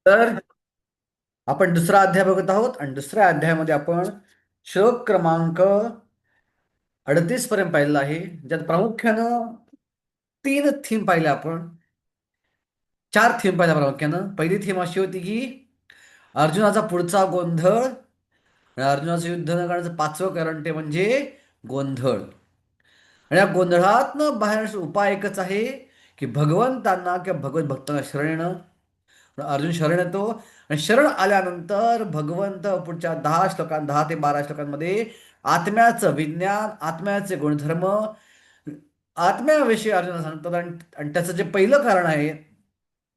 तर आपण दुसरा अध्याय बघत आहोत आणि दुसऱ्या अध्यायामध्ये आपण श्लोक क्रमांक 38 पर्यंत पाहिलेला आहे. ज्यात प्रामुख्यानं तीन थीम पाहिल्या आपण. चार थीम पाहिल्या प्रामुख्यानं. पहिली थीम अशी होती की अर्जुनाचा पुढचा गोंधळ आणि अर्जुनाचं युद्ध न करण्याचं पाचवं कारण ते म्हणजे गोंधळ. आणि या गोंधळातनं बाहेर येण्याचा उपाय एकच आहे की भगवंतांना किंवा भगवत भक्तांना शरण येणं. अर्जुन शरण येतो आणि शरण आल्यानंतर भगवंत पुढच्या 10 ते 12 श्लोकांमध्ये आत्म्याचं विज्ञान, आत्म्याचे गुणधर्म, आत्म्याविषयी अर्जुना सांगतात. आणि त्याचं जे पहिलं कारण आहे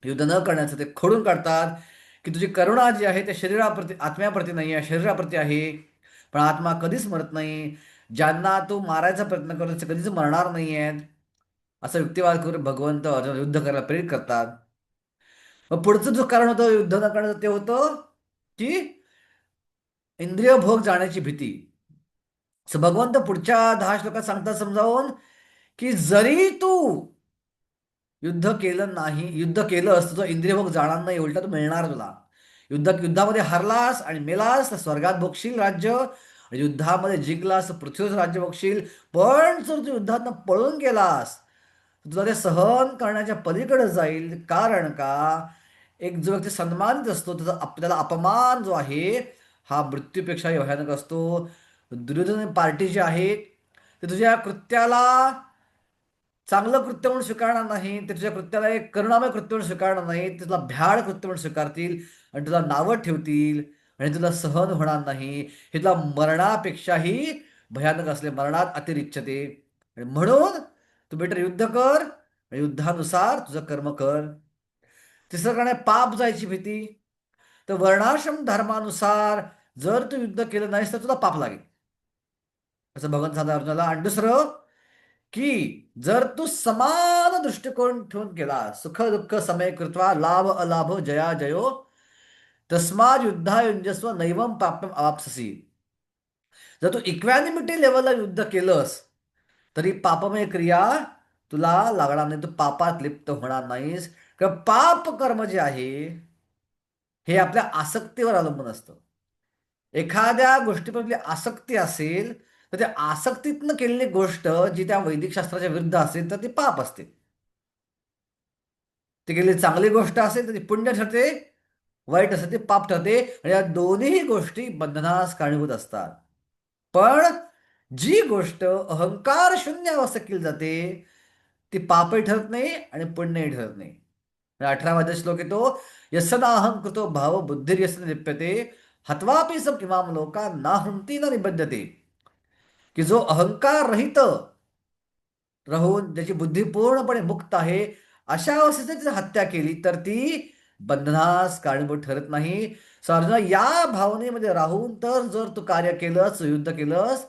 युद्ध न करण्याचं, ते खोडून काढतात की तुझी करुणा जी आहे ते शरीराप्रती, आत्म्याप्रती नाही आहे, शरीराप्रती आहे. पण आत्मा कधीच मरत नाही. ज्यांना तू मारायचा प्रयत्न करतो ते कधीच मरणार नाही आहेत, असा युक्तिवाद करून भगवंत अर्जुन युद्ध करायला प्रेरित करतात. मग पुढचं जो कारण होतं युद्ध न करण्याचं ते होतं की इंद्रिय भोग जाण्याची भीती. भगवंत पुढच्या 10 श्लोकात सांगतात समजावून की जरी तू युद्ध केलं असतं तर इंद्रिय भोग जाणार नाही, उलट मिळणार तुला. युद्धामध्ये हरलास आणि मेलास तर स्वर्गात भोगशील राज्य, आणि युद्धामध्ये जिंकलास तर पृथ्वीचं राज्य भोगशील. पण जर तू युद्धात पळून गेलास तर तुला ते सहन करण्याच्या पलीकडे जाईल. कारण का, एक जो व्यक्ती सन्मानित असतो त्याचा त्याला अपमान जो आहे हा मृत्यूपेक्षाही भयानक असतो. दुर्योधन पार्टी जी आहे ते तुझ्या कृत्याला चांगलं कृत्य म्हणून स्वीकारणार नाही, ते तुझ्या कृत्याला एक करुणामय कृत्य म्हणून स्वीकारणार नाही, ते तुला भ्याड कृत्य म्हणून स्वीकारतील आणि तुला नावं ठेवतील आणि तुला सहन होणार नाही. हे तुला मरणापेक्षाही भयानक असले, मरणात अतिरिच्यते. आणि म्हणून तू बेटर युद्ध कर आणि युद्धानुसार तुझं कर्म कर. तिसरं कारण आहे पाप जायची भीती. तर वर्णाश्रम धर्मानुसार जर तू युद्ध केलं नाहीस तर तुला पाप लागेल, असं भगवान सांगतात अर्जुनाला. आणि दुसरं की जर तू समान दृष्टिकोन ठेवून केला, सुख दुःख समय कृत्वा लाभ अलाभ जया जयो तस्माद युद्धायुंजस्व नैवम पाप्यम अवाप्ससी. जर तू इक्वॅनिमिटी लेवलला युद्ध केलंस तरी पापमय क्रिया तुला लागणार नाही, तू पापात लिप्त होणार नाहीस. किंवा पाप कर्म जे आहे हे आपल्या आसक्तीवर अवलंबून असतं. एखाद्या गोष्टीप्रती आसक्ती असेल तर त्या आसक्तीतनं केलेली गोष्ट जी त्या वैदिक शास्त्राच्या विरुद्ध असेल तर ती पाप असते. ती केलेली चांगली गोष्ट असेल तर ती पुण्य ठरते, वाईट असेल ते पाप ठरते. आणि या दोन्ही गोष्टी बंधनास कारणीभूत असतात. पण जी गोष्ट अहंकार शून्य अवस्थेत केली जाते ती पापही ठरत नाही आणि पुण्यही ठरत नाही. 18वा श्लोक येतो, यस्सदा अहंकृतो भाव बुद्धिर्यस्य लिप्यते हत्वापि स किमाम लोका नाहंती न निबध्यते. की जो अहंकार रहित राहून ज्याची बुद्धी पूर्णपणे मुक्त आहे अशा अवस्थेत जर हत्या केली तर ती बंधनास कारणीभूत ठरत नाही. अर्जुना, या भावनेमध्ये राहून तर जर तू कार्य केलंस, युद्ध केलंस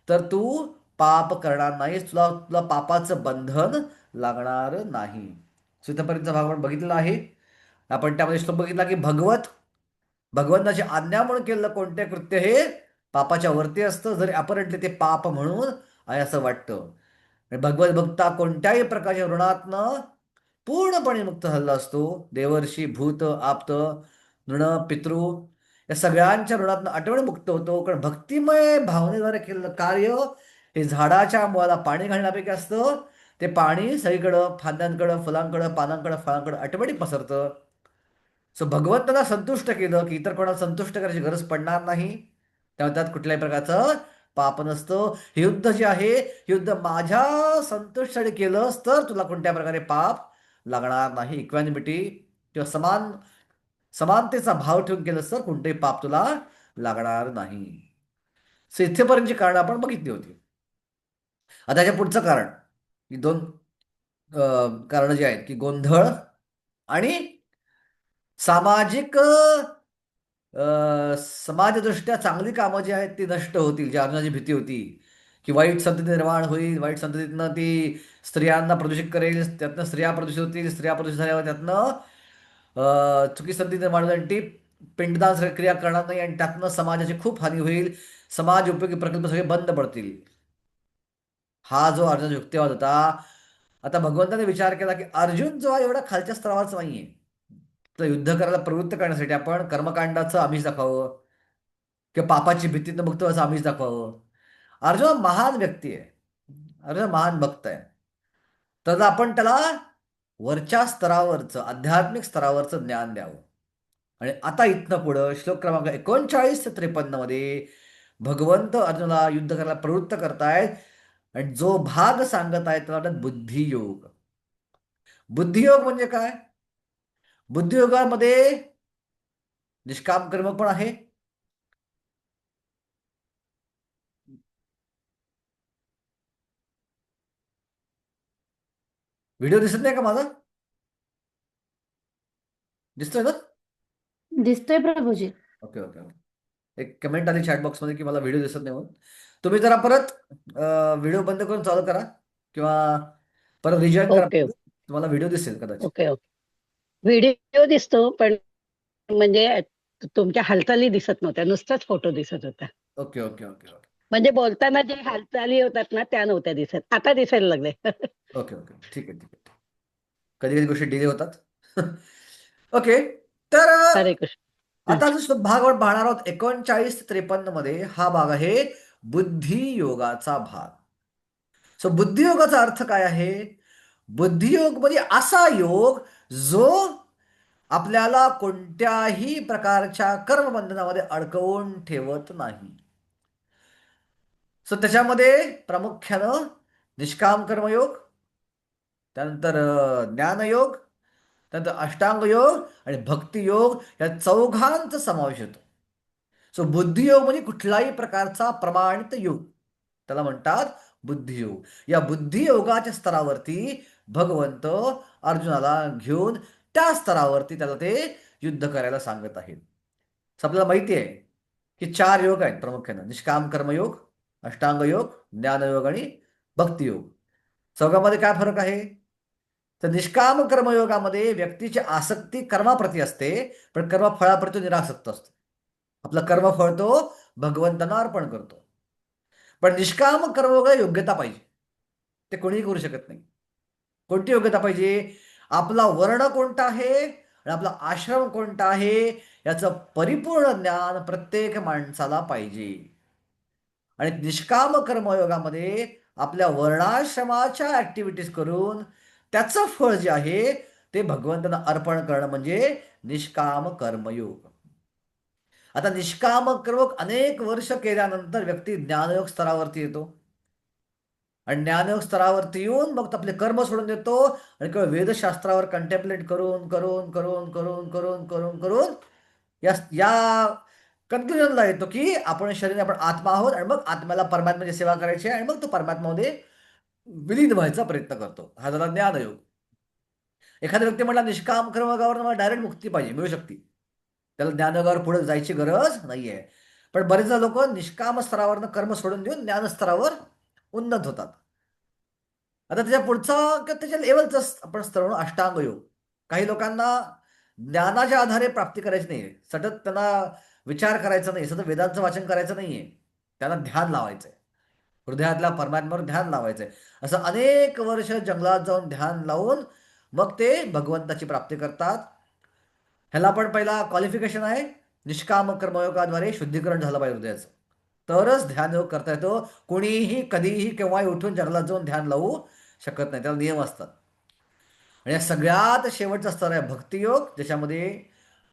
तर तू पाप करणार नाहीस, तुला तुला पापाचं बंधन लागणार नाही. इथपर्यंतचा भाग आपण बघितलेला आहे. आपण त्यामध्ये श्लोक बघितला की भगवंताची आज्ञा म्हणून केलेलं कोणते कृत्य हे पापाच्या वरती असतं, जरी अपरंटली ते पाप म्हणून आहे असं वाटतं. आणि भगवत भक्ता कोणत्याही प्रकारच्या ऋणातनं पूर्णपणे मुक्त झालेला असतो. देवर्षी भूत आप्त नृण पितृ या सगळ्यांच्या ऋणातनं आठवण मुक्त होतो. कारण भक्तिमय भावनेद्वारे केलेलं कार्य हे झाडाच्या मुळाला पाणी घालण्यापैकी असतं. ते पाणी सगळीकडं फांद्यांकडं, फुलांकडं, पानांकडं, फळांकडं ऑटोमॅटिक पसरतं. भगवंताला संतुष्ट केलं की इतर कोणाला संतुष्ट करायची गरज पडणार नाही. त्यामुळे त्यात कुठल्याही प्रकारचं पाप नसतं. हे युद्ध जे आहे, हे युद्ध माझ्या संतुष्टीसाठी केलंस तर तुला कोणत्या प्रकारे पाप लागणार नाही. इक्वॅनिमिटी किंवा समानतेचा भाव ठेवून केलंस तर कोणतेही पाप तुला लागणार नाही. इथेपर्यंतची कारण आपण बघितली होती. आता त्याच्या पुढचं कारण, ही दोन कारण जी आहेत की गोंधळ आणि सामाजिक समाजदृष्ट्या चांगली कामं जी आहेत ती नष्ट होतील, जी अर्जुनाची भीती होती की वाईट संतती निर्माण होईल, वाईट संततीतनं ती स्त्रियांना प्रदूषित करेल, त्यातनं स्त्रिया प्रदूषित होतील, स्त्रिया प्रदूषित झाल्यावर त्यातनं चुकी संतती निर्माण होईल आणि ती पिंडदान क्रिया करणार नाही आणि त्यातनं समाजाची खूप हानी होईल, समाज उपयोगी प्रकल्प सगळे बंद पडतील. हा जो अर्जुनाचा युक्तिवाद होता. आता भगवंताने विचार केला की अर्जुन जो आहे एवढा खालच्या स्तरावरचा नाहीये. तर युद्ध करायला प्रवृत्त करण्यासाठी आपण कर्मकांडाचं आमिष दाखवावं किंवा पापाची भीती न बघतो असं आमिष दाखवावं. अर्जुन हा महान व्यक्ती आहे. अर्जुन हा महान भक्त आहे. तर आपण त्याला वरच्या स्तरावरचं आध्यात्मिक स्तरावरचं ज्ञान द्यावं. आणि आता इथनं पुढं श्लोक क्रमांक 39 ते 53 मध्ये भगवंत अर्जुनाला युद्ध करायला प्रवृत्त करतायत. आणि जो भाग सांगत आहेत त्याला म्हणतात बुद्धियोग. बुद्धियोग म्हणजे काय? बुद्धियोगामध्ये निष्काम कर्म पण आहे. व्हिडिओ दिसत नाही का माझा? दिसतोय ना? दिसतोय प्रभूजी. Okay okay okay. एक कमेंट आली चॅट बॉक्समध्ये की मला व्हिडिओ दिसत नाही म्हणून. तुम्ही जरा परत व्हिडिओ बंद करून चालू करा किंवा परत रिजॉईन करा. ओके तुम्हाला व्हिडिओ दिसेल कदाचित. Okay okay. व्हिडिओ दिसतो पण म्हणजे तुमच्या हालचाली दिसत नव्हत्या, नुसताच फोटो दिसत होता. ओके ओके ओके ओके म्हणजे बोलताना जे हालचाली होतात ना त्या नव्हत्या दिसत, आता दिसायला लागले. ओके ओके ठीक आहे ठीक आहे. कधी कधी गोष्टी डिले होतात. ओके. तर हरे कृष्ण. आता जो भाग आपण पाहणार आहोत 39 ते 53 मध्ये, हा भाग आहे बुद्धियोगाचा भाग. सो बुद्धियोगाचा अर्थ काय आहे? बुद्धियोग म्हणजे असा योग जो आपल्याला कोणत्याही प्रकारच्या कर्मबंधनामध्ये अडकवून ठेवत नाही. सो त्याच्यामध्ये प्रामुख्यानं निष्काम कर्मयोग, त्यानंतर ज्ञानयोग, त्यानंतर अष्टांगयोग आणि भक्तियोग या चौघांचा समावेश होतो. सो बुद्धियोग म्हणजे कुठलाही प्रकारचा प्रमाणित योग, त्याला म्हणतात बुद्धियोग. या बुद्धियोगाच्या स्तरावरती भगवंत अर्जुनाला घेऊन त्या स्तरावरती त्याला ते युद्ध करायला सांगत आहेत. आपल्याला माहिती आहे की 4 योग आहेत प्रामुख्यानं: निष्काम कर्मयोग, अष्टांग योग, ज्ञानयोग आणि भक्तियोग. चौघामध्ये काय फरक आहे? तर निष्काम कर्मयोगामध्ये व्यक्तीची आसक्ती कर्माप्रती असते, पण कर्मफळाप्रती निरासक्त असतो. आपलं कर्मफळ तो भगवंतांना अर्पण करतो. पण निष्काम कर्मयोगाला योग्यता पाहिजे. ते कोणीही करू शकत नाही. कोणती योग्यता पाहिजे? आपला वर्ण कोणता आहे आणि आपला आश्रम कोणता आहे याचं परिपूर्ण ज्ञान प्रत्येक माणसाला पाहिजे. आणि निष्काम कर्मयोगामध्ये आपल्या वर्णाश्रमाच्या ऍक्टिव्हिटीज करून त्याचं फळ जे आहे ते भगवंतांना अर्पण करणं म्हणजे निष्काम कर्मयोग. आता निष्काम कर्म अनेक वर्ष केल्यानंतर व्यक्ती ज्ञानयोग स्तरावरती येतो. आणि ज्ञानयोग स्तरावरती येऊन मग आपले कर्म सोडून देतो आणि केवळ वेदशास्त्रावर कंटेम्पलेट करून करून करून करून करून करून करून या या कन्क्ल्युजनला येतो की आपण शरीर, आपण आत्मा आहोत आणि मग आत्म्याला परमात्म्याची सेवा करायची आहे आणि मग तो परमात्म्यामध्ये विलीन व्हायचा प्रयत्न करतो. हा झाला ज्ञानयोग. एखादा व्यक्ती म्हटला निष्काम कर्मयोगावर मला डायरेक्ट मुक्ती पाहिजे, मिळू शकते, त्याला ज्ञानयोगावर पुढे जायची गरज नाहीये. पण बरेच लोक निष्काम स्तरावरनं कर्म सोडून देऊन ज्ञानस्तरावर उन्नत होतात. आता त्याच्या पुढचा त्याच्या लेवलचा आपण स्तर म्हणून अष्टांग योग. काही लोकांना ज्ञानाच्या आधारे प्राप्ती करायची नाहीये, सतत त्यांना विचार करायचा नाही, सतत वेदांचं वाचन करायचं नाहीये, त्यांना ध्यान लावायचंय, हृदयातल्या परमात्म्यावर ध्यान लावायचंय. असं अनेक वर्ष जंगलात जाऊन ध्यान लावून मग ते भगवंताची प्राप्ती करतात. ह्याला पण पहिला क्वालिफिकेशन आहे, निष्काम कर्मयोगाद्वारे शुद्धीकरण झालं पाहिजे हृदयाचं, तरच ध्यानयोग करता येतो. कोणीही कधीही केव्हाही उठून जंगलात जाऊन ध्यान लावू शकत नाही, त्याला नियम असतात. आणि या सगळ्यात शेवटचा स्तर आहे भक्तियोग, ज्याच्यामध्ये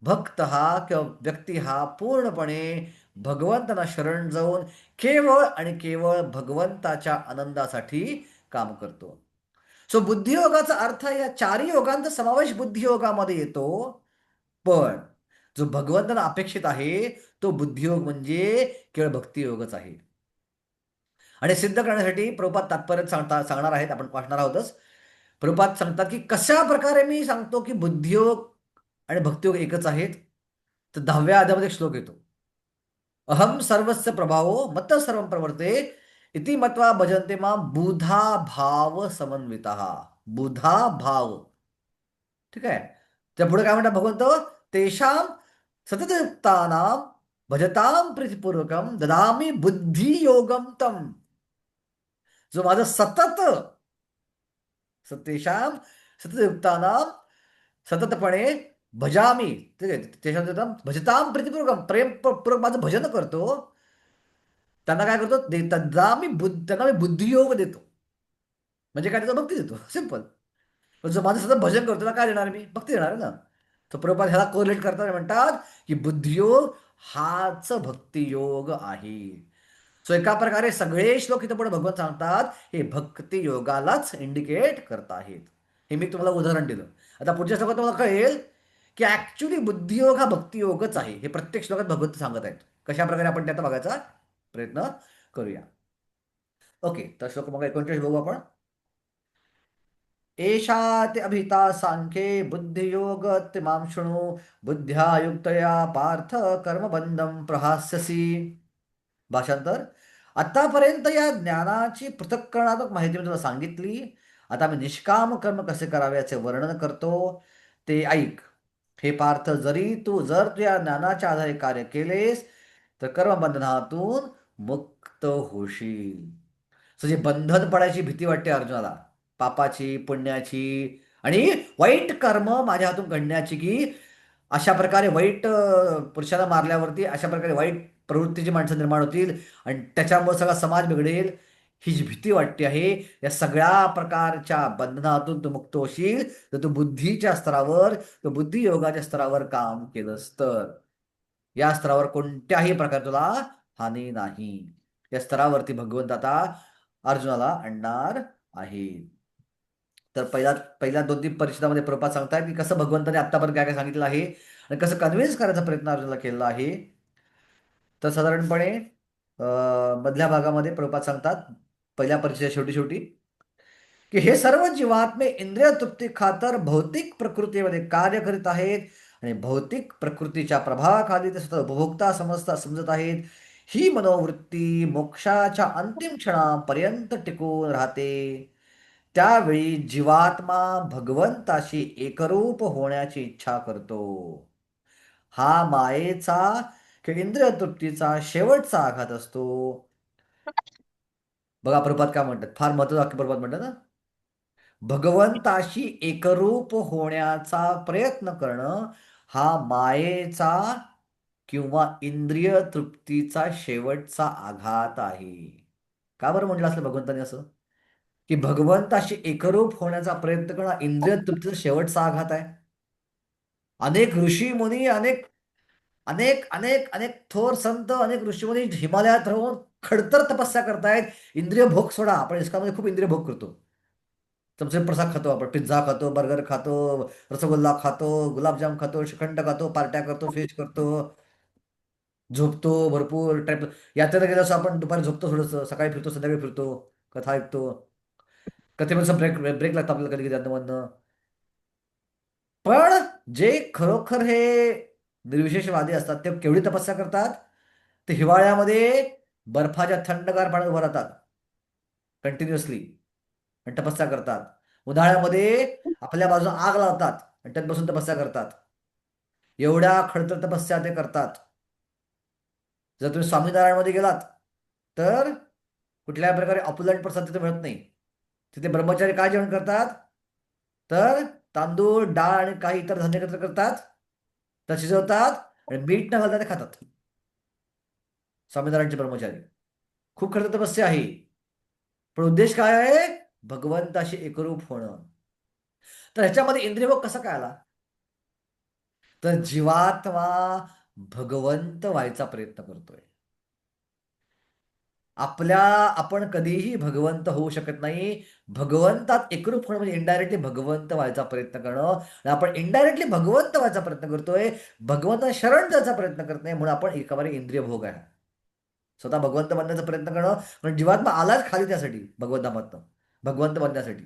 भक्त हा किंवा व्यक्ती हा पूर्णपणे भगवंतांना शरण जाऊन केवळ आणि केवळ भगवंताच्या आनंदासाठी काम करतो. सो बुद्धियोगाचा अर्थ या चारही योगांचा समावेश बुद्धियोगामध्ये येतो. पण जो भगवंतांना अपेक्षित आहे तो बुद्धियोग म्हणजे केवळ भक्तियोगच आहे. आणि सिद्ध करण्यासाठी प्रभुपाद तात्पर्य सांगणार आहेत, आपण वाचणार आहोतच. प्रभुपाद सांगतात की कशा प्रकारे मी सांगतो की बुद्धियोग आणि भक्तियोग एकच आहेत. तर 10व्या अध्यायामध्ये एक श्लोक येतो, अहम सर्वस्य प्रभावो मत सर्व प्रवर्ते इति मत्वा भजन्ते माम बुधा भाव समन्विता. बुधा भाव, ठीक आहे. त्या पुढे काय म्हणतात भगवंत, तेषाम सततयुक्तानाम भजताम प्रीतिपूर्वकम ददामी बुद्धियोगम तम. जो माझं सतत सतेशाम सततयुक्तानाम सततपणे भजामी, ते त्याच्यानंतर भजताम प्रीतिपूर्वक प्रेमपूर्वक माझं भजन करतो, त्यांना काय करतो, त्यांना मी बुद्धियोग देतो. म्हणजे काय, त्याचा भक्ती देतो, सिंपल. पण जो माझं सतत भजन करतो, त्याला काय देणार मी, भक्ती देणार आहे ना. तर प्रभुपाद ह्याला कोरिलेट करताना म्हणतात की बुद्धियोग हाच भक्तियोग आहे. सो एका प्रकारे सगळे श्लोक इथं पण भगवंत सांगतात हे भक्ती योगालाच इंडिकेट करत आहेत. हे मी तुम्हाला उदाहरण दिलं. आता पुढच्या श्लोकात तुम्हाला कळेल की ऍक्च्युली बुद्धियोग हा भक्तियोगच आहे. हे प्रत्येक श्लोकात भगवंत सांगत आहेत. कशा प्रकारे आपण त्यात बघायचा प्रयत्न करूया. ओके, तर श्लोक मग 39 बघू आपण. एषा ते अभिता सांख्ये बुद्धियोग मां शृणु बुद्ध्या युक्तया पार्थ कर्मबंधम प्रहास्यसी. भाषांतर. आतापर्यंत या ज्ञानाची पृथक्करणात्मक माहिती मी तुला सांगितली. आता मी निष्काम कर्म कसे करावे याचे वर्णन करतो, ते ऐक. हे पार्थ, जर तू या ज्ञानाच्या आधारे कार्य केलेस तर कर्मबंधनातून मुक्त होशील. सो जे बंधन पडायची भीती वाटते अर्जुनाला, पापाची, पुण्याची आणि वाईट कर्म माझ्या हातून घडण्याची, की अशा प्रकारे वाईट पुरुषाला मारल्यावरती अशा प्रकारे वाईट प्रवृत्तीची माणसं निर्माण होतील आणि त्याच्यामुळे सगळा समाज बिघडेल, ही जी भीती वाटते आहे, या सगळ्या प्रकारच्या बंधनातून तू मुक्त होशील तर तू बुद्धीच्या स्तरावर, तू बुद्धियोगाच्या स्तरावर काम केलंस तर. या स्तरावर कोणत्याही प्रकारे तुला हानी नाही. या स्तरावरती भगवंत आता अर्जुनाला आणणार आहे. तर पहिल्या 2-3 परिच्छेदामध्ये प्रभुपाद सांगतायत की कसं भगवंताने आत्तापर्यंत काय काय सांगितलं आहे आणि कसं कन्व्हिन्स करायचा प्रयत्न अर्जुनाला केला आहे. तर साधारणपणे मधल्या भागामध्ये प्रभुपाद सांगतात पहिल्या परिच्छेदाच्या शेवटी शेवटी की हे सर्व जीवात्मे इंद्रिय तृप्ती खातर भौतिक प्रकृतीमध्ये कार्य करीत आहेत आणि भौतिक प्रकृतीच्या प्रभावाखाली ते स्वतः उपभोक्ता समजत आहेत. ही मनोवृत्ती मोक्षाच्या अंतिम क्षणापर्यंत टिकून राहते. त्यावेळी जीवात्मा भगवंताशी एकरूप होण्याची इच्छा करतो. हा मायेचा किंवा इंद्रिय तृप्तीचा शेवटचा आघात असतो. बघा प्रभात काय म्हणतात, फार महत्वाचं वाक्य प्रभात म्हणतात ना, भगवंताशी एकरूप होण्याचा प्रयत्न करणं हा मायेचा किंवा इंद्रिय तृप्तीचा शेवटचा आघात आहे. का बरं म्हटलं असलं भगवंताने असं, की भगवंताशी एकरूप होण्याचा प्रयत्न करणं इंद्रिय तृप्तीचा शेवटचा आघात आहे. अनेक ऋषी मुनी, अनेक अनेक अनेक अनेक थोर संत, अनेक ऋषीमुनी हिमालयात राहून खडतर तपस्या करतायत. इंद्रिय भोग सोडा, आपण इस्कामध्ये खूप इंद्रिय भोग करतो. चमचे प्रसाद खातो, आपण पिझ्झा खातो, बर्गर खातो, रसगुल्ला खातो, गुलाबजाम खातो, श्रीखंड खातो, पार्ट्या करतो, फिश करतो, झोपतो भरपूर टाइम. यात्रेला गेलो असं आपण दुपारी झोपतो, थोडंसं सकाळी फिरतो, संध्याकाळी फिरतो, कथा ऐकतो, कथेमध्ये ब्रेक ब्रेक लागतो आपल्याला कधी कधी अधनं. पण जे खरोखर हे निर्विशेषवादी असतात ते केवढी तपस्या करतात, ते हिवाळ्यामध्ये बर्फाच्या थंडगार पाण्यात उभं राहतात कंटिन्युअसली आणि तपस्या करतात. उन्हाळ्यामध्ये आपल्या बाजूला आग लावतात आणि त्यात बसून तपस्या करतात. एवढ्या खडतर तपस्या ते करतात. जर तुम्ही स्वामीनारायणमध्ये गेलात तर कुठल्याही प्रकारे ऑप्युलंट प्रसाद तिथे मिळत नाही. तिथे ब्रह्मचारी काय जेवण करतात, तर तांदूळ, डाळ आणि काही इतर धान्य एकत्र करतात, तर शिजवतात आणि मीठ न घालता ते खातात. स्वामीनारायणचे ब्रह्मचारी खूप खरं तपस्या आहे. पण उद्देश काय आहे, भगवंताशी एकरूप होणं. तर ह्याच्यामध्ये इंद्रियभोग कसा काय आला, तर जीवात्मा भगवंत व्हायचा प्रयत्न करतोय. आपण कधीही भगवंत होऊ शकत नाही. भगवंतात एकरूप होणं म्हणजे इनडायरेक्टली भगवंत व्हायचा प्रयत्न करणं, आणि आपण इनडायरेक्टली भगवंत व्हायचा प्रयत्न करतोय, भगवंत शरण जायचा प्रयत्न करत नाही, म्हणून आपण एकाबारी इंद्रिय भोग आहे. स्वतः भगवंत बनण्याचा प्रयत्न करणं पण जीवात्मा आलाच खाली त्यासाठी, भगवंतामधनं भगवंत बनण्यासाठी.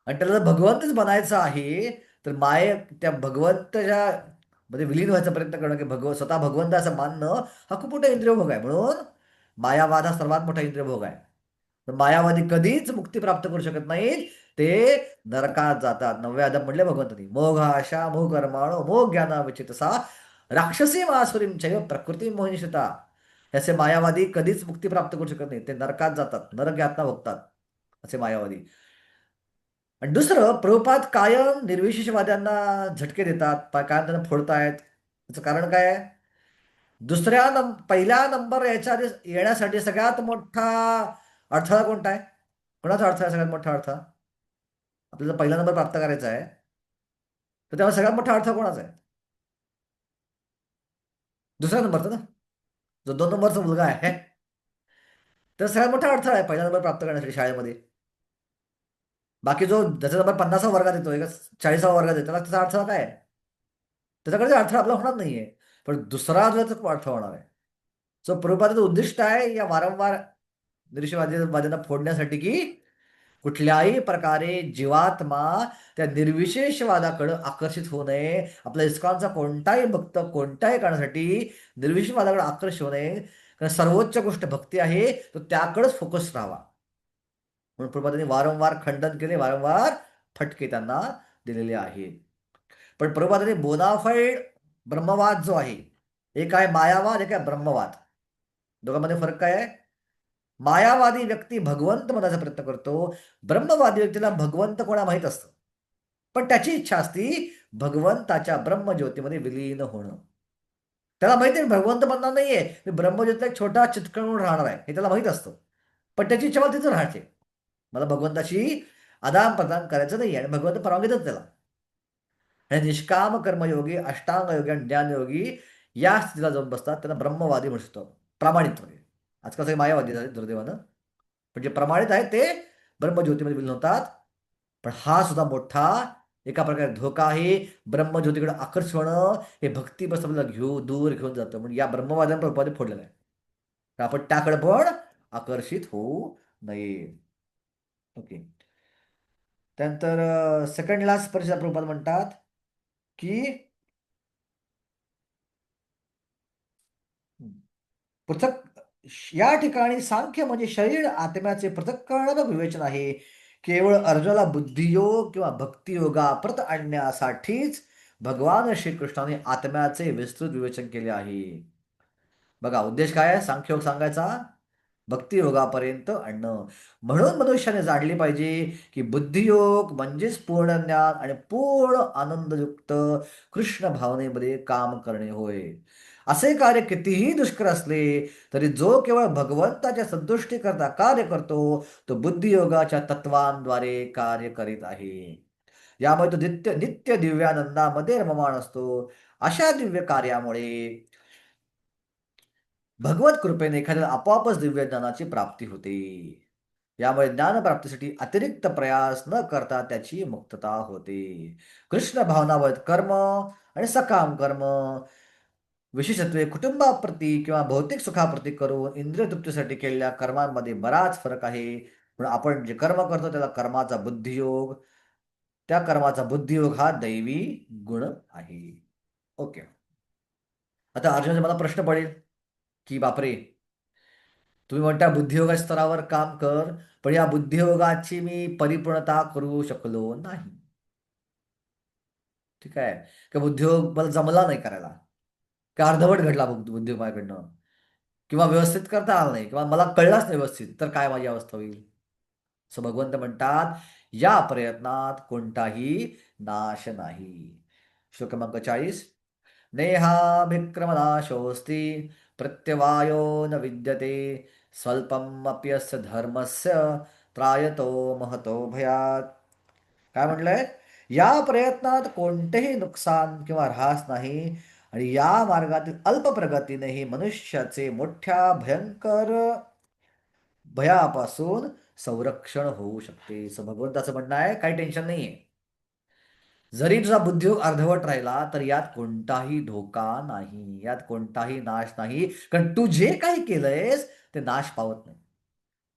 आणि त्याला जर भगवंतच बनायचं आहे तर त्या भगवंताच्या मध्ये विलीन व्हायचा प्रयत्न करणं, की स्वतः भगवंत असं मानणं, हा खूप मोठा इंद्रियभोग आहे. म्हणून मायावाद हा सर्वात मोठा इंद्रियभोग आहे. तर मायावादी कधीच मुक्ती प्राप्त करू शकत नाहीत, ते नरकात जातात. 9व्या अध्यायात म्हणले भगवंतांनी, मोह आशा मोह कर्माणो मोह ज्ञाना विचितसा राक्षसी मासुरीम चैव प्रकृती मोहिनिशिता. असे मायावादी कधीच मुक्ती प्राप्त करू शकत नाही, ते नरकात जातात, नरक यातना भोगतात असे मायावादी. आणि दुसरं, प्रभुपाद कायम निर्विशेषवाद्यांना झटके देतात, कायम त्यांना फोडतायत. त्याचं कारण काय आहे? पहिल्या नंबर येण्यासाठी सगळ्यात मोठा अडथळा कोणता आहे? कोणाचा अडथळा आहे सगळ्यात मोठा अडथळा? आपल्याला पहिला नंबर प्राप्त करायचा आहे, तर तेव्हा सगळ्यात मोठा अडथळा कोणाचा आहे? दुसऱ्या नंबरचा ना. जो 2 नंबरचा मुलगा आहे, तर सगळ्यात मोठा अडथळा आहे पहिला नंबर प्राप्त करण्यासाठी शाळेमध्ये. बाकी जो ज्याचा नंबर 50 वर्गात येतोय का 40 वर्गात येतो, त्याला त्याचा अडथळा काय आहे? त्याच्याकडे अडथळा आपला होणार नाहीये. पण दुसरा जो आहे तो खूप अडथळा होणार आहे. सो प्रभुपादाचं उद्दिष्ट आहे या वारंवार निरीश्वरवाद्यांना फोडण्यासाठी, की कुठल्याही प्रकारे जीवात्मा त्या निर्विशेषवादाकडे आकर्षित होऊ नये. आपल्या इस्कॉनचा कोणताही भक्त कोणत्याही कारणासाठी निर्विशेषवादाकडे आकर्षित होऊ नये. कारण सर्वोच्च गोष्ट भक्ती आहे, तो त्याकडेच फोकस राहावा. म्हणून प्रभुपादांनी वारंवार खंडन केले, वारंवार फटके त्यांना दिलेले आहेत. पण प्रभुपादांनी बोनाफाईड ब्रह्मवाद जो आहे, एक आहे मायावाद, एक आहे ब्रह्मवाद. दोघांमध्ये फरक काय आहे? मायावादी व्यक्ती भगवंत बनायचा प्रयत्न करतो. ब्रह्मवादी व्यक्तीला भगवंत कोणा माहीत असतं, पण त्याची इच्छा असती भगवंताच्या ब्रह्मज्योतीमध्ये विलीन होणं. त्याला माहिती आहे भगवंत बनणार नाहीये, मी ब्रह्मज्योतीला एक छोटा चितकण म्हणून राहणार आहे, हे त्याला माहित असतं. पण त्याची इच्छा मला तिथं राहते. मला भगवंताशी आदान प्रदान करायचं नाही आणि भगवंत परवानगी देतात त्याला. आणि निष्काम कर्मयोगी, अष्टांग योगी आणि ज्ञानयोगी या स्थितीला जाऊन बसतात, त्यांना ब्रह्मवादी म्हणू शकतो प्रामाणिकपणे. आजकाल सगळे मायावादी झाले दुर्दैवानं. पण जे प्रमाणित आहेत ते ब्रह्मज्योतीमध्ये विलीन होतात. पण हा सुद्धा मोठा एका प्रकारे धोका आहे. ब्रह्मज्योतीकडे आकर्षण होणं हे भक्ती बस आपल्याला दूर घेऊन जातं. म्हणजे या ब्रह्मवाद्यांना प्रभुपादांनी फोडलेलं आहे. तर आपण त्याकडे पण आकर्षित होऊ नये. ओके. त्यानंतर सेकंड लास्ट परिषद प्रभुपाद म्हणतात की पृथक या ठिकाणी सांख्य म्हणजे शरीर आत्म्याचे पृथक्करण विवेचन आहे. केवळ अर्जुनाला बुद्धियोग किंवा भक्तियोगा परत आणण्यासाठीच भगवान श्रीकृष्णाने आत्म्याचे विस्तृत विवेचन केले आहे. बघा उद्देश काय आहे सांख्ययोग सांगायचा? भक्तियोगापर्यंत आणणं. म्हणून मनुष्याने जाणले पाहिजे की बुद्धियोग म्हणजेच पूर्ण ज्ञान आणि पूर्ण आनंदयुक्त कृष्ण भावनेमध्ये काम करणे होय. असे कार्य कितीही दुष्कर असले तरी जो केवळ भगवंताच्या संतुष्टीकरता कार्य करतो तो बुद्धियोगाच्या तत्वांद्वारे कार्य करीत आहे. यामुळे तो नित्य नित्य दिव्यानंदामध्ये रममाण असतो. अशा दिव्य कार्यामुळे भगवत कृपेने एखाद्याला आपोआपच दिव्य ज्ञानाची प्राप्ती होते. यामुळे ज्ञानप्राप्तीसाठी अतिरिक्त प्रयास न करता त्याची मुक्तता होते. कृष्ण भावनावत कर्म आणि सकाम कर्म विशेषत्वे कुटुंबाप्रती किंवा भौतिक सुखाप्रती करून इंद्रिय तृप्तीसाठी केलेल्या कर्मांमध्ये बराच फरक आहे. म्हणून आपण जे कर्म करतो त्याला कर्माचा बुद्धियोग, त्या कर्माचा बुद्धियोग हा दैवी गुण आहे. ओके. आता अर्जुनाचा मला प्रश्न पडेल की बापरे, तुम्ही म्हणता बुद्धियोगा स्तरावर काम कर, पण या बुद्धियोगाची मी परिपूर्णता करू शकलो नाही. ठीक आहे. का बुद्धियोग मला जमला नाही करायला, का अर्धवट घडला बुद्धियोग माझ्याकडनं, किंवा व्यवस्थित करता आला नाही, किंवा मला कळलाच नाही व्यवस्थित, तर काय माझी अवस्था होईल? सो भगवंत म्हणतात या प्रयत्नात कोणताही नाश नाही. श्लोक क्रमांक 40. नेहाभिक्रमनाशोऽस्ति प्रत्यवायो न विद्यते स्वल्पमप्यस्य धर्मस्य त्रायतो महतो भयात. काय म्हटलंय? या प्रयत्नात कोणतेही नुकसान किंवा ऱ्हास नाही आणि या मार्गातील अल्प प्रगतीनेही मनुष्याचे मोठ्या भयंकर भयापासून संरक्षण होऊ शकते. असं भगवंताचं म्हणणं आहे. काही टेन्शन नाहीये. जरी तुझा बुद्धियोग अर्धवट राहिला तर यात कोणताही धोका नाही, यात कोणताही नाश नाही. कारण तू जे काही केलंयस ते नाश पावत नाही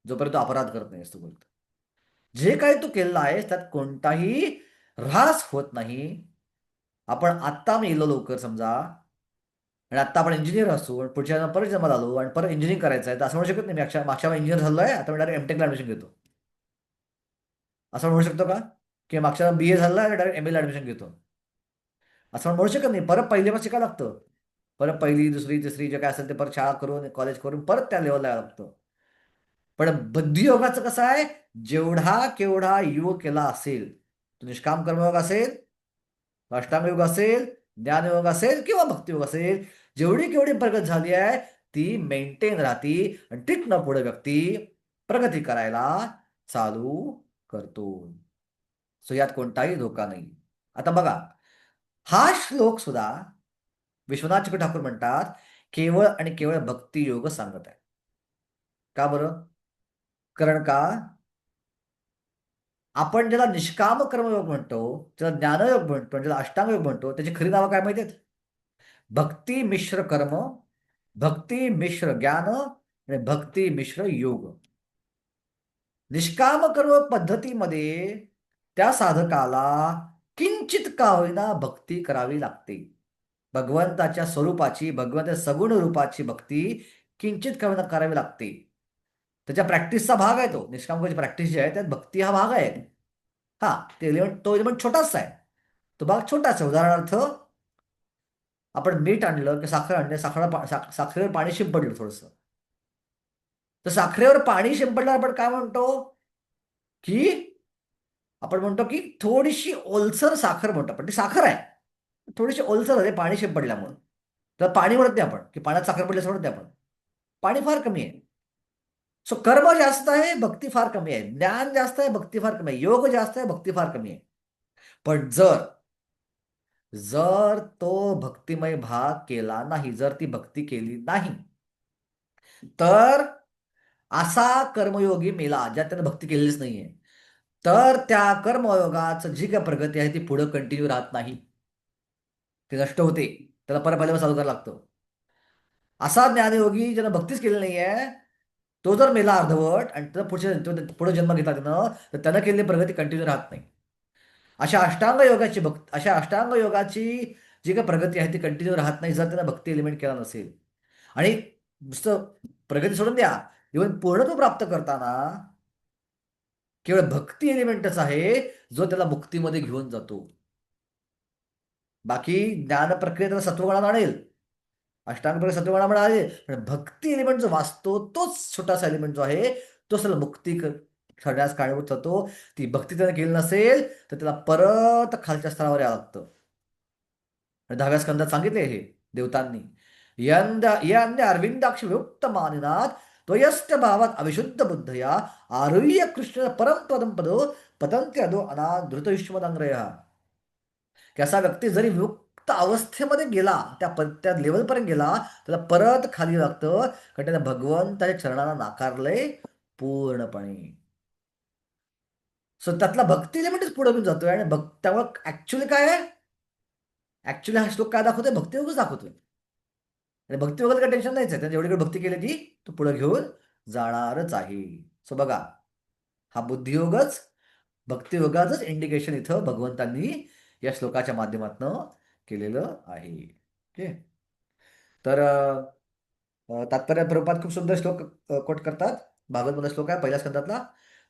जोपर्यंत तू अपराध करत नाहीस. तू बोलतो जे काही तू केलेलं आहेस त्यात कोणताही ऱ्हास होत नाही. आपण आत्ता मी येलो लवकर समजा, आणि आत्ता आपण इंजिनियर असू आणि पुढच्या वेळेला परत जन्माला आलो आणि परत इंजिनिअरिंग करायचं आहे, तर असं म्हणू शकत नाही मी मागच्या इंजिनियर झालोय आता मी डायरेक्ट एमटेकला ऍडमिशन घेतो. असं म्हणू शकतो का? की मागच्या BA झालं डायरेक्ट MA ला ऍडमिशन घेतो? असं म्हणू शकत नाही. परत पहिल्यापासून शिकायला लागतं. परत पहिली दुसरी तिसरी जे काय असेल ते परत शाळा करून कॉलेज करून परत त्या लेवलला यावं लागतं. पण बुद्धियोगाचं कसं आहे, जेवढा केवढा योग केला असेल, तो निष्काम कर्मयोग असेल, अष्टांग योग असेल, ज्ञानयोग असेल किंवा भक्तियोग असेल, जेवढी केवढी प्रगत झाली आहे ती मेंटेन राहती आणि तिथनं पुढे व्यक्ती प्रगती करायला चालू करतो. सो यात कोणताही धोका नाही. आता बघा, हा श्लोक सुद्धा विश्वनाथ चक्रवर्ती ठाकूर म्हणतात केवळ आणि केवळ भक्तियोग सांगत आहे. का बरं? कारण का आपण ज्याला निष्काम कर्मयोग म्हणतो, ज्याला ज्ञानयोग म्हणतो, ज्याला अष्टांग योग म्हणतो, त्याची खरी नावं काय माहिती आहेत? भक्ती मिश्र कर्म, भक्ती मिश्र ज्ञान आणि भक्ती मिश्र योग. निष्काम कर्म पद्धतीमध्ये त्या साधकाला किंचित का होईना भक्ती करावी लागते. भगवंताच्या स्वरूपाची, भगवंताच्या सगुण रूपाची भक्ती किंचित का होईना करावी लागते. त्याच्या प्रॅक्टिसचा भाग आहे तो. निष्काम कर्माची प्रॅक्टिस जी आहे त्यात भक्ती हा भाग आहे. हा, तो एलिमेंट छोटासा आहे. तो भाग छोटासा आहे. उदाहरणार्थ, आपण मीठ आणलं की साखर आणले, साखरेवर पाणी शिंपडलं थोडंसं, तर साखरेवर पाणी शिंपडल्यावर आपण काय म्हणतो की आपण म्हणतो की थोडीशी ओलसर साखर म्हणतो आपण. ती साखर आहे, थोडीशी ओलसर आहे पाणी शिंपडल्यामुळे. तर पाणी म्हणत नाही आपण की पाण्यात साखर पडल्याचं म्हणत नाही आपण. पाणी फार कमी आहे. सो कर्म जास्त आहे, भक्ती फार कमी आहे. ज्ञान जास्त आहे, भक्ती फार कमी आहे. योग जास्त आहे, भक्ती फार कमी आहे. पण जर जर तो भक्तिमय भाग केला नाही, जर ती भक्ती केली नाही, तर असा कर्मयोगी मेला ज्यात त्यानं भक्ती केलेलीच नाहीये, तर त्या कर्मयोगाचं जी काय प्रगती आहे ती पुढे कंटिन्यू राहत नाही, ती नष्ट होते. त्याला परत पहिल्यावर चालू करायला लागतं. असा ज्ञानयोगी ज्यानं भक्तीच केली नाहीये, तो जर मेला अर्धवट आणि त्याचा पुढे जन्म घेतला त्यानं, तर त्यानं केलेली प्रगती कंटिन्यू राहत नाही. अशा अष्टांग योगाची जी काही प्रगती आहे ती कंटिन्यू राहत नाही जर त्यानं भक्ती एलिमेंट केला नसेल. आणि नुसतं प्रगती सोडून द्या, इव्हन पूर्णत्व प्राप्त करताना केवळ भक्ती एलिमेंटच आहे जो त्याला मुक्तीमध्ये घेऊन जातो. बाकी ज्ञान प्रक्रियेत त्याला सत्वगुणात आणेल, अष्टांग प्रक्रिया सत्वगुणामध्ये आणेल, पण भक्ती एलिमेंट जो वाचतो तोच छोटासा एलिमेंट जो आहे तो त्याला ठरण्यास कारणीभूत ठरतो. ती भक्ती त्याने केली नसेल तर त्याला परत खालच्या स्तरावर यावं लागतं. आणि 10व्या स्कंदात सांगितले हे देवतांनी, यंद अरविंदाक्ष विमुक्त मानिनाथ त्वयस्त भावात अविशुद्ध बुद्धया आरुह्य कृष्ण परम पदम पदो पतंत्य अदो अनाधृत युष्मदांग्रय. की असा व्यक्ती जरी विमुक्त अवस्थेमध्ये गेला, त्या लेवलपर्यंत गेला, त्याला परत खाली लागतं, कारण त्याने भगवंताच्या चरणाला नाकारलंय पूर्णपणे. सो त्यातला भक्ती एलिमेंटच पुढे घेऊन जातोय. आणि त्यामुळे ऍक्च्युली काय आहे, ऍक्च्युली हा श्लोक काय दाखवतोय, भक्तियोगच दाखवतोय. आणि भक्तियोगाला काही टेन्शन नाहीच आहे, त्याने जेवढी भक्ती केली ती तो पुढे घेऊन जाणारच आहे. सो बघा, हा बुद्धियोगच भक्तियोगाचंच इंडिकेशन इथं भगवंतांनी या श्लोकाच्या माध्यमातून केलेलं आहे. ओके. तर तात्पर्य प्रभुपाद खूप सुंदर श्लोक कोट करतात. भागवतमधला श्लोक आहे पहिल्या स्कंदातला.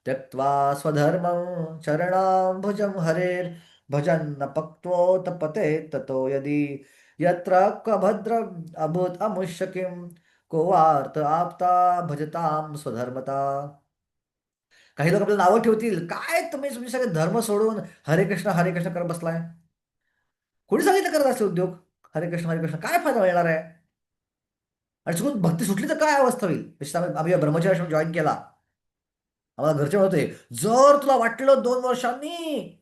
त्यक्त्वा स्वधर्मं शरणाम्भुजं हरेर् भजन्न पक्त्वोत पते ततो यदि यत्र क्वभद्रम् अभूत अमुष्य किं को वार्त आप्ता भजताम स्वधर्मता. काही लोक आपल्याला नावं ठेवतील, काय तुम्ही तुम्ही सगळे धर्म सोडून हरे कृष्ण करत बसलाय. कोणी सांगितलं करत असे उद्योग? हरे कृष्ण काय फायदा मिळणार आहे? आणि चुकून भक्ती सुटली तर काय अवस्था होईल? आम्ही ब्रह्मचर्य आश्रम जॉईन केला, आम्हाला घरचे म्हणते जर तुला वाटलं 2 वर्षांनी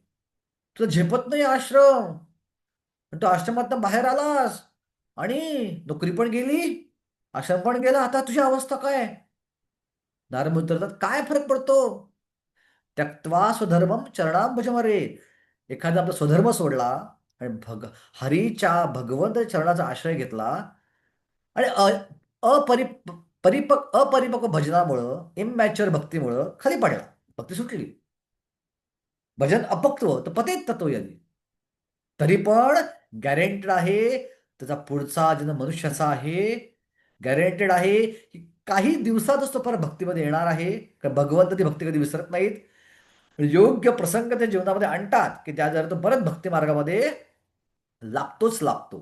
तुला झेपत नाही आश्रम, पण तू आश्रमात बाहेर आलास आणि नोकरी पण गेली, आश्रम पण गेला, आता तुझी अवस्था काय आहे? नारद उत्तरतात, काय फरक पडतो? त्यक्त्वा स्वधर्मम चरणांबुजमरे. एखादा आपला स्वधर्म सोडला आणि भगवंत चरणाचा आश्रय घेतला आणि अपरि अपरिपक्व भजनामुळं, इमॅच्युअर भक्तीमुळं खाली पडला, भक्ती सुटली, भजन अपक्व, तर पतेत तत्व यदी. तरी पण गॅरेंटेड आहे त्याचा पुढचा जन्म मनुष्याचा आहे. गॅरेंटेड आहे की काही दिवसातच तो परत भक्तीमध्ये येणार आहे, कारण भगवंत ती भक्ती कधी विसरत नाहीत. योग्य प्रसंग त्या जीवनामध्ये आणतात की त्या जर तो परत भक्ती मार्गामध्ये लागतोच लागतो.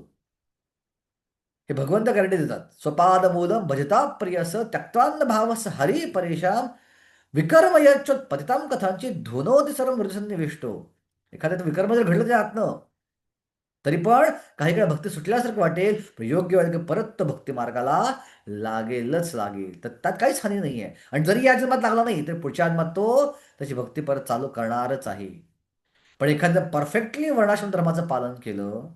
हे भगवंत गॅरंटी देतात. स्वपाद मूलम भजता प्रियस त्यक्त्वान्न भावस हरी परेशान विकर्म यच्चोत पतिताम कथांची धुनोती सर्व मृदसन्निविष्टो. एखाद्यात विकर्म जर घडलं त्या आतनं, तरी पण काही काही भक्ती सुटल्यासारखं वाटेल, पण योग्य वेळेला परत तो भक्ती मार्गाला लागेलच लागेल. तर त्यात काहीच हानी नाही आहे. आणि जरी या जन्मात लागला नाही तर पुढच्या जन्मात तो त्याची भक्ती परत चालू करणारच आहे. पण एखाद्या परफेक्टली वर्णाश्रम धर्माचं पालन केलं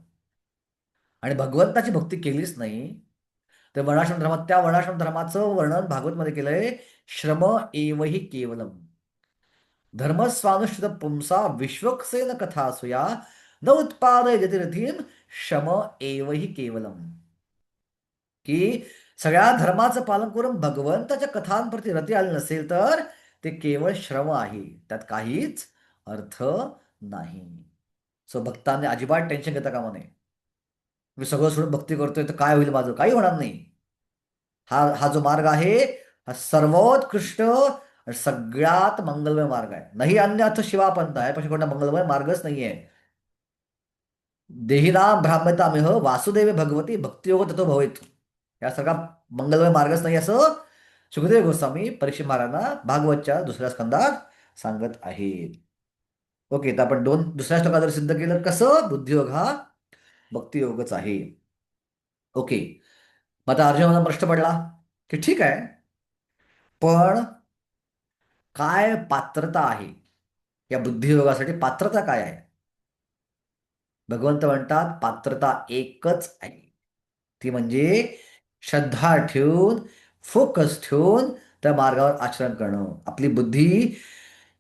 आणि भगवंताची भक्ती केलीच नाही, तर वर्णाश्रम धर्मात त्या वर्णाश्रम धर्माचं वर्णन भागवतमध्ये केलंय. श्रम एवही केवलम धर्मस्वानुष्ठित पुंसा विश्वक्सेन कथासूया न उत्पादय गतिरथीम शम एवही केवलम. की सगळ्या धर्माचं पालन करून भगवंताच्या कथांप्रती रती आली नसेल तर ते केवळ श्रम आहे, त्यात काहीच अर्थ नाही. सो भक्तांनी अजिबात टेन्शन घेता कामा नये. मी सगळं सोडून भक्ती करतोय तर काय होईल, माझं काही होणार नाही. हा हा जो मार्ग आहे, हा सर्वोत्कृष्ट आणि सगळ्यात मंगलमय मार्ग आहे. नाही अन्यथ शिवापंथ आहे, पण कोणता मंगलमय मार्गच नाहीये. देहिनाम भ्राम्यतामिह वासुदेव भगवती भक्तियोग ततो भवेत. यासारखा मंगलमय मार्गच नाही असं सुखदेव गोस्वामी परीक्षित महाराजांना भागवतच्या दुसऱ्या स्कंदात सांगत आहेत. ओके, तर आपण दुसऱ्या श्लोकात जर सिद्ध केलं कसं बुद्धियोग हा भक्तियोगच आहे. ओके, मग आता अर्जुनाला प्रश्न पडला की ठीक आहे, पण काय पात्रता आहे या बुद्धियोगासाठी? पात्रता काय आहे? भगवंत म्हणतात पात्रता एकच आहे, ती म्हणजे श्रद्धा ठेवून, फोकस ठेवून त्या मार्गावर आचरण करणं. आपली बुद्धी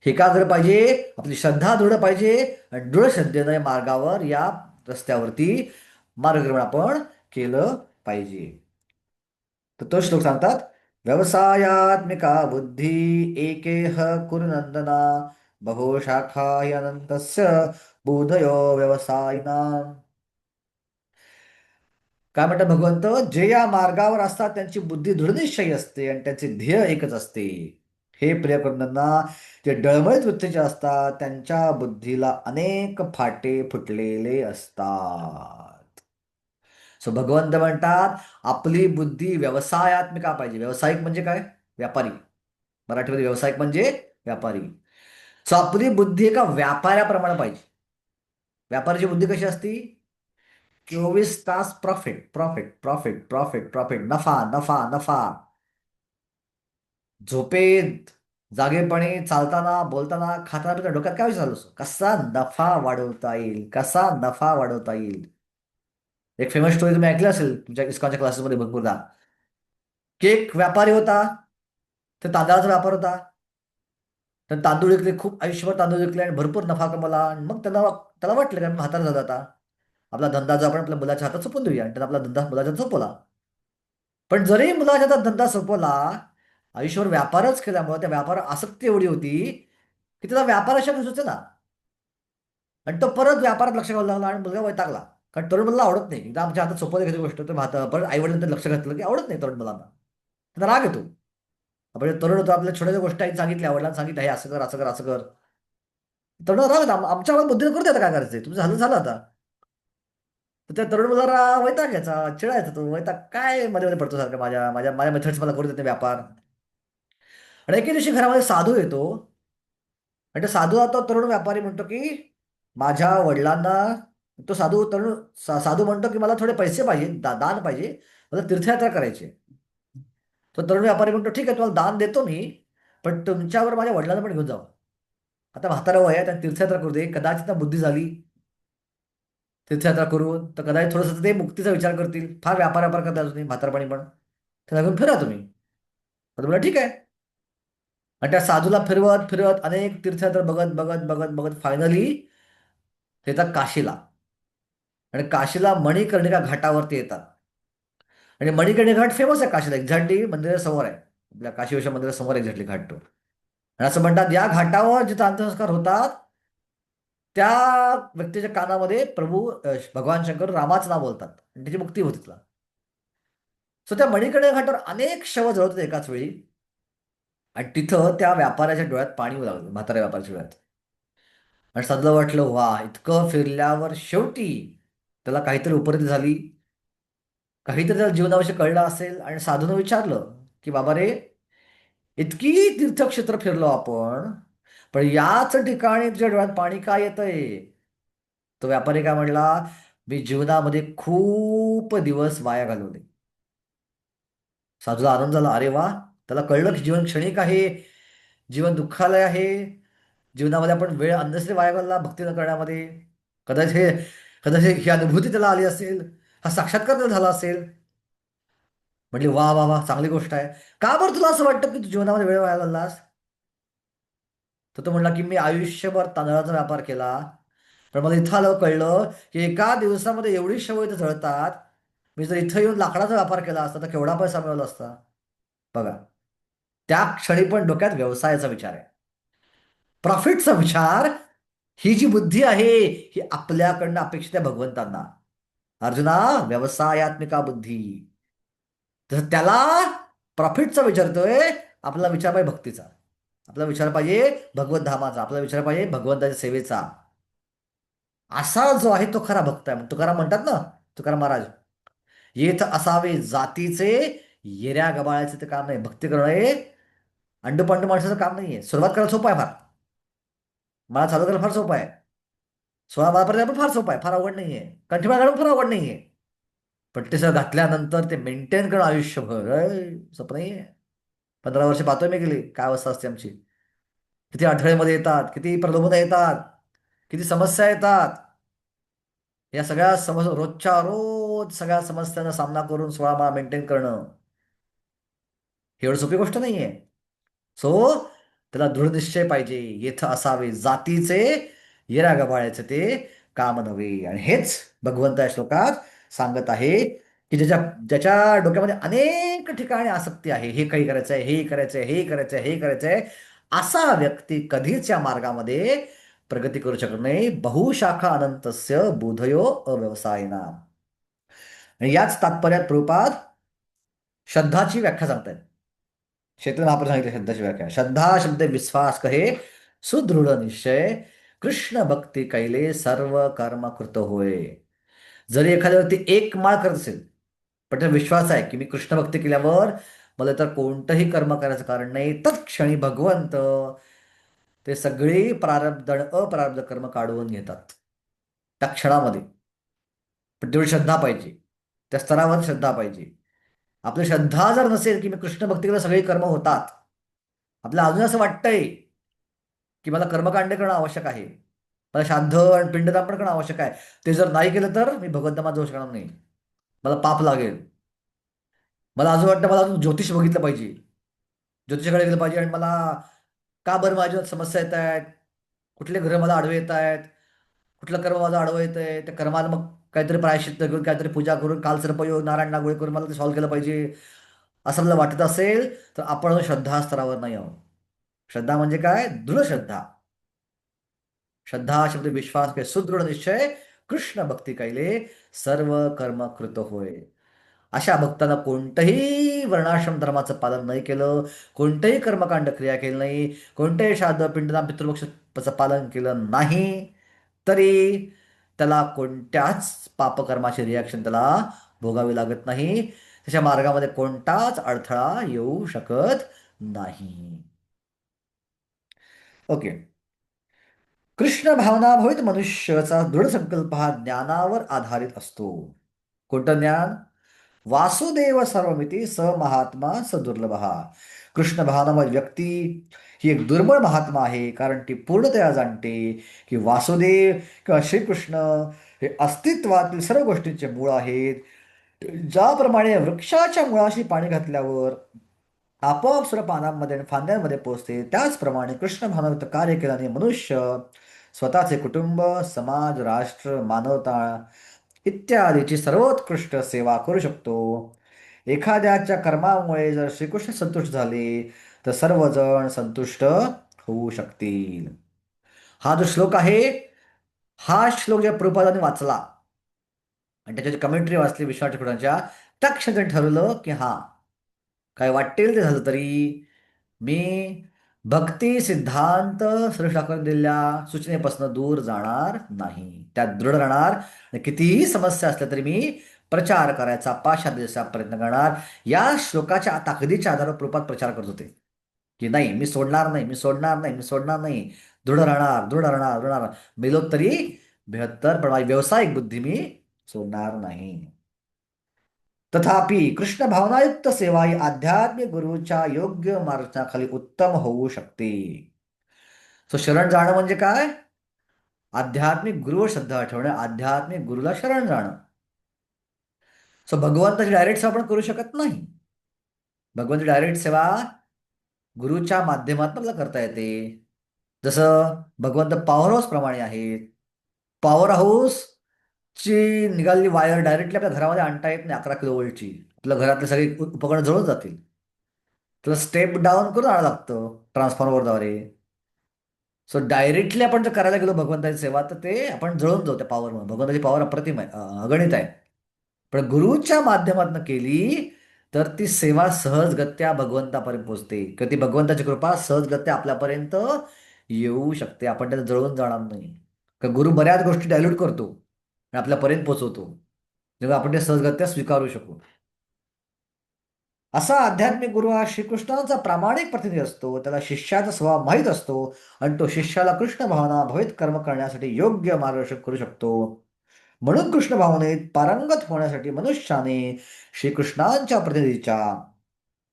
एकाग्र पाहिजे, आपली श्रद्धा दृढ पाहिजे, आणि दृढ श्रद्धेनं या मार्गावर, या रस्त्यावरती मार्गक्रमण आपण केलं पाहिजे. तर तो श्लोक सांगतात, व्यवसायात्मिका बुद्धी एकेह कुरु नंदना बहुशाखा अनंतस्य बोधयो व्यवसायिना. काय म्हणतात भगवंत, जे या मार्गावर असतात त्यांची बुद्धी दृढनिश्चयी असते आणि त्यांचे ध्येय एकच असते. हे प्रियकरांना, जे डळमळीत वृत्तीचे असतात त्यांच्या बुद्धीला अनेक फाटे फुटलेले असतात. सो भगवंत म्हणतात आपली बुद्धी व्यवसायात्मिका पाहिजे. व्यावसायिक म्हणजे काय? व्यापारी. मराठीमध्ये व्यावसायिक म्हणजे व्यापारी. सो आपली बुद्धी एका व्यापाऱ्याप्रमाणे पाहिजे. व्यापाऱ्याची बुद्धी कशी असती? 24 तास profit profit profit profit profit, नफा नफा नफा. झोपेत, जागेपणी, चालताना, बोलताना, खाताना पिताना डोक्यात काय विचार चालू असतो? कसा नफा वाढवता येईल, कसा नफा वाढवता येईल. एक फेमस स्टोरी तुम्ही ऐकली असेल तुमच्या इस्कॉनच्या क्लासेसमध्ये भरपूरदा. केक व्यापारी होता, तर तांदळाचा व्यापार होता. तर तांदूळ विकले, खूप आयुष्यभर तांदूळ विकले आणि भरपूर नफा कमवला. आणि मग त्याला त्याला वाटलं का म्हातारा झाला आता, आपला धंदा जो आपण आपल्या मुलाच्या हातात सोपवून देऊया, आणि त्याला आपला धंदा मुलाच्या हातात सोपवला. पण जरी मुलाच्या हातात धंदा सोपवला, आयुष्यभर व्यापारच केल्यामुळे त्या व्यापारात आसक्ती एवढी होती की त्याला व्यापाराशिवाय सुचेना. आणि तो परत व्यापारात लक्ष घालू लागला आणि मुलगा वैतागला. कारण तरुण मुलाला आवडत नाही. एकदा आमच्या हातात सोपवली एखादी गोष्ट तर परत आई वडिलांनी लक्ष घातलं की आवडत नाही तरुण मुलांना. त्यांना राग येतो. आपण तरुण होतो, आपल्या छोट्या गोष्टी आईने सांगितल्या, वडिलांनी सांगितलं हे असं कर असं कर असं कर. तरुण राग येतो. आमच्या वेळेला बुद्धीने करू द्या, काय करायचंय तुमचं, झालं झालं आता. तर त्या तरुण मुलाला वैताग घ्यायचा, चिडायचा. तो वैताग काय मध्ये मध्ये पडतो सारखं, माझ्या माझ्या माझ्या मेथड्स मला करू देत नाही व्यापार. आणि एके दिवशी घरामध्ये साधू येतो, आणि तो साधू तो तरुण व्यापारी म्हणतो की माझ्या वडिलांना, तो साधू म्हणतो की मला थोडे पैसे पाहिजे, दान पाहिजे, मला तीर्थयात्रा करायची आहे. तो तरुण व्यापारी म्हणतो ठीक आहे, तुम्हाला दान देतो मी, पण तुमच्यावर माझ्या वडिलांना पण घेऊन जावं. आता म्हातारा वय आहे, त्यांनी तीर्थयात्रा करू दे, कदाचित त्यांना बुद्धी झाली तीर्थयात्रा करून, तर कदाचित थोडंसं ते मुक्तीचा विचार करतील. फार व्यापार व्यापार करता तुम्ही म्हातारपणी पण, त्याला घेऊन फिरा तुम्ही. तर तुम्हाला ठीक आहे. आणि त्या साधूला फिरवत फिरवत अनेक तीर्थयात्रा बघत बघत बघत बघत फायनली ते येतात काशीला. आणि काशीला मणिकर्णिका घाटावरती येतात. आणि मणिकर्णिका घाट फेमस आहे काशीला, एक्झॅक्टली मंदिरासमोर आहे. आपल्या काशी विश्व मंदिरासमोर एक्झॅक्टली घाट तो. आणि असं म्हणतात या घाटावर जिथं अंत्यसंस्कार होतात त्या व्यक्तीच्या कानामध्ये प्रभू भगवान शंकर रामाचं नाव बोलतात आणि त्याची मुक्ती होती तिला. सो त्या मणिकर्णिका घाटावर अनेक शव जळत होते एकाच वेळी. आणि तिथं त्या व्यापाऱ्याच्या डोळ्यात पाणी येऊ लागलं, म्हाताऱ्या व्यापाऱ्याच्या डोळ्यात. आणि साधूला वाटलं वा, इतकं फिरल्यावर शेवटी त्याला काहीतरी उपरती झाली. काहीतरी त्याला जीवनाविषयी कळलं असेल आणि साधूनं विचारलं की बाबा रे, इतकी तीर्थक्षेत्र फिरलो आपण, पण याच ठिकाणी तुझ्या डोळ्यात पाणी का येतंय? तो व्यापारी काय म्हणला, मी जीवनामध्ये खूप दिवस वाया घालवले. साधूला आनंद झाला, अरे वा, त्याला कळलं की जीवन क्षणिक आहे, जीवन दुःखालय आहे. जीवनामध्ये आपण वेळ अन्नश्री वाया घालला भक्ती न करण्यामध्ये. कदाचित हे कदाचित ही अनुभूती त्याला आली असेल, हा साक्षात्कार त्याला झाला असेल. म्हटली वा वा वा, चांगली गोष्ट आहे. का बरं तुला असं वाटतं की तू जीवनामध्ये वेळ वाया घाललास? तर तो म्हणला की मी आयुष्यभर तांदळाचा व्यापार केला, पण मला इथं आलं कळलं की एका दिवसामध्ये एवढी शेवं इथं जळतात. मी जर इथं येऊन लाकडाचा व्यापार केला असता तर केवढा पैसा मिळवला असता. बघा, त्या क्षणी पण डोक्यात व्यवसायाचा विचार आहे, प्रॉफिटचा विचार. ही जी बुद्धी आहे, ही आपल्याकडनं अपेक्षित आहे भगवंतांना. अर्जुना, व्यवसायात्मिका बुद्धी. तसं त्याला प्रॉफिटचा विचारतोय, आपला विचार पाहिजे भक्तीचा, आपला विचार पाहिजे भगवत धामाचा, आपला विचार पाहिजे भगवंताच्या सेवेचा. असा जो आहे तो खरा भक्त आहे. तुकाराम म्हणतात ना, तुकाराम महाराज, येथ असावे जातीचे, येऱ्या गबाळाचे ते काम नाही. भक्ती करणं हे अंडपांडू माणसाचं काम नाहीये. सुरुवात करायला सोपं आहे फार, मला चालू करायला फार सोपं आहे. 16 बारापर्यंत पण फार सोपं आहे, फार अवघड नाहीये. कंठीमाळ घालून फार अवघड नाहीये. पण ते सगळं घातल्यानंतर ते मेंटेन करणं आयुष्यभर सोपं नाहीये. 15 वर्ष पाहतोय मी गेली काय अवस्था असते आमची. किती अडथळेमध्ये येतात, किती प्रलोभनं येतात, किती समस्या येतात. या सगळ्या रोजच्या रोज सगळ्या समस्यांना सामना करून 16 माळा मेंटेन करणं ही एवढी सोपी गोष्ट नाहीये. सो त्याला दृढनिश्चय पाहिजे. येथ असावे जातीचे, येरा गबाळ्याचे ते काम नव्हे. आणि हेच भगवंत या श्लोकात सांगत आहे की ज्याच्या ज्याच्या डोक्यामध्ये अनेक ठिकाणी आसक्ती आहे, हे काही करायचंय, हे करायचंय, हे करायचंय, हे करायचंय, असा व्यक्ती कधीच या मार्गामध्ये प्रगती करू शकत नाही. बहुशाखा अनंतस्य बुधयो अव्यवसायना. आणि याच तात्पर्यात प्रभुपाद श्रद्धाची व्याख्या सांगतायत. क्षेत्र महाप्रभू सांगितले श्रद्धाची व्याख्या, श्रद्धा शब्द विश्वास कहे, सुदृढ निश्चय, कृष्ण भक्ती कैले सर्व कर्म कृत होय. जरी एखाद्या व्यक्ती एक माळ करत असेल, पण त्याचा विश्वास आहे की मी कृष्ण भक्ती केल्यावर मला तर कोणतंही कर्म करायचं कारण नाही, तत्क्षणी भगवंत ते सगळी प्रारब्ध आणि अप्रारब्ध कर्म काढून घेतात त्या क्षणामध्ये. पण तेवढी श्रद्धा पाहिजे, त्या स्तरावर श्रद्धा पाहिजे. आपली श्रद्धा जर नसेल की मी कृष्ण भक्ती केल्यावर सगळी कर्म होतात, आपल्याला अजून असं वाटतंय की मला कर्मकांड करणं आवश्यक आहे, मला श्राद्ध आणि पिंडदान पण करणं आवश्यक आहे, ते जर नाही केलं तर मी भगवंतामा दोष करणार नाही, मला पाप लागेल. मला अजून वाटतं मला अजून ज्योतिष बघितलं पाहिजे, ज्योतिषाकडे गेलं पाहिजे, आणि मला का बरं माझ्या समस्या येत आहेत, कुठले ग्रह मला आडवे येत आहेत, कुठलं कर्म माझं आडवं येत आहे, त्या कर्माला मग काहीतरी प्रायश्चित्त करून, काहीतरी पूजा करून, कालसर्पयोग नारायण नागोळे करून मला ते सॉल्व्ह केलं पाहिजे, असं मला वाटत असेल तर आपण श्रद्धा स्तरावर नाही आहोत. श्रद्धा म्हणजे काय? दृढ श्रद्धा. श्रद्धा शब्द विश्वास के सुदृढ निश्चय, कृष्ण भक्ती कैले सर्व कर्म कृत होय. अशा भक्तांना कोणतंही वर्णाश्रम धर्माचं पालन नाही केलं, कोणतंही कर्मकांड क्रिया केली नाही, कोणतंही श्राद्ध पिंडदान पितृपक्षाचं पालन केलं नाही, तरी त्याला कोणत्याच पापकर्माची रिॲक्शन त्याला भोगावी लागत नाही. त्याच्या मार्गामध्ये कोणताच अडथळा येऊ शकत नाही. ओके. कृष्ण भावना भवित मनुष्याचा दृढ संकल्प हा ज्ञानावर आधारित असतो. कोणतं ज्ञान? वासुदेव सर्वमिती स महात्मा स दुर्लभ. कृष्ण भावनामय व्यक्ती ही एक दुर्बळ महात्मा आहे, कारण ती पूर्णतया जाणते की वासुदेव किंवा श्रीकृष्ण हे अस्तित्वातील सर्व गोष्टींचे मूळ आहेत. ज्याप्रमाणे वृक्षाच्या मुळाशी पाणी घातल्यावर आपोआप सर्व पानांमध्ये आणि फांद्यांमध्ये पोचते, त्याचप्रमाणे कृष्ण भावनायुक्त कार्य केल्याने मनुष्य स्वतःचे कुटुंब, समाज, राष्ट्र, मानवता इत्यादीची सर्वोत्कृष्ट सेवा करू शकतो. एखाद्याच्या कर्मामुळे जर श्रीकृष्ण संतुष्ट झाले तर सर्वजण संतुष्ट होऊ शकतील. हा जो श्लोक आहे, हा श्लोक ज्या प्रभुपादांनी वाचला आणि त्याच्याची कमेंट्री वाचली विश्वनाथ ठाकूरांच्या, त्या क्षणी ठरवलं की हा, काय वाटेल ते झालं तरी मी भक्ती सिद्धांत सुरेश ठाकूर दिलेल्या सूचनेपासून दूर जाणार नाही, त्यात दृढ राहणार. आणि कितीही समस्या असल्या तरी मी प्रचार करायचा पाशा देशाचा प्रयत्न करणार. या श्लोकाच्या ताकदीच्या आधारावर प्रभुपाद प्रचार करत होते की नाही, मी सोडणार नाही, मी सोडणार नाही, मी सोडणार नाही, दृढ राहणार, दृढ राहणार, दृढ राहणार, मेलो तरी बेहत्तर, पण माझी व्यावसायिक बुद्धी मी सोडणार नाही. तथापि कृष्ण भावनायुक्त सेवा ही आध्यात्मिक गुरुच्या योग्य मार्गदर्शनाखाली उत्तम होऊ शकते. सो शरण जाणं म्हणजे काय? आध्यात्मिक गुरुवर श्रद्धा ठेवणं, आध्यात्मिक गुरुला शरण जाणं. सो भगवंताची डायरेक्ट सेवा आपण करू शकत नाही. भगवंताची डायरेक्ट सेवा गुरुच्या माध्यमातून आपल्याला करता येते. जसं भगवंत पॉवर हाऊस प्रमाणे आहेत. पॉवर हाऊस ची निघालेली वायर डायरेक्टली आपल्या घरामध्ये आणता येत नाही, 11 किलो वोल्टची. आपल्या घरातले सगळे उपकरण जळून जातील. तुला स्टेप डाऊन करून आणावं लागतं ट्रान्सफॉर्मरद्वारे. सो डायरेक्टली आपण जर करायला गेलो भगवंताची सेवा, तर ते आपण जळून जाऊ त्या पॉवरमुळे. भगवंताची पॉवर अप्रतिम आहे, अगणित आहे. पण गुरुच्या माध्यमातून केली तर ती सेवा सहजगत्या भगवंतापर्यंत पोहोचते, किंवा ती भगवंताची कृपा सहजगत्या आपल्यापर्यंत येऊ शकते. आपण त्याला जळून जाणार नाही. का गुरु बऱ्याच गोष्टी डायल्यूट करतो आणि आपल्यापर्यंत पोहोचवतो, जेव्हा आपण ते सहजगत्या स्वीकारू शकू. असा आध्यात्मिक गुरु हा श्रीकृष्णाचा प्रामाणिक प्रतिनिधी असतो. त्याला शिष्याचा स्वभाव माहीत असतो आणि तो शिष्याला कृष्ण भावना भवित कर्म करण्यासाठी योग्य मार्गदर्शन करू शकतो. म्हणून कृष्ण भावनेत पारंगत होण्यासाठी मनुष्याने श्रीकृष्णांच्या प्रतिनिधीच्या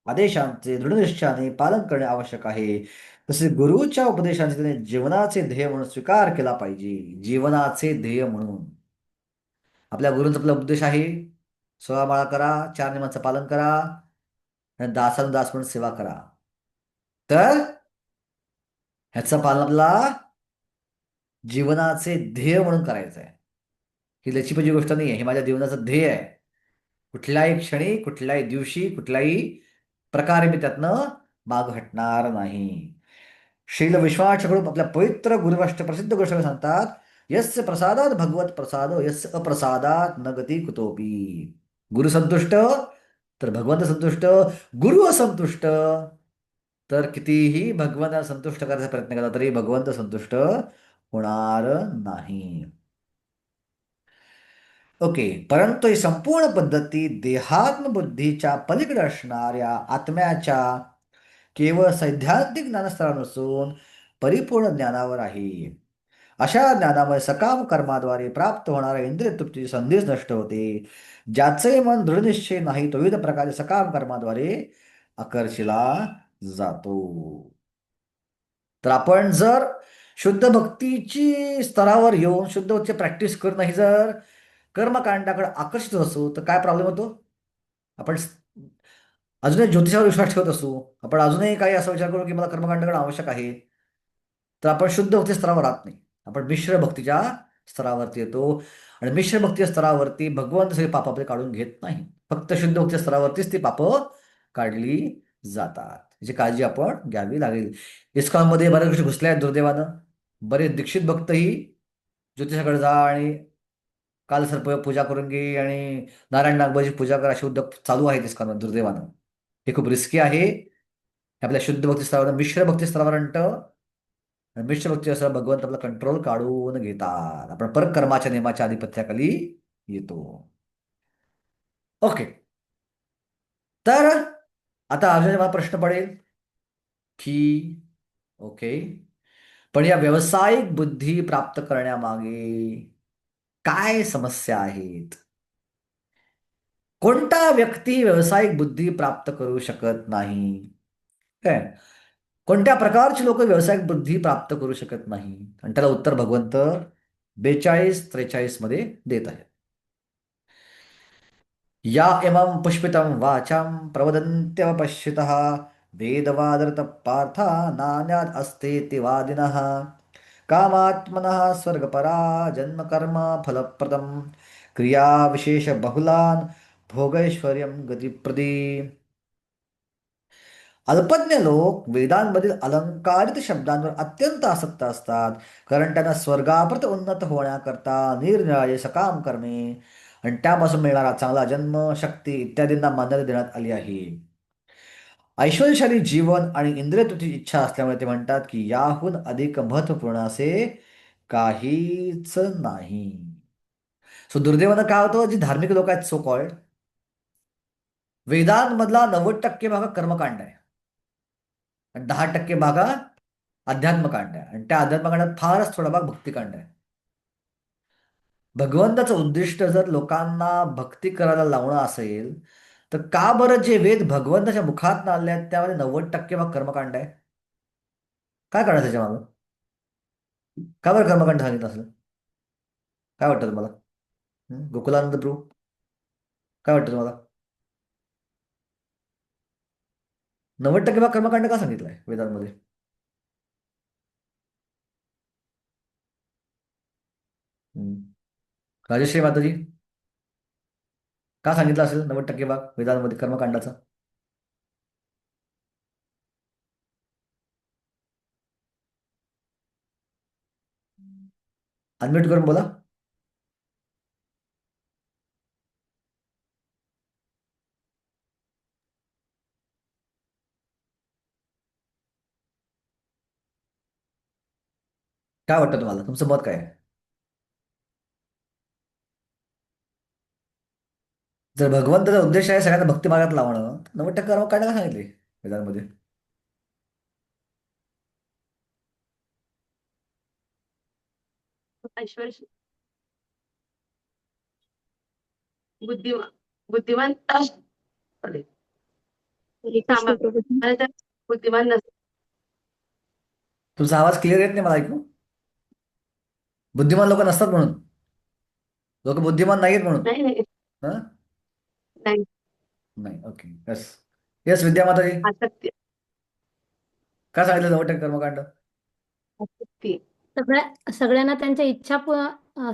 आदेशांचे दृढनिश्चयाने पालन करणे आवश्यक आहे. तसेच गुरुच्या उपदेशांचे त्याने जीवनाचे ध्येय म्हणून स्वीकार केला पाहिजे. जीवनाचे ध्येय म्हणून आपल्या गुरूंचा आपला उपदेश आहे, 16 माळा करा, 4 नियमांचं पालन करा आणि दास म्हणून सेवा करा. तर ह्याचं पालन आपल्याला जीवनाचे ध्येय म्हणून करायचं आहे. ही लचीपची गोष्ट नाही आहे, हे माझ्या जीवनाचं ध्येय आहे. कुठल्याही क्षणी, कुठल्याही दिवशी, कुठल्याही प्रकारे मी त्यातनं माग हटणार नाही. श्रील विश्वासकडून आपल्या पवित्र गुरुराष्ट्र प्रसिद्ध गोष्ट सांगतात, यस्य प्रसादात भगवत प्रसादो, यस्य अप्रसादात न गती कुतोपी. गुरु संतुष्ट तर भगवंत संतुष्ट, गुरु असंतुष्ट तर कितीही भगवंताला संतुष्ट करायचा प्रयत्न केला तरी भगवंत संतुष्ट होणार नाही. ओके, परंतु ही संपूर्ण पद्धती देहात्मबुद्धीच्या पलीकडे असणाऱ्या आत्म्याच्या केवळ सैद्धांतिक ज्ञानस्तरावर नसून परिपूर्ण ज्ञानावर आहे. अशा ज्ञानामुळे सकाम कर्माद्वारे प्राप्त होणाऱ्या इंद्रिय तृप्तीची संधीच नष्ट होते. ज्याचे मन दृढनिश्चय नाही तो विविध प्रकारचे सकाम कर्माद्वारे आकर्षिला जातो. तर आपण जर शुद्ध भक्तीची स्तरावर येऊन शुद्ध भक्तीची प्रॅक्टिस करत नाही, जर कर्मकांडाकडे आकर्षित असू, तर काय प्रॉब्लेम होतो? आपण अजूनही ज्योतिषावर विश्वास ठेवत असू, आपण अजूनही काही असा विचार करू की मला कर्मकांडाकडे आवश्यक आहे, तर आपण शुद्ध भक्ती स्तरावर राहत नाही. आपण मिश्र भक्तीच्या स्तरावरती येतो आणि मिश्र भक्तीच्या स्तरावरती भगवंत सगळे पाप आपले काढून घेत नाही. फक्त शुद्ध भक्तीच्या स्तरावरतीच ती पापं काढली जातात. याची काळजी आपण घ्यावी लागेल. इस्कॉनमध्ये बऱ्याच गोष्टी घुसल्या आहेत दुर्दैवानं. बरेच दीक्षित भक्तही ज्योतिषाकडे जा आणि काल सर्प पूजा करून घे आणि नारायण नागबाची पूजा करा, असे उद्योग चालू आहेत इस्कॉनमध्ये दुर्दैवानं. हे खूप रिस्की आहे. हे आपल्या शुद्ध भक्ती स्तरावर मिश्र भक्ती स्तरावर आणतं आणि मिश्र भक्ती असं भगवंत आपला कंट्रोल काढून घेतात. आपण परत कर्माच्या नियमाच्या आधिपत्याखाली येतो. ओके, तर आता अर्जुन मला प्रश्न पडेल की ओके, पण या व्यावसायिक बुद्धी प्राप्त करण्यामागे काय समस्या आहेत? कोणता व्यक्ती व्यावसायिक बुद्धी प्राप्त करू शकत नाही? काय, कोणत्या प्रकारची लोक व्यावसायिक बुद्धी प्राप्त करू शकत नाही? आणि त्याला उत्तर भगवंत 42-43 मध्ये देत आहे. या इमं पुष्पितं वाचां प्रवदन्त्यवपश्यतः वेदवादरत पार्था नान्यात् अस्तेति वादिनः कामात्मनः स्वर्गपरा जन्मकर्म फलप्रदं क्रियाविशेषबहुलान् भोगैश्वर्यं गतिप्रदी. अल्पज्ञ लोक वेदांमधील अलंकारित शब्दांवर अत्यंत आसक्त असतात, कारण त्यांना स्वर्गापर्यंत उन्नत होण्याकरता निरनिराळे सकाम करणे आणि त्यापासून मिळणारा चांगला जन्म, शक्ती इत्यादींना मान्यता देण्यात आली आहे. ऐश्वर्यशाली जीवन आणि इंद्रियतृप्तीची इच्छा असल्यामुळे ते म्हणतात की याहून अधिक महत्वपूर्ण असे काहीच नाही. सो दुर्दैवानं काय होतं, जी धार्मिक लोक आहेत सो कॉल्ड, वेदांमधला 90% भाग हा कर्मकांड आहे आणि 10% भाग हा अध्यात्मकांड आहे आणि त्या अध्यात्मकांडात फारच थोडा भाग भक्तिकांड आहे. भगवंताचं उद्दिष्ट जर लोकांना भक्ती करायला लावणं असेल, तर का बरं जे वेद भगवंताच्या मुखात आले आहेत त्यामध्ये 90% भाग कर्मकांड आहे? काय करणार त्याच्या मागं? का बरं कर्मकांड सांगितलं असेल? काय वाटतं तुम्हाला? गोकुलानंद प्रभू, काय वाटतं तुम्हाला? 90% भाग कर्मकांड का सांगितलंय वेदांमध्ये? हम्म. राजश्री माताजी, का सांगितलं असेल 90% भाग वेदांमध्ये कर्मकांडाचा? अनम्यूट करून बोला. काय वाटतं तुम्हाला? तुमचं मत काय आहे? जर भगवंताचा उद्देश आहे सगळ्यांना भक्ती मार्गात लावणं, तर 90% कर्मकांड का सांगितले वेदांमध्ये? ऐश्वर बुद्धिमान बुद्धिमान sorry, हरे कृष्ण प्रभू. सामान्य तर बुद्धिमान नसतो. तुमचा आवाज क्लिअर येत नाही मला ऐकू. बुद्धिमान लोक नसतात म्हणून? लोक बुद्धिमान नाहीत म्हणून? नाही नाही हं? नाही नाही. ओके. यस. यस, विद्या माताजी, आसक्ती काय सांगितलं 90% कर्मकांड? आसक्ती सगळ्यांना त्यांच्या इच्छा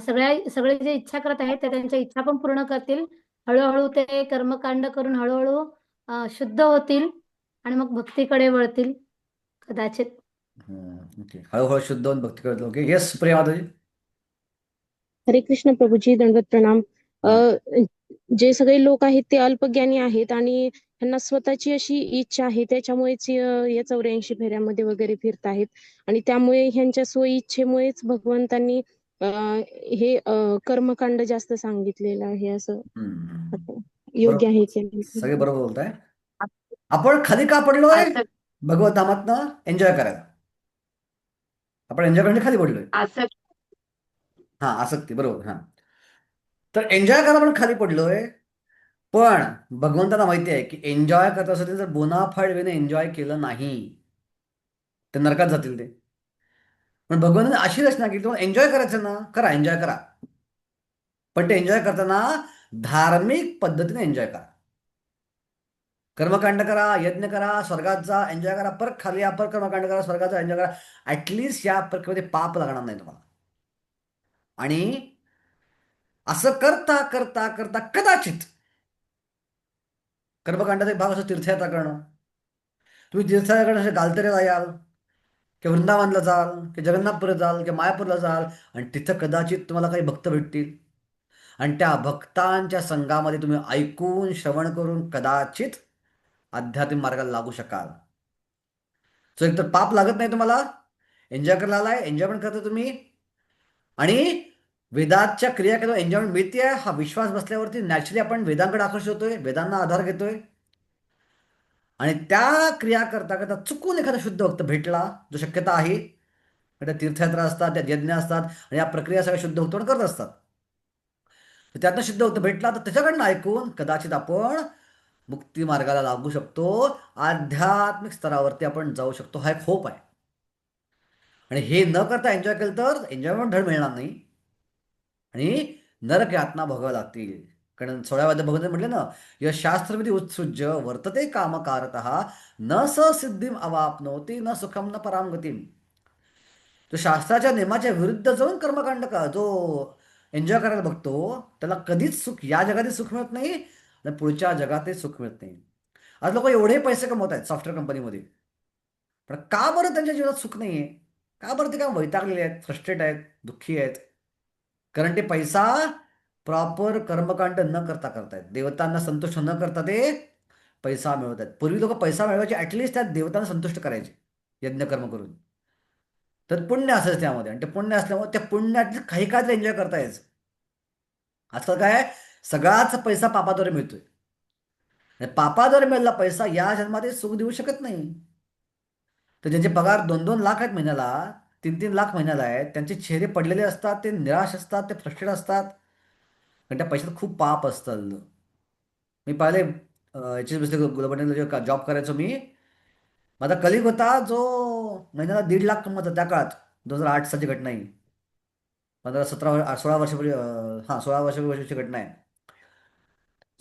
सगळे जे इच्छा करत आहेत ते त्यांच्या इच्छा पण पूर्ण करतील. हळूहळू ते कर्मकांड करून हळूहळू शुद्ध होतील आणि मग भक्तीकडे वळतील कदाचित. ओके. हळूहळू शुद्ध होऊन भक्ती करतो. ओके. येस, प्रिया माताजी. हरे कृष्ण प्रभूजी, दंडवत प्रणाम. हा. जे सगळे लोक आहेत ते अल्पज्ञानी आहेत आणि त्यांना स्वतःची अशी इच्छा आहे, त्याच्यामुळेच या 84 फेऱ्यामध्ये वगैरे फिरत आहेत आणि त्यामुळे ह्यांच्या स्वइच्छेमुळेच भगवंतांनी हे कर्मकांड जास्त सांगितलेलं आहे, असं हम्म. योग्य आहे बरोबर, की सगळे नाही? बरोबर बोलताय. आपण खाली का पडलोय? आसक्ती भगवत धामातनं एन्जॉय करायला. आपण एन्जॉय करण्यासाठी खाली पडलोय. आसक्ती हा, आसक्ती, बरोबर. हा, तर एन्जॉय करायला आपण खाली पडलोय. पण भगवंताला माहिती आहे की एन्जॉय करत असेल जर बोनाफाईड वेने एन्जॉय केलं नाही तर नरकात जातील ते. पण भगवंताने अशी रचना केली, तुम्हाला एन्जॉय करायचं ना, करा, एन्जॉय करा. पण ते एन्जॉय करताना धार्मिक पद्धतीने एन्जॉय करा. कर्मकांड करा, यज्ञ करा, स्वर्गाचा एन्जॉय करा, परत खाली या, परत कर्मकांड करा, स्वर्गाचा एन्जॉय करा. ऍटलिस्ट या प्रक्रियेमध्ये पाप लागणार नाही तुम्हाला. आणि असं करता करता करता कदाचित कर्मकांडाचा एक भाग असं तीर्थयात्रा करणं. तुम्ही तीर्थयात्रा करण्यासाठी गालतेऱ्याला याल, की वृंदावनला जाल, की जगन्नाथपुरीला जाल, की मायापूरला जाल आणि तिथं कदाचित तुम्हाला काही भक्त भेटतील आणि त्या भक्तांच्या संघामध्ये तुम्ही ऐकून श्रवण करून कदाचित आध्यात्मिक मार्गाला लागू शकाल. सो एकतर पाप लागत नाही तुम्हाला, एन्जॉय करायला आलाय, एन्जॉय पण करता तुम्ही, आणि वेदाच्या क्रिया केल्यावर एन्जॉयमेंट मिळते हा विश्वास बसल्यावरती नॅचरली आपण वेदांकडे आकर्षित होतोय, वेदांना आधार घेतोय. आणि त्या क्रिया करता करता चुकून एखादा शुद्ध भक्त भेटला, जो शक्यता आहे, त्या तीर्थयात्रा असतात, त्या यज्ञ असतात आणि या प्रक्रिया सगळ्या शुद्ध भक्त करत असतात. तर त्यातनं शुद्ध भक्त भेटला तर त्याच्याकडनं ऐकून कदाचित आपण मुक्ती मार्गाला लागू शकतो, आध्यात्मिक स्तरावरती आपण जाऊ शकतो. हा एक होप आहे. आणि हे न करता एन्जॉय केलं तर एन्जॉयमेंट धड मिळणार नाही आणि नरक यातना भोगाव्या लागतील. कारण 16व्या भगवंत म्हटले ना, यश शास्त्रविधी उत्सृज्य वर्तते कामकारतः न स सिद्धीम अवाप्नोती न सुखम न पराम गतीम. तो शास्त्राच्या नियमाच्या विरुद्ध जाऊन कर्मकांड का जो एन्जॉय करायला बघतो त्याला कधीच सुख, या जगातही सुख मिळत नाही आणि पुढच्या जगातही सुख मिळत नाही. आज लोक एवढे पैसे कमवत आहेत सॉफ्टवेअर कंपनीमध्ये, पण का बरं त्यांच्या जीवनात सुख नाहीये? का बरं? ते काय वैतागलेले आहेत, फ्रस्ट्रेट आहेत, दुःखी आहेत? कारण ते पैसा प्रॉपर कर्मकांड न करता करतायत, देवतांना संतुष्ट न करता ते पैसा मिळवत आहेत. पूर्वी लोक पैसा मिळवायचे, ऍटलिस्ट त्या देवतांना संतुष्ट करायचे यज्ञ कर्म करून. तर पुण्य असायचं त्यामध्ये आणि ते पुण्य असल्यामुळे त्या पुण्यात काही काळ एन्जॉय करता यायचं. आजकाल काय आहे, सगळाच पैसा पापाद्वारे मिळतोय. आणि पापाद्वारे मिळालेला पैसा या जन्मात सुख देऊ शकत नाही. तर ज्यांचे पगार 2-2 लाख आहेत महिन्याला, 3-3 लाख महिन्याला आहेत, त्यांचे चेहरे पडलेले असतात, ते निराश असतात, ते फ्रस्ट्रेट असतात, कारण त्या पैशात खूप पाप असतं. मी पाहिले HSBC ग्लोबल जॉब करायचो मी. माझा कलिग होता जो महिन्याला 1.5 लाख कमवत त्या काळात. 2008 सालची घटना ही. 16 वर्षापूर्वी, हां 16 वर्षापूर्वीची घटना आहे.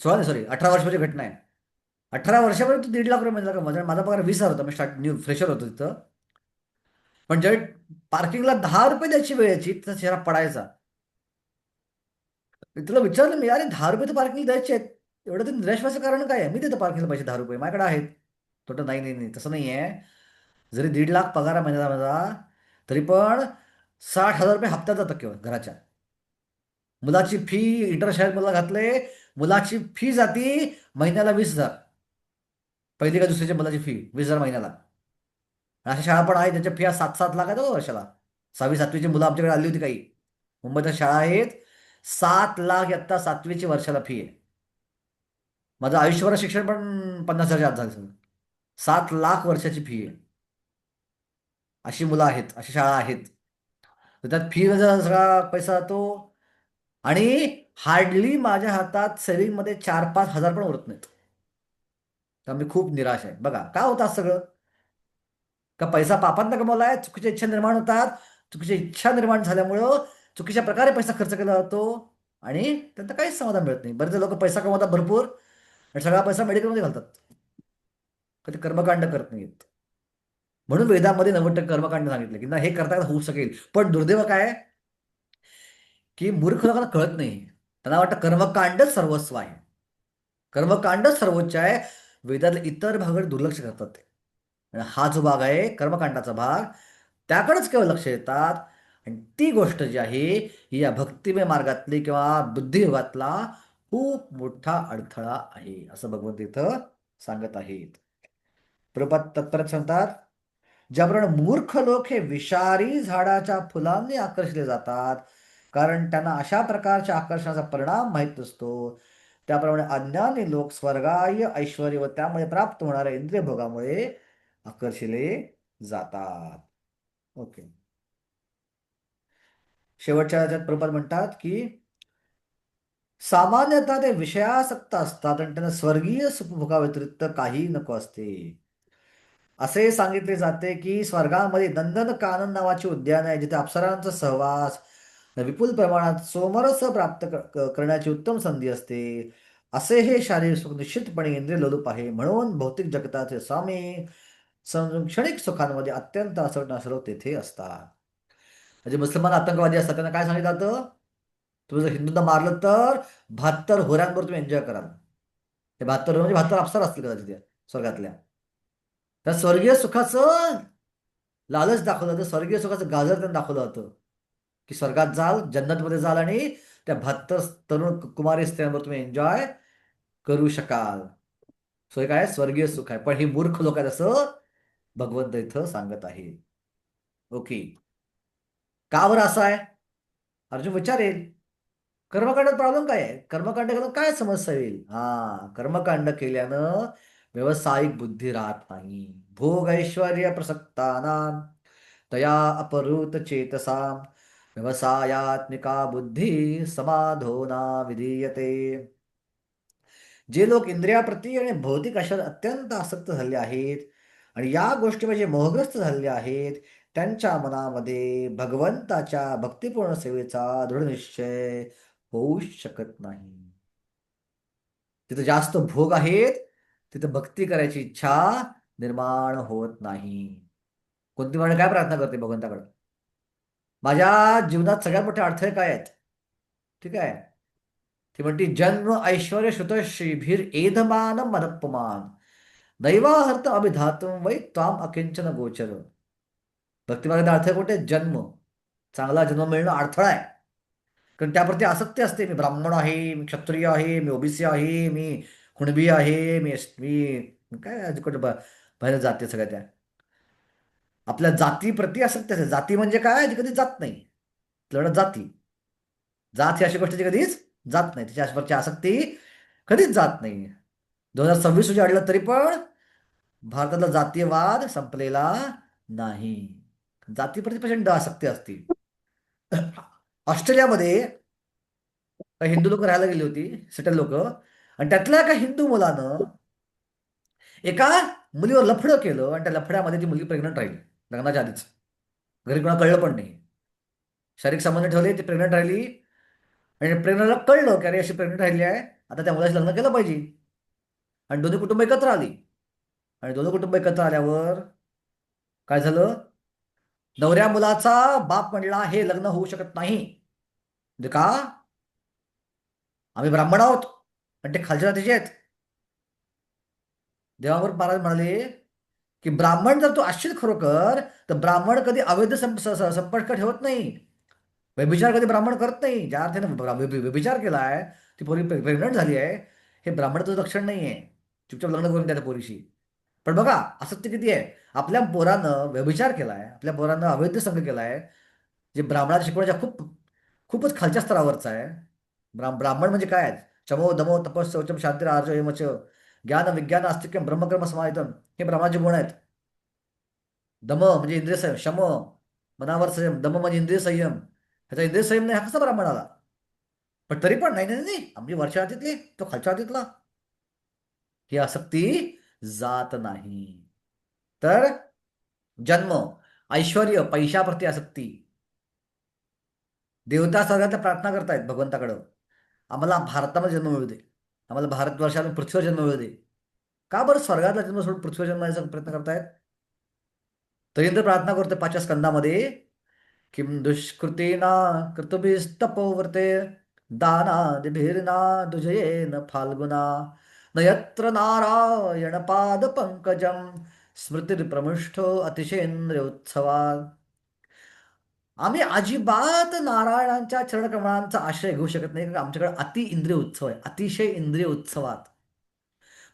16 नाही, सॉरी, 18 वर्षापूर्वीची घटना आहे. 18 वर्षापूर्वी तू 1.5 लाख रुपये महिन्याला कमवायचा. माझा पगार 20,000 होता. मी न्यू फ्रेशर होतो तिथं. पण ज्यावेळी पार्किंगला 10 रुपये द्यायची वेळ यायची, तिचा चेहरा पडायचा. मी तुला विचारलं, मी अरे 10 रुपये तर पार्किंग द्यायचे आहेत, एवढं ते निराश व्हायचं कारण काय आहे? मी देतो पार्किंगला पैसे 10 रुपये, माझ्याकडे आहेत. तो नाही नाही नाही, तसं नाही आहे. जरी 1.5 लाख पगार आहे महिन्याला माझा, तरी पण 60,000 रुपये हप्त्यात जातात केवळ घराच्या. मुलाची फी, इंटरशाळेत मला घातले, मुलाची फी जाती महिन्याला 20,000. पहिली का दुसरीच्या मुलाची फी 20,000 महिन्याला. अशा शाळा पण आहेत ज्यांच्या फी 7-7 लाख आहेत हो वर्षाला. 6वी-7वीची मुलं आमच्याकडे आली होती काही. मुंबईच्या शाळा आहेत, 7 लाख इयत्ता 7वीची वर्षाला फी आहे. माझं आयुष्यभर शिक्षण पण 50,000च्या आत झालं सगळं. 7 लाख वर्षाची फी आहे. अशी मुलं आहेत, अशी शाळा आहेत. तर त्यात फी सगळा पैसा जातो. आणि हार्डली माझ्या हातात सेव्हिंगमध्ये 4-5 हजार पण उरत नाहीत. तर मी खूप निराश आहे. बघा का होतं असं सगळं? का पैसा पापांना कमवलाय, चुकीच्या इच्छा निर्माण होतात. चुकीच्या इच्छा निर्माण झाल्यामुळं चुकीच्या प्रकारे पैसा खर्च केला जातो आणि त्यांना काहीच समाधान मिळत नाही. बरेच लोक पैसा कमवतात भरपूर आणि सगळा पैसा मेडिकलमध्ये घालतात. कधी कर्मकांड करत नाहीत. म्हणून वेदामध्ये 90% कर्मकांड सांगितलं की ना, हे करता होऊ शकेल. पण दुर्दैव काय आहे, की मूर्ख लोकांना कळत नाही. त्यांना वाटतं कर्मकांडच सर्वस्व आहे, कर्मकांडच सर्वोच्च आहे. वेदातले इतर भागाकडे दुर्लक्ष करतात ते. आणि हा जो भाग आहे कर्मकांडाचा भाग, त्याकडेच केवळ लक्ष देतात. आणि ती गोष्ट जी आहे ही या भक्तिमय मार्गातली किंवा बुद्धियोगातला खूप मोठा अडथळा आहे, असं भगवंत इथं सांगत आहेत. प्रभुपाद तत्परत सांगतात, ज्याप्रमाणे मूर्ख लोक हे विषारी झाडाच्या फुलांनी आकर्षले जातात, कारण त्यांना अशा प्रकारच्या आकर्षणाचा परिणाम माहीत नसतो, त्याप्रमाणे अज्ञानी लोक स्वर्गाय ऐश्वर व त्यामुळे प्राप्त होणाऱ्या इंद्रिय भोगामुळे आकर्षिले जातात. ओके. शेवटच्या याच्यात प्रभुपाद म्हणतात की सामान्यतः ते विषयासक्त असतात आणि त्यांना स्वर्गीय सुखभोगाव्यतिरिक्त काही नको असते. असे सांगितले जाते की स्वर्गामध्ये नंदन कानन नावाचे उद्यान आहे, जिथे अप्सरांचा सहवास, विपुल प्रमाणात सोमरस प्राप्त करण्याची उत्तम संधी असते. असे हे शारीरिक सुख निश्चितपणे इंद्रिय लोलूप आहे. म्हणून भौतिक जगताचे स्वामी क्षणिक सुखांमध्ये अत्यंत असर तेथे असतात. म्हणजे मुसलमान आतंकवादी असतात, त्यांना काय सांगितलं जातं, तुम्ही जर हिंदूंना मारलं तर 72 होऱ्यांवर तुम्ही एन्जॉय कराल. ते 72 म्हणजे 72 अप्सरा असतील कदाचित त्या स्वर्गातल्या. त्या स्वर्गीय सुखाचं लालच दाखवलं जातं, स्वर्गीय सुखाचं गाजर त्यांना दाखवलं जातं की स्वर्गात जाल, जन्नतमध्ये जाल आणि त्या 72 तरुण कुमारी स्त्रियांवर तुम्ही एन्जॉय करू शकाल. सो हे काय स्वर्गीय सुख आहे. पण ही मूर्ख लोक आहेत असं भगवंत इथं सांगत आहे. ओके. का बरं असं आहे? अर्जुन विचारेल, कर्मकांडात प्रॉब्लेम काय आहे? कर्मकांड केलं काय समस्या येईल? कर्मकांड केल्यानं व्यावसायिक बुद्धी राहत नाही. भोग ऐश्वर्य प्रसक्तानां तया अपहृत चेतसा व्यवसायात्मिका बुद्धी समाधोना विधीयते. जे लोक इंद्रियाप्रती आणि भौतिक आशात अत्यंत आसक्त झाले आहेत आणि या गोष्टी म्हणजे मोहग्रस्त झालेले आहेत, त्यांच्या मनामध्ये भगवंताच्या भक्तिपूर्ण सेवेचा दृढ निश्चय होऊ शकत नाही. तिथे जास्त भोग आहेत, तिथे भक्ती करायची इच्छा निर्माण होत नाही. कोणती म्हणे काय प्रार्थना करते भगवंताकडे, माझ्या जीवनात सगळ्यात मोठे अडथळे काय आहेत? ठीक आहे, ती म्हणते जन्म ऐश्वर्य श्रुतश्रीभिर एधमान मनप्पमान दैवाहर्त अभिधातुम वै त्वाम अकिंचन गोचर. भक्तिमार्गात अडथळे कोणते? जन्म, चांगला जन्म मिळणं अडथळा आहे, कारण त्याप्रती आसक्ती असते. मी ब्राह्मण आहे, मी क्षत्रिय आहे, मी ओबीसी आहे, मी कुणबी आहे, मी काय बाहेर जाते सगळ्या त्या आपल्या जातीप्रती आसक्ती असते. जाती म्हणजे काय? जी कधी जात नाही. लढत जाती, जात ही अशी गोष्ट जी कधीच जात नाही, त्याच्यावरची आसक्ती कधीच जात नाही. 2026 उजाडलं तरी पण भारतातला जातीयवाद संपलेला नाही. जातीप्रती प्रचंड आसक्ती असते. ऑस्ट्रेलियामध्ये काही हिंदू लोक राहायला गेली होती, सेटल लोक, आणि त्यातल्या एका हिंदू मुलानं एका मुलीवर लफडं केलं आणि त्या लफड्यामध्ये ती मुलगी प्रेग्नंट राहिली लग्नाच्या आधीच. घरी कोणाला कळलं पण नाही. शारीरिक संबंध ठेवले, ती प्रेग्नंट राहिली आणि प्रेग्नंटला कळलं की अरे अशी प्रेग्नंट राहिली आहे, आता त्या मुलाशी लग्न केलं पाहिजे. आणि दोन्ही कुटुंब एकत्र आली. आणि दोन्ही कुटुंब एकत्र आल्यावर काय झालं, नवऱ्या मुलाचा बाप म्हणला हे लग्न होऊ शकत नाही. म्हणजे का? आम्ही ब्राह्मण आहोत आणि ते खालच्या जातीचे आहेत. देवावर महाराज म्हणाले की ब्राह्मण जर तू असशील खरोखर, तर ब्राह्मण कधी अवैध संपर्क ठेवत नाही. व्यभिचार कधी ब्राह्मण करत नाही. ज्या अर्थाने व्यभिचार केलाय, ती पोरी प्रेग्नंट झाली आहे, हे ब्राह्मणाचं लक्षण नाही आहे. चुपचाप लग्न करून द्या त्या पोरीशी. पण बघा असत्य किती आहे. आपल्या पोरानं व्यभिचार केलाय, आपल्या पोरानं अवैध संघ केलाय, जे ब्राह्मणाला शिकवण्याच्या खूपच खालच्या स्तरावरचा आहे. ब्राह्मण म्हणजे काय? चमो दमो तपस शौचम शांती आर्जव यमच ज्ञान विज्ञान आस्तिक्यम ब्रह्मकर्म समाहितम, हे ब्राह्मणाचे गुण आहेत. दम म्हणजे इंद्रिय संयम, शम मनावर संयम, दम म्हणजे इंद्रिय संयम. ह्याचा इंद्रिय संयम नाही, हा कसा ब्राह्मण आला? पण तरी पण नाही नाही नाही, आमची वरच्या हातीतली, तो खालच्या हातीतला. ही आसक्ती जात नाही. तर जन्म, ऐश्वर्य, पैशाप्रती आसक्ती. देवता स्वर्गातल्या प्रार्थना करतायत भगवंताकडं, आम्हाला भारतामध्ये जन्म मिळू दे, आम्हाला भारतवर्षाला पृथ्वीवर जन्म मिळू दे. का बरं स्वर्गातला जन्म सोडून पृथ्वीवर जन्माचा प्रयत्न करतायत? तरी तर प्रार्थना करतो 5व्या स्कंदामध्ये, किम दुष्कृतीना कर्तुभिस्तपोवर्ते दानादिभिर्ना दुजयेन फाल्गुना न यत्र नारायण पाद पंकजम स्मृतिर्प्रमुष्ठो अतिशेंद्रिय उत्सवात. आम्ही अजिबात नारायणांच्या चरणकमळांचा आश्रय घेऊ शकत नाही, कारण आमच्याकडे अति इंद्रिय उत्सव आहे, अतिशय इंद्रिय उत्सवात.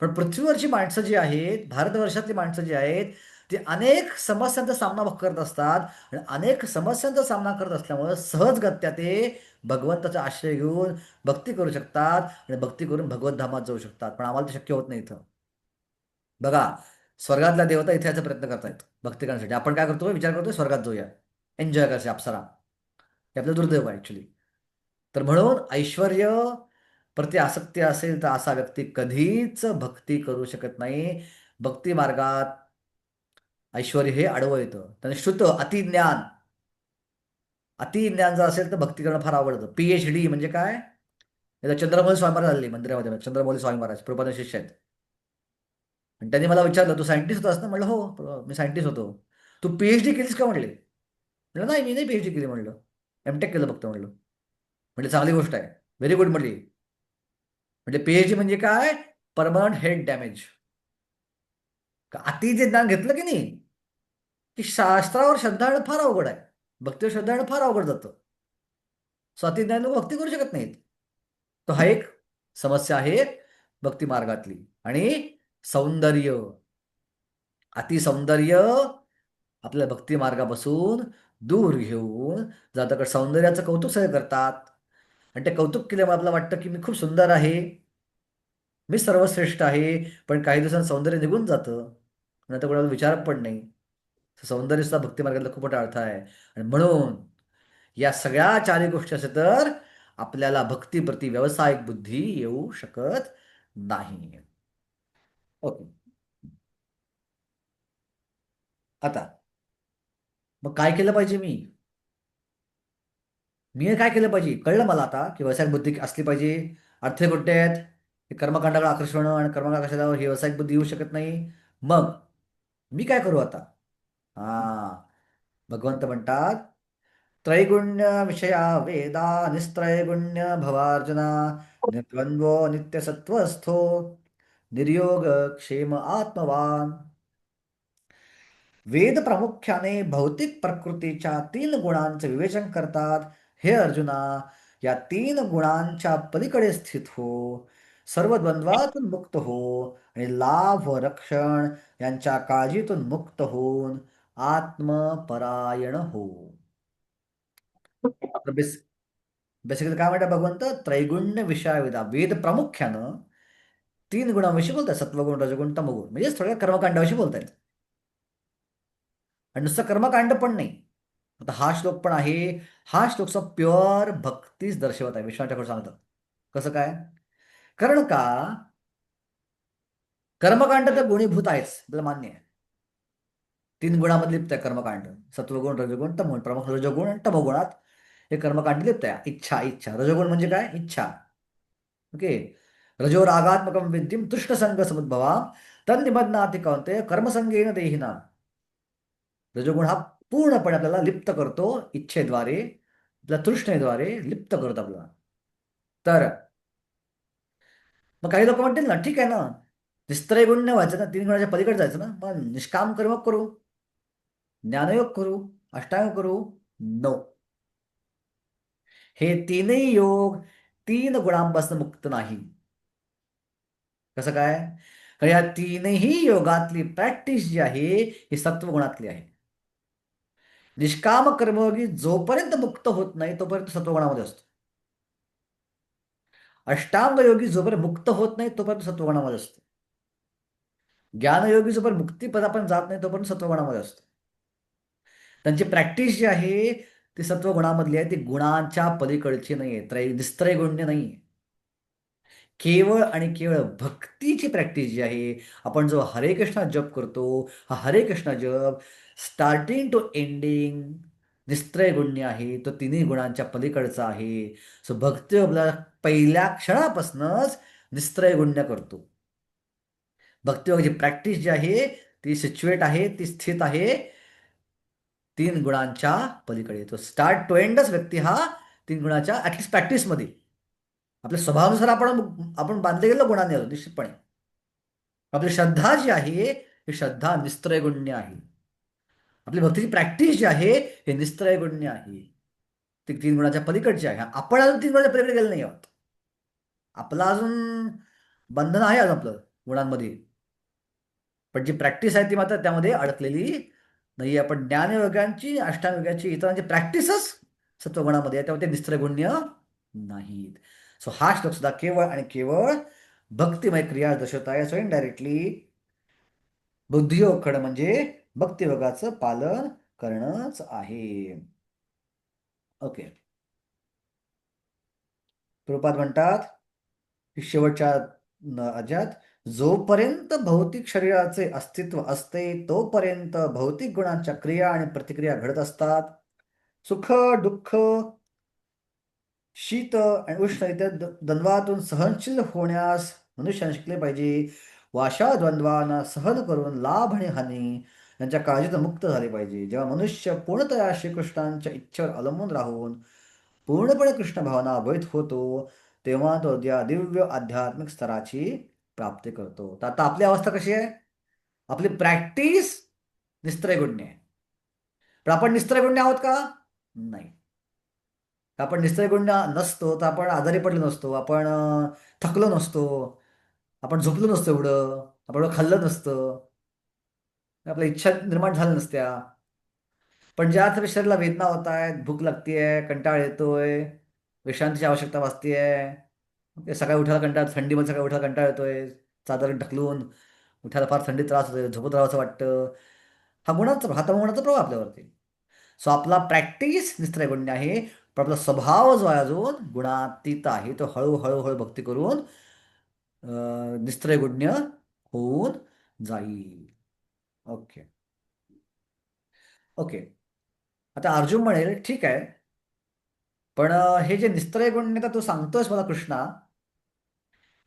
पण पृथ्वीवरची माणसं जी आहेत, भारतवर्षातली माणसं जी आहेत, ती अनेक समस्यांचा सामना करत असतात. आणि अनेक समस्यांचा सामना करत असल्यामुळे सहजगत्या ते भगवंताचा आश्रय घेऊन भक्ती करू शकतात आणि भक्ती करून भगवत धामात जाऊ शकतात. पण आम्हाला ते शक्य होत नाही इथं. बघा, स्वर्गातल्या देवता इथे याचा प्रयत्न करतायत भक्ती करण्यासाठी. आपण काय करतोय? विचार करतोय स्वर्गात जाऊया, एन्जॉय करायचे अप्सरा. हे आपलं दुर्दैव आहे ऍक्च्युली. तर म्हणून ऐश्वर्य प्रति आसक्ती असेल तर असा व्यक्ती कधीच भक्ती करू शकत नाही. भक्ती मार्गात ऐश्वर्य हे आडवं येतं. त्याने श्रुत अतिज्ञान, अतिज्ञान जर असेल तर भक्ती करणं फार आवडतं. PhD म्हणजे काय? आता चंद्रमौली स्वामी महाराज आलेले मंदिरामध्ये, चंद्रमौली स्वामी महाराज प्रभुपाद शिष्य आहेत. आणि त्यांनी मला विचारलं, तू सायंटिस्ट होतास ना? म्हणलं हो, मी सायंटिस्ट होतो. तू PhD केलीस का म्हणले? म्हणलं नाही, मी नाही PhD केली म्हणलं, M.Tech केलं फक्त म्हणलं. म्हणजे चांगली गोष्ट आहे, व्हेरी गुड म्हणली. म्हणजे PhD म्हणजे काय? Permanent head damage. अति जे ज्ञान घेतलं की नाही, की शास्त्रावर श्रद्धा आणणं फार अवघड आहे, भक्तीवर श्रद्धा आणणं फार अवघड जातं. स्वाती ज्ञान लोक भक्ती करू शकत नाहीत. तो हा एक समस्या आहे भक्ती मार्गातली. आणि सौंदर्य, अतिसौंदर्य आपल्या भक्ती मार्गापासून दूर घेऊन जातं. सौंदर्याचं कौतुक सगळे करतात आणि ते कौतुक केल्यामुळे आपल्याला वाटतं की मी खूप सुंदर आहे, मी सर्वश्रेष्ठ आहे. पण काही दिवसांत सौंदर्य निघून जातं, नंतर कोणाला विचार पण नाही. सौंदर्य सुद्धा भक्ती मार्गातला खूप मोठा अडथळा आहे. आणि म्हणून या सगळ्या चारही गोष्टी असेल तर आपल्याला भक्तीप्रती व्यावसायिक बुद्धी येऊ शकत नाही. ओके, आता मग काय केलं पाहिजे? मी हे काय केलं पाहिजे कळलं मला आता, की व्यावसायिक बुद्धी असली पाहिजे. अर्थ कोणते आहेत? हे कर्मकांडाकडे आकर्षण होणं आणि कर्मकांड आकर्षणावर ही व्यावसायिक बुद्धी येऊ शकत नाही. मग मी काय करू आता? भगवंत म्हणतात, त्रैगुण्य विषया वेदा निस्त्रैगुण्य भवार्जुना निर्द्वंद्वो नित्यसत्वस्थो निर्योग क्षेम आत्मवान. वेद प्रामुख्याने भौतिक प्रकृतीच्या 3 गुणांचे विवेचन करतात. हे अर्जुना, या 3 गुणांच्या पलीकडे स्थित हो, सर्व द्वंद्वातून मुक्त हो आणि लाभ व रक्षण यांच्या काळजीतून मुक्त होऊन आत्मपरायण हो. बेसिकली काय म्हणतात भगवंत? त्रैगुण्य विषयाविदा, वेद प्रामुख्यानं 3 गुणांविषयी बोलतात, सत्वगुण, रजगुण, तमगुण, म्हणजे थोड्या कर्मकांडाविषयी बोलतायत. आणि नुसतं कर्मकांड पण नाही. आता हा श्लोक पण आहे, हा श्लोकचा प्युअर भक्तीच दर्शवत आहे. विश्वनाथ ठाकूर सांगतात कसं काय? कारण का कर्मकांड तर गुणीभूत आहेच, आपल्याला मान्य आहे. 3 गुणामध्ये लिप्त आहे कर्मकांड, सत्वगुण, रजगुण, तमगुण. प्रमुख रजगुण आणि तमोगुणात हे कर्मकांड लिप्त आहे. इच्छा, इच्छा. रजगुण म्हणजे काय? इच्छा. ओके. रजो रागात्मकम विद्यम तृष्णसंग समुद्भवा तन्निबध्नाति कौंतेय कर्मसंगेन देहिना. रजोगुण हा पूर्णपणे आपल्याला लिप्त करतो इच्छेद्वारे, आपल्या तृष्णेद्वारे लिप्त करतो आपल्याला. तर मग काही लोक म्हणतील ना, ठीक आहे ना, निस्त्रैगुण्य व्हायचं ना, 3 गुणाच्या पलीकडे जायचं ना, मग निष्काम कर्म करू, ज्ञानयोग करू, अष्टांग करू. नो. हे 3ही योग 3 गुणांपासून मुक्त नाही. कसं काय? कारण या 3ही योगातली प्रॅक्टिस जी आहे ही सत्वगुणातली आहे. निष्काम कर्मयोगी जोपर्यंत मुक्त होत नाही तोपर्यंत सत्वगुणामध्ये असतो. अष्टांग योगी जोपर्यंत मुक्त होत नाही तोपर्यंत सत्वगुणामध्ये असतो. ज्ञानयोगी जोपर्यंत मुक्तीपदापर्यंत जात नाही तोपर्यंत सत्वगुणामध्ये असतो. त्यांची प्रॅक्टिस जी आहे ती सत्वगुणामधली आहे, ती गुणांच्या पलीकडची नाहीये, निस्त्रैगुण्य नाहीये. केवळ आणि केवळ भक्तीची प्रॅक्टिस जी आहे, आपण जो हरे कृष्ण जप करतो, हा हरे कृष्ण जप स्टार्टिंग टू एंडिंग निस्त्रैगुण्य आहे, तो 3ही गुणांच्या पलीकडचा आहे. सो भक्ती आपला पहिल्या क्षणापासूनच निस्त्रैगुण्य करतो. भक्तियोगाची प्रॅक्टिस जी आहे ती सिच्युएट आहे, ती स्थित आहे 3 गुणांच्या पलीकडे. तो स्टार्ट टू एंडच व्यक्ती हा 3 गुणाच्या ऍटलिस्ट प्रॅक्टिसमध्ये. आपल्या स्वभावानुसार आपण बांधले गेलो गुणांनी आलो निश्चितपणे. आपली श्रद्धा जी आहे ही श्रद्धा निस्त्रैगुण्य आहे. आपली भक्तीची प्रॅक्टिस जी आहे हे निस्त्रैगुण्य आहे, ती 3 गुणाच्या पलीकडची आहे. आपण अजून 3 गुणाच्या पलीकडे गेलो नाही आहोत. आपलं अजून बंधन आहे अजून आपलं गुणांमध्ये, पण जी प्रॅक्टिस आहे ती मात्र त्यामध्ये अडकलेली नाही. आपण ज्ञानयोगांची, अष्टांगयोगाची, इतरांची प्रॅक्टिसच सत्वगुणामध्ये आहे, त्यामुळे ते निस्त्रगुण्य नाहीत. सो हा श्लोक सुद्धा केवळ आणि केवळ भक्तिमय क्रिया दर्शवत आहे. सो इनडायरेक्टली बुद्धियोग खरं म्हणजे भक्तियोगाचं पालन करणंच आहे. ओके. प्रभुपाद म्हणतात की शेवटच्या अध्यायात जोपर्यंत भौतिक शरीराचे अस्तित्व असते तोपर्यंत भौतिक गुणांच्या क्रिया आणि प्रतिक्रिया घडत असतात. सुख, दुःख, शीत आणि उष्ण इत्यादी द्वंद्वातून सहनशील होण्यास मनुष्याने शिकले पाहिजे. व अशा द्वंद्वांना सहन करून लाभ आणि हानी यांच्या काळजीतून मुक्त झाले पाहिजे. जेव्हा मनुष्य पूर्णतया श्रीकृष्णांच्या इच्छेवर अवलंबून राहून पूर्णपणे कृष्ण भावना अद्वैत होतो तेव्हा तो त्या दिव्य आध्यात्मिक स्तराची प्राप्ती करतो. तर आता आपली अवस्था कशी आहे? आपली प्रॅक्टिस निस्त्रैगुण्य आहे. पण आपण निस्त्रैगुण्य आहोत का? नाही. आपण निस्त्रैगुण्य नसतो तर आपण आजारी पडलो नसतो, आपण थकलो नसतो, आपण झोपलो नसतो एवढं, आपण एवढं खाल्लं नसतं, आपल्या इच्छा निर्माण झाल्या नसत्या. पण ज्या अर्थाने शरीराला वेदना होत आहेत, भूक लागतीये, कंटाळ येतोय, विश्रांतीची आवश्यकता भासतीये, सकाळी उठायला कंटाळ, थंडीमध्ये सकाळी उठायला कंटाळ येतोय, चादर ढकलून उठायला फार थंडी त्रास होतोय, झोपत राहावं असं वाटतं, हा तमोगुणाचा प्रभाव आपल्यावरती. सो आपला प्रॅक्टिस निस्त्रैगुण्य आहे, पण आपला स्वभाव जो आहे अजून गुणातीत आहे, तो हळूहळू भक्ती करून निस्त्रैगुण्य होऊन जाईल. ओके. ओके. आता अर्जुन म्हणेल ठीक आहे, पण हे जे निस्त्रैगुण्यता तू सांगतोयस मला कृष्णा,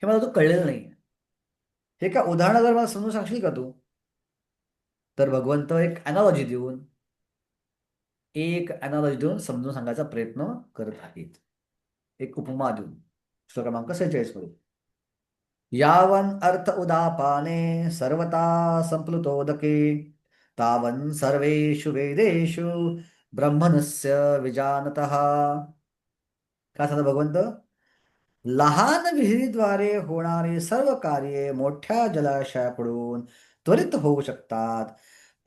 हे मला तू कळलेलं नाही. हे का उदाहरण जर मला समजून सांगशील का तू? तर भगवंत एक अॅनॉलॉजी देऊन समजून सांगायचा प्रयत्न करत आहेत. एक उपमा देऊन श्लोक क्रमांक 46 मध्ये. यावन अर्थ उदापाने सर्वता संप्लुतोदके तावन सर्वेषु वेदेषु ब्रह्मणस्य विजानतः. काय सांगतो भगवंत? लहान विहिरीद्वारे होणारी सर्व कार्ये मोठ्या जलाशयाकडून त्वरित होऊ शकतात.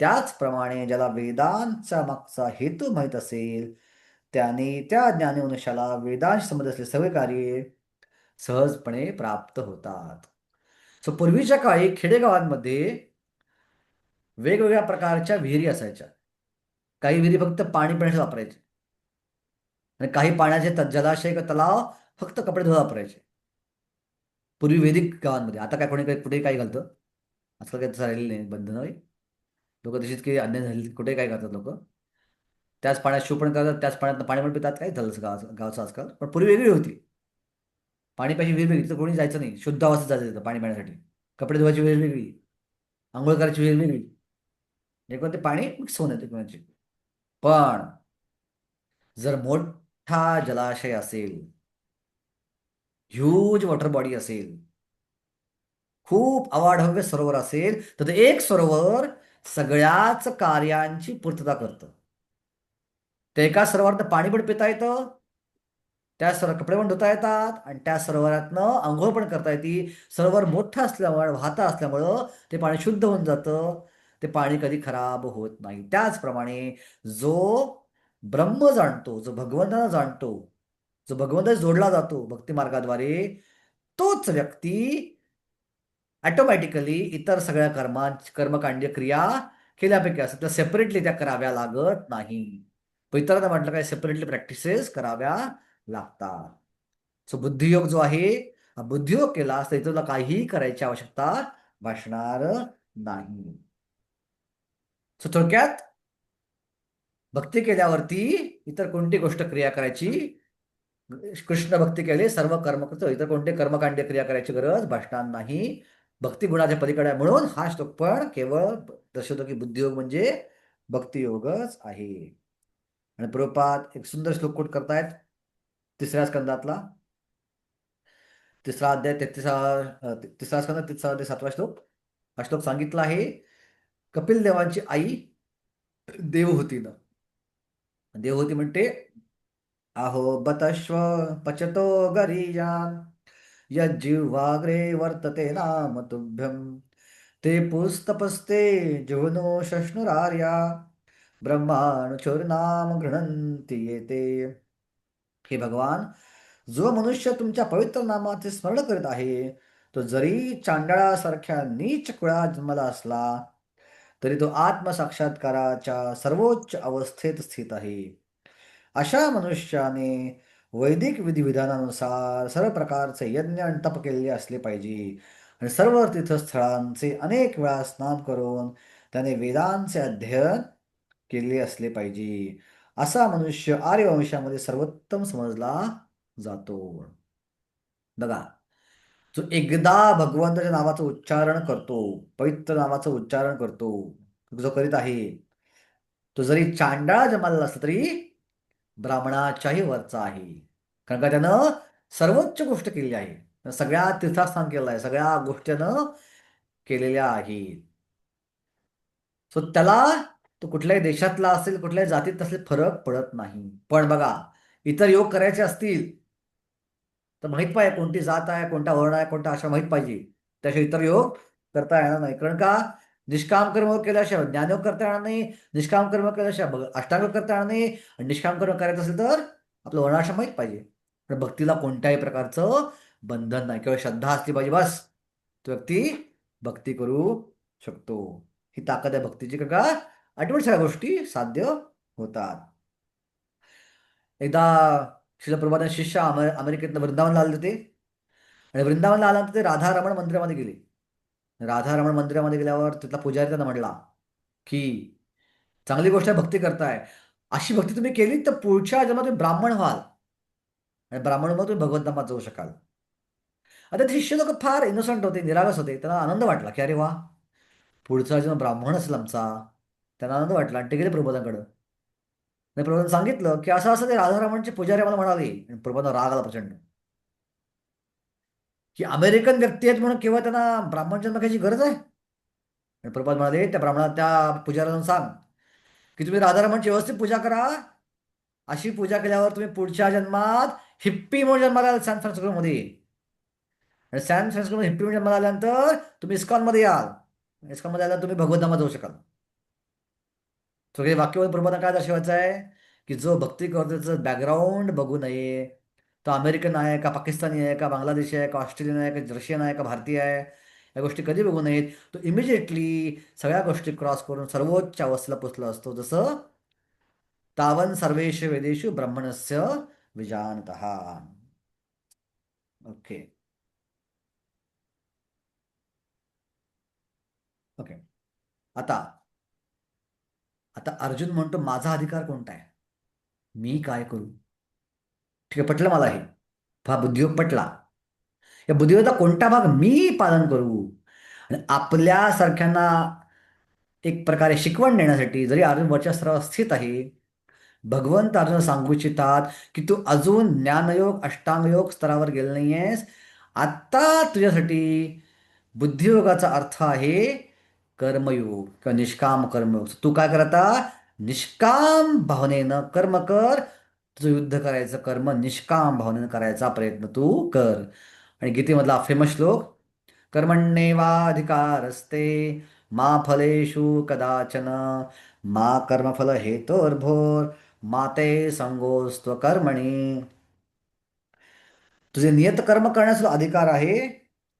त्याचप्रमाणे ज्याला वेदांचा मागचा हेतू माहीत असेल त्याने त्या ज्ञानी मनुष्याला वेदांशी संबंध असलेले सर्व कार्ये सहजपणे प्राप्त होतात. सो पूर्वीच्या काळी खेडेगावांमध्ये वेगवेगळ्या प्रकारच्या विहिरी असायच्या. काही विहिरी फक्त पाणी पिण्यासाठी वापरायचे आणि काही पाण्याचे जलाशय किंवा तलाव फक्त कपडे धुवा वापरायचे. पूर्वी वैदिक गावांमध्ये. आता काय कोणी काही कुठेही काय घालतं. आजकाल काही तसं राहिलेलं नाही, बंधन होय. लोक तशीच की अन्य झाली कुठेही काय करतात लोक. त्याच पाण्यात शो पण करतात, त्याच पाण्यात पाणी पण पितात. काय झालं गावचं आजकाल. पण पूर्वी वेगळी होती. पाणी प्यायची विहीर वेगळी, तर कोणी जायचं नाही. शुद्ध अवस्थेत जायचं तिथं पाणी पिण्यासाठी. कपडे धुवायची विहीर वेगळी, आंघोळ करायची विहीर वेगळी. एकूण ते पाणी मिक्स होऊन येते कोणाची. पण जर मोठा जलाशय असेल, ह्यूज वॉटर बॉडी असेल, खूप अवाढव्य सरोवर असेल, तर ते एक सरोवर सगळ्याच कार्यांची पूर्तता करतं. ते एका सरोवरातनं पाणी पण पिता येतं, त्या कपडे पण धुता येतात आणि त्या सरोवरातनं आंघोळ पण करता येते. सरोवर मोठं असल्यामुळे, वाहतं असल्यामुळं ते पाणी शुद्ध होऊन जातं. ते पाणी कधी खराब होत नाही. त्याचप्रमाणे जो ब्रह्म जाणतो, जो भगवंताला जाणतो, जो भगवंताशी जोडला जातो भक्ती मार्गाद्वारे, तोच व्यक्ती ऑटोमॅटिकली इतर सगळ्या कर्मकांडीय क्रिया केल्यापैकी असतात. त्या सेपरेटली त्या कराव्या लागत नाही. इतरांना म्हटलं काय, सेपरेटली प्रॅक्टिसेस कराव्या लागतात. सो बुद्धियोग जो आहे, हा बुद्धियोग केला तर तुला काहीही करायची आवश्यकता भासणार नाही. सो थोडक्यात भक्ती केल्यावरती इतर कोणती गोष्ट क्रिया करायची, कृष्ण भक्ती केली सर्व कर्म करतो, इतर कोणते कर्मकांडीय क्रिया करायची गरज भासणार नाही. भक्ती गुणाच्या पलीकडे आहे. म्हणून हा श्लोक पण केवळ दर्शवतो की बुद्धियोग म्हणजे भक्तियोगच आहे. आणि प्रभुपाद एक सुंदर श्लोक कोट करतायत 3ऱ्या स्कंदातला. 3रा अध्याय 3रा स्कंद 3रा अध्याय 7वा श्लोक. हा श्लोक सांगितला आहे. कपिल देवांची आई देवहूती म्हणते, अहो बतश्व पचतो गरीयान यज्जिह्वाग्रे वर्तते नाम तुभ्यं ते पुस्तपस्ते जुह्नो शश्नुरार्या ब्रह्माणुचोर्नाम गृह्णन्ति येते. हे भगवान, जो मनुष्य तुमच्या पवित्र नामाचे स्मरण करीत आहे, तो जरी चांडाळासारख्या नीच कुळात जन्मला असला तरी तो आत्मसाक्षात्काराच्या सर्वोच्च अवस्थेत स्थित आहे. अशा मनुष्याने वैदिक विधिविधानानुसार सर्व प्रकारचे यज्ञ आणि तप केलेले असले पाहिजे आणि सर्व तीर्थस्थळांचे अनेक वेळा स्नान करून त्याने वेदांचे अध्ययन केले असले पाहिजे. असा मनुष्य आर्यवंशामध्ये सर्वोत्तम समजला जातो. बघा, जो एकदा भगवंताच्या नावाचं उच्चारण करतो, पवित्र नावाचं उच्चारण करतो, जो करीत आहे, तो जरी चांडाळ जन्माला असला तरी ब्राह्मणाच्याही वरचा आहे. कारण का त्यानं सर्वोच्च गोष्ट केलेली आहे. सगळ्या तीर्थस्थान केलेलं आहे, सगळ्या गोष्टीनं केलेल्या आहेत. सो त्याला तो कुठल्याही देशातला असेल, कुठल्याही जातीत असेल, फरक पडत नाही. पण बघा, इतर योग करायचे असतील तर माहित पाहिजे कोणती जात आहे, कोणता वर्ण आहे, कोणता आश्रम माहित पाहिजे. त्याशिवाय इतर योग करता येणार नाही. कारण का, निष्काम कर्म केल्याशिवाय ज्ञानयोग करता येणार नाही, निष्काम कर्म केल्याशिवाय अष्टांग करता येणार नाही. आणि निष्काम कर्म करायचं असेल तर आपलं वर्णाश्रम माहित पाहिजे. पण भक्तीला कोणत्याही प्रकारचं बंधन नाही, केवळ श्रद्धा असली पाहिजे, बस तो व्यक्ती भक्ती करू शकतो. ही ताकद आहे भक्तीची. का आठवण सगळ्या गोष्टी साध्य होतात. एकदा श्रील प्रभुपादांचे शिष्य अमेरिकेतनं वृंदावनला आले होते आणि वृंदावनला आल्यानंतर ते राधारमण मंदिरामध्ये गेले. राधारमण मंदिरामध्ये गेल्यावर तिथला पुजारी त्यांना म्हटला की चांगली गोष्ट आहे, भक्ती करताय, अशी भक्ती तुम्ही केली तर पुढच्या जन्मात तुम्ही ब्राह्मण व्हाल आणि ब्राह्मण मग तुम्ही भगवंतामात जाऊ शकाल. आता ते शिष्य लोक फार इनोसंट होते, निरागस होते. त्यांना आनंद वाटला की अरे वा, पुढचा जन्म ब्राह्मण असेल आमचा. त्यांना आनंद वाटला आणि ते गेले प्रबोधांकडं. आणि प्रबोधन सांगितलं की असं असं ते राधारमणचे पुजारी मला म्हणाले. आणि प्रबोधन राग आला प्रचंड की अमेरिकन व्यक्ती आहेत म्हणून केव्हा त्यांना ब्राह्मण जन्म घ्यायची गरज आहे. आणि प्रभुपाद म्हणाले त्या ब्राह्मणाला, त्या पुजाऱ्याला सांग की तुम्ही राधारमणची व्यवस्थित पूजा करा. अशी पूजा केल्यावर तुम्ही पुढच्या जन्मात हिप्पी म्हणून जन्माला याल सॅन फ्रान्सिस्कोमध्ये. आणि सॅन फ्रान्सिस्कोमध्ये हिप्पी म्हणून जन्माला आल्यानंतर तुम्ही इस्कॉनमध्ये याल. इस्कॉनमध्ये आल्यानंतर तुम्ही भगवद्धामात जाऊ शकाल. सगळे वाक्यवरून प्रभुपादांना काय दर्शवायचं आहे की जो भक्ती करतो त्याचं बॅकग्राऊंड बघू नये. तो अमेरिकन आहे का, पाकिस्तानी आहे का, बांगलादेशी आहे का, ऑस्ट्रेलियन आहे का, रशियन आहे का, भारतीय आहे, या गोष्टी कधी बघू नयेत. तो इमिजिएटली सगळ्या गोष्टी क्रॉस करून सर्वोच्च अवस्थेला पोचला असतो. जसं तावन सर्वेषु वेदेषु ब्रह्मणस्य विजानतः. ओके. ओके. आता आता अर्जुन म्हणतो माझा अधिकार कोणता आहे, मी काय करू. ठीक आहे, पटलं मला हे. हा बुद्धियोग पटला. या बुद्धियोगाचा कोणता भाग मी पालन करू. आणि आपल्यासारख्यांना एक प्रकारे शिकवण देण्यासाठी, जरी अर्जुन वरच्या स्तरावर स्थित आहे, भगवंत अर्जुन सांगू इच्छितात की तू अजून ज्ञानयोग अष्टांगयोग स्तरावर गेला नाहीयेस. आता तुझ्यासाठी बुद्धियोगाचा अर्थ आहे कर्मयोग किंवा निष्काम कर्मयोग. तू काय कर आता, निष्काम भावनेनं कर्म कर. तुझं युद्ध करायचं कर्म निष्काम भावनेनं करायचा प्रयत्न तू कर. आणि गीतेमधला फेमस श्लोक, कर्मण्येवाधिकारस्ते मा फलेषु कदाचन मा कर्मफल हेतोर्भोर मा ते संगोस्त्व कर्मणी. तुझे नियत कर्म करण्यास तुला अधिकार आहे,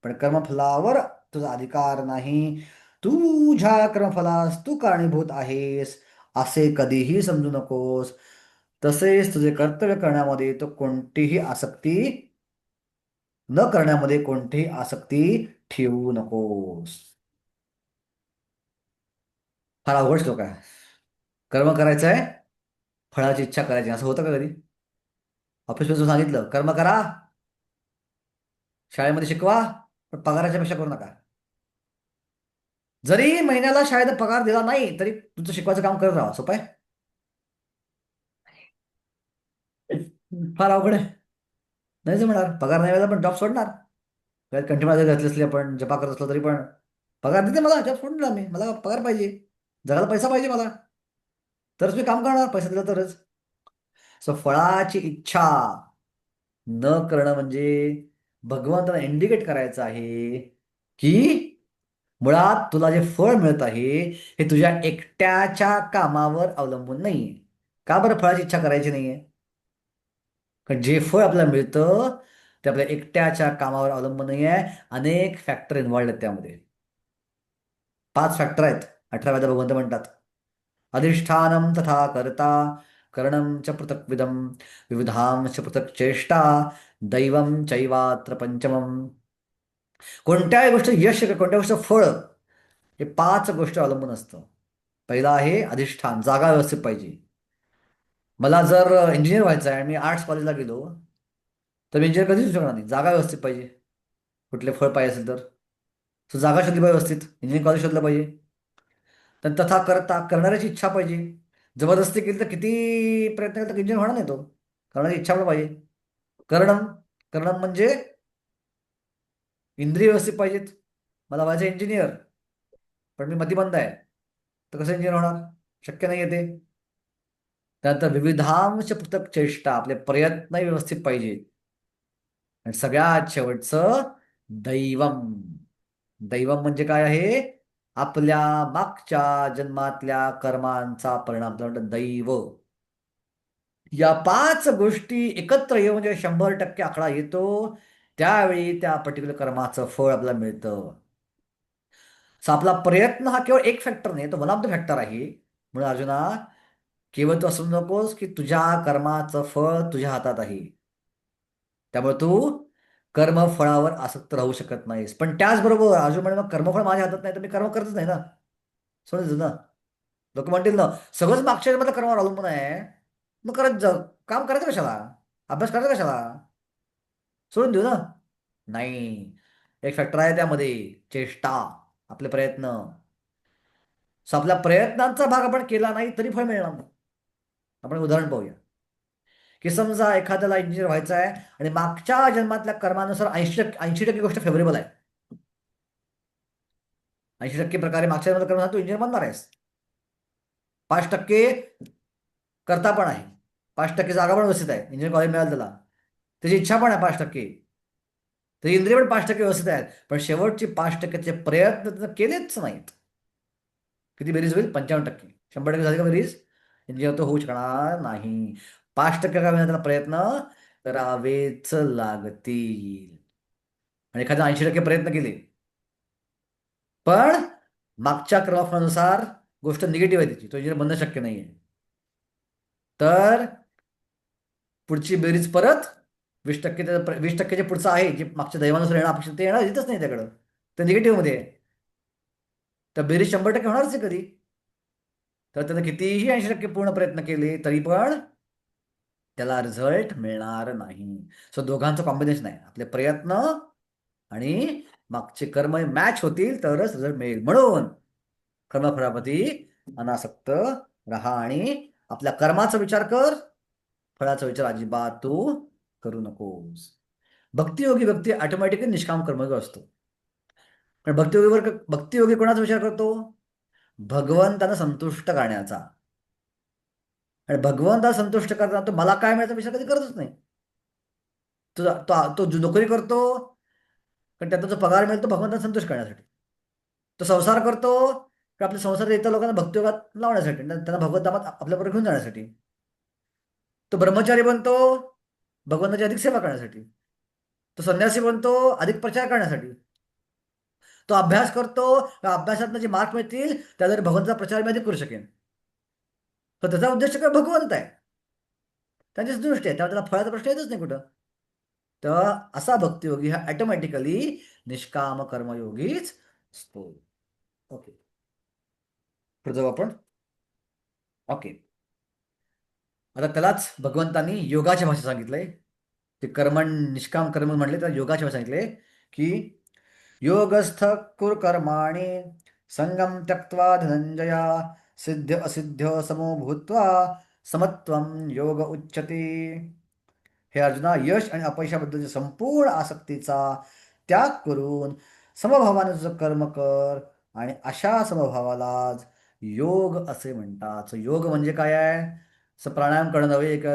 पण कर्मफलावर तुझा अधिकार नाही. तुझ्या कर्मफलास तू कारणीभूत आहेस असे कधीही समजू नकोस. तसेच तुझे कर्तव्य करण्यामध्ये तो कोणतीही आसक्ती न करण्यामध्ये कोणतीही आसक्ती ठेवू नकोस. फार अवघड श्लोक आहे. कर्म करायचं आहे, फळाची इच्छा करायची नाही. असं होतं का कधी? ऑफिसमध्ये सांगितलं कर्म करा, शाळेमध्ये शिकवा, पण पगाराच्या पेक्षा करू नका. जरी महिन्याला शाळेत पगार दिला नाही तरी तुझं शिकवायचं काम करत राहा. सोपं आहे? फार अवघड आहे. नाही जमणार. पगार नाही मिळाला पण जॉब सोडणार. कंटिन्यू घातली असली, आपण जपा करत असलो तरी पण पगार देते मला, जॉब सोडून दिला मी, मला पगार पाहिजे, जगाला पैसा पाहिजे मला, तरच मी काम करणार, पैसा दिला तरच. सो फळाची इच्छा न करणं म्हणजे भगवंताला इंडिकेट करायचं आहे की मुळात तुला जे फळ मिळत आहे हे तुझ्या एकट्याच्या कामावर अवलंबून नाहीये. का बरं फळाची इच्छा करायची नाहीये? कारण जे फळ आपल्याला मिळतं ते आपल्या एकट्याच्या कामावर अवलंबून नाही आहे. अनेक फॅक्टर इन्व्हॉल्ड आहेत त्यामध्ये. 5 फॅक्टर आहेत. 18व्या भगवंत म्हणतात, अधिष्ठानम तथा कर्ता करणं च पृथक्विदम विविधांश पृथक् चेष्टा दैवम चैवात्र पंचमम. कोणत्याही गोष्ट यश, कोणत्या गोष्ट फळ, हे 5 गोष्टी अवलंबून असतं. पहिला आहे अधिष्ठान, जागा व्यवस्थित पाहिजे. मला जर इंजिनियर व्हायचं आहे आणि मी आर्ट्स कॉलेजला गेलो तर मी इंजिनियर कधीच होऊ शकणार नाही. जागा व्यवस्थित पाहिजे. कुठले फळ पाहिजे असेल तर जागा शोधली पाहिजे, व्यवस्थित इंजिनिअरिंग कॉलेज शोधलं पाहिजे. तर तथा करता करणाऱ्याची इच्छा पाहिजे. जबरदस्ती केली तर किती प्रयत्न केला तर इंजिनियर होणार नाही तो. करण्याची इच्छा पण पाहिजे. करणं करणं म्हणजे इंद्रिय व्यवस्थित पाहिजेत. मला व्हायचं इंजिनियर पण मी मतिमंद आहे, तर कसं इंजिनियर होणार? शक्य नाही येते. त्यानंतर विविधांश पृथक चेष्टा, आपले प्रयत्न व्यवस्थित पाहिजे. आणि सगळ्यात शेवटचं दैवम. दैवम म्हणजे काय आहे? आपल्या मागच्या जन्मातल्या कर्मांचा परिणाम, दैव. या 5 गोष्टी एकत्र येऊन म्हणजे 100% आकडा येतो. त्यावेळी त्या पर्टिक्युलर कर्माचं फळ आपल्याला मिळतं. सो आपला प्रयत्न हा केवळ एक फॅक्टर नाही, तो वन ऑफ द फॅक्टर आहे. म्हणून अर्जुना, केवळ तू असू नकोस की तुझ्या कर्माचं फळ तुझ्या हातात आहे. त्यामुळे तू कर्मफळावर आसक्त राहू शकत नाहीस. पण त्याचबरोबर अर्जुन म्हणे, मग कर्मफळ माझ्या हातात नाही तर मी कर्म करतच नाही ना. समजलं ना? लोक म्हणतील ना सगळंच मागच्या जन्मातल्या कर्मावर अवलंबून आहे, मग करत जा, काम करायचं कशाला, अभ्यास करायचा कशाला, सोडून देऊ ना. नाही, एक फॅक्टर आहे त्यामध्ये, चेष्टा, आपले प्रयत्न. सो आपल्या प्रयत्नांचा भाग आपण केला नाही तरी फळ मिळणार नाही. आपण उदाहरण पाहूया की समजा एखाद्याला इंजिनियर व्हायचं आहे आणि मागच्या जन्मातल्या कर्मानुसार 80% गोष्ट फेवरेबल आहे. 80% प्रकारे मागच्या जन्मातल्या कर्म तू इंजिनियर बनणार आहेस. 5% करता पण आहे, 5% जागा पण व्यवस्थित आहे, इंजिनिअरिंग कॉलेज मिळालं त्याला, त्याची इच्छा पण आहे 5%, त्याची इंद्रिय पण 5% व्यवस्थित आहेत, पण शेवटची 5%चे प्रयत्न त्यानं केलेच नाहीत. किती बेरीज होईल? 95%. 100% झाली का बेरीज? म्हणजे तो होऊ शकणार नाही. 5% का त्याला प्रयत्न करावेच लागतील. आणि एखादा 80% प्रयत्न केले पण मागच्या क्रमानुसार गोष्ट निगेटिव्ह आहे त्याची, तो इंजिनियर बनणं शक्य नाहीये. तर पुढची बेरीज परत 20% 20% जे पुढचं आहे, जे मागच्या दैवानुसार येणं अपेक्षित ते येणार येतच नाही त्याकडं, ते निगेटिव्ह मध्ये आहे. तर बेरीज 100% होणारच आहे कधी. तर त्यानं कितीही 80% पूर्ण प्रयत्न केले तरी पण त्याला रिझल्ट मिळणार नाही. सो दोघांचं कॉम्बिनेशन आहे, आपले प्रयत्न आणि मागचे कर्म मॅच होतील तरच रिझल्ट मिळेल. म्हणून कर्मफळाप्रती अनासक्त राहा आणि आपल्या कर्माचा विचार कर, फळाचा विचार अजिबात तू करू नकोस. भक्तियोगी व्यक्ती ऑटोमॅटिकली निष्काम कर्मयोग असतो. पण भक्तियोगी कोणाचा विचार करतो? भगवंताला संतुष्ट करण्याचा. आणि भगवंताला संतुष्ट करताना तो मला काय मिळतं विचार कधी करतच नाही. तो तो जो नोकरी करतो कारण त्याचा जो पगार मिळतो भगवंताला संतुष्ट करण्यासाठी. तो संसार करतो की आपल्या संसारात इतर लोकांना भक्तियोगात लावण्यासाठी, त्यांना भगवंतामात आपल्याबरोबर घेऊन जाण्यासाठी. तो ब्रह्मचारी बनतो भगवंताची अधिक सेवा करण्यासाठी. तो संन्यासी बनतो अधिक प्रचार करण्यासाठी. तो अभ्यास करतो, अभ्यासातनं जे मार्क मिळतील त्याद्वारे भगवंताचा प्रचार मी अधिक करू शकेन. तर त्याचा उद्देश काय भगवंत आहे, त्यांची दृष्टी आहे, त्यामुळे त्याला फळाचा प्रश्न येतच नाही कुठं. तर असा भक्तियोगी हा ऑटोमॅटिकली निष्काम कर्मयोगीच असतो. ओके, पुढे जाऊ आपण. ओके, आता त्यालाच भगवंतांनी योगाच्या भाषेत सांगितलंय. ते निष्काम कर्म म्हणले तर योगाच्या भाषेत सांगितले की योगस्थ कुर कर्माणि संगम त्यक्त्वा धनंजया सिद्ध असिद्ध समो भूत्वा समत्वम योग उच्यते. हे अर्जुना, यश आणि अपयशाबद्दलच्या संपूर्ण आसक्तीचा त्याग करून समभावाने तुझं कर्म कर आणि अशा समभावालाच योग असे म्हणतात. So, योग म्हणजे काय आहे? प्राणायाम करणं नव्हे, एक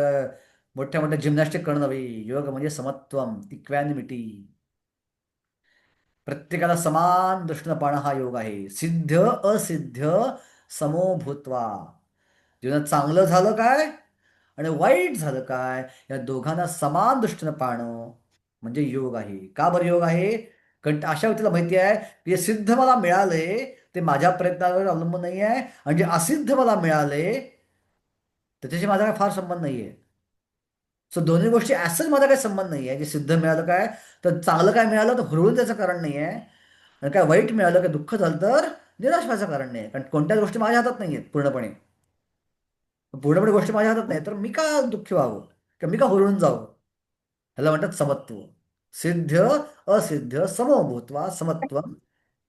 मोठ्या मोठ्या जिम्नॅस्टिक करणं नव्हे. योग म्हणजे समत्वम, इक्वॅनिमिटी, प्रत्येकाला समान दृष्टीनं पाहणं हा योग आहे. सिद्ध असिद्ध समो भूत्वा, जीवनात चांगलं झालं काय आणि वाईट झालं काय या दोघांना समान दृष्टीनं पाहणं म्हणजे योग आहे. का बरं योग आहे? कारण अशा व्यक्तीला माहिती आहे की जे सिद्ध मला मिळाले ते माझ्या प्रयत्नावर अवलंबून नाही आहे, आणि जे असिद्ध मला मिळाले त्याच्याशी माझा काय फार संबंध नाहीये. सो दोन्ही गोष्टी ॲसच माझा काही संबंध नाही आहे. जे सिद्ध मिळालं काय तर चांगलं काय मिळालं तर हुरळून त्याचं कारण नाही आहे, आणि काय वाईट मिळालं काय दुःख झालं तर निराश व्हायचं कारण नाही. कारण कोणत्याच गोष्टी माझ्या हातात नाही आहेत पूर्णपणे. पूर्णपणे गोष्टी माझ्या हातात नाही तर मी का दुःखी व्हावं किंवा मी का हुरळून जावं. ह्याला म्हणतात समत्व. सिद्ध असिद्ध समो भूत्वा समत्व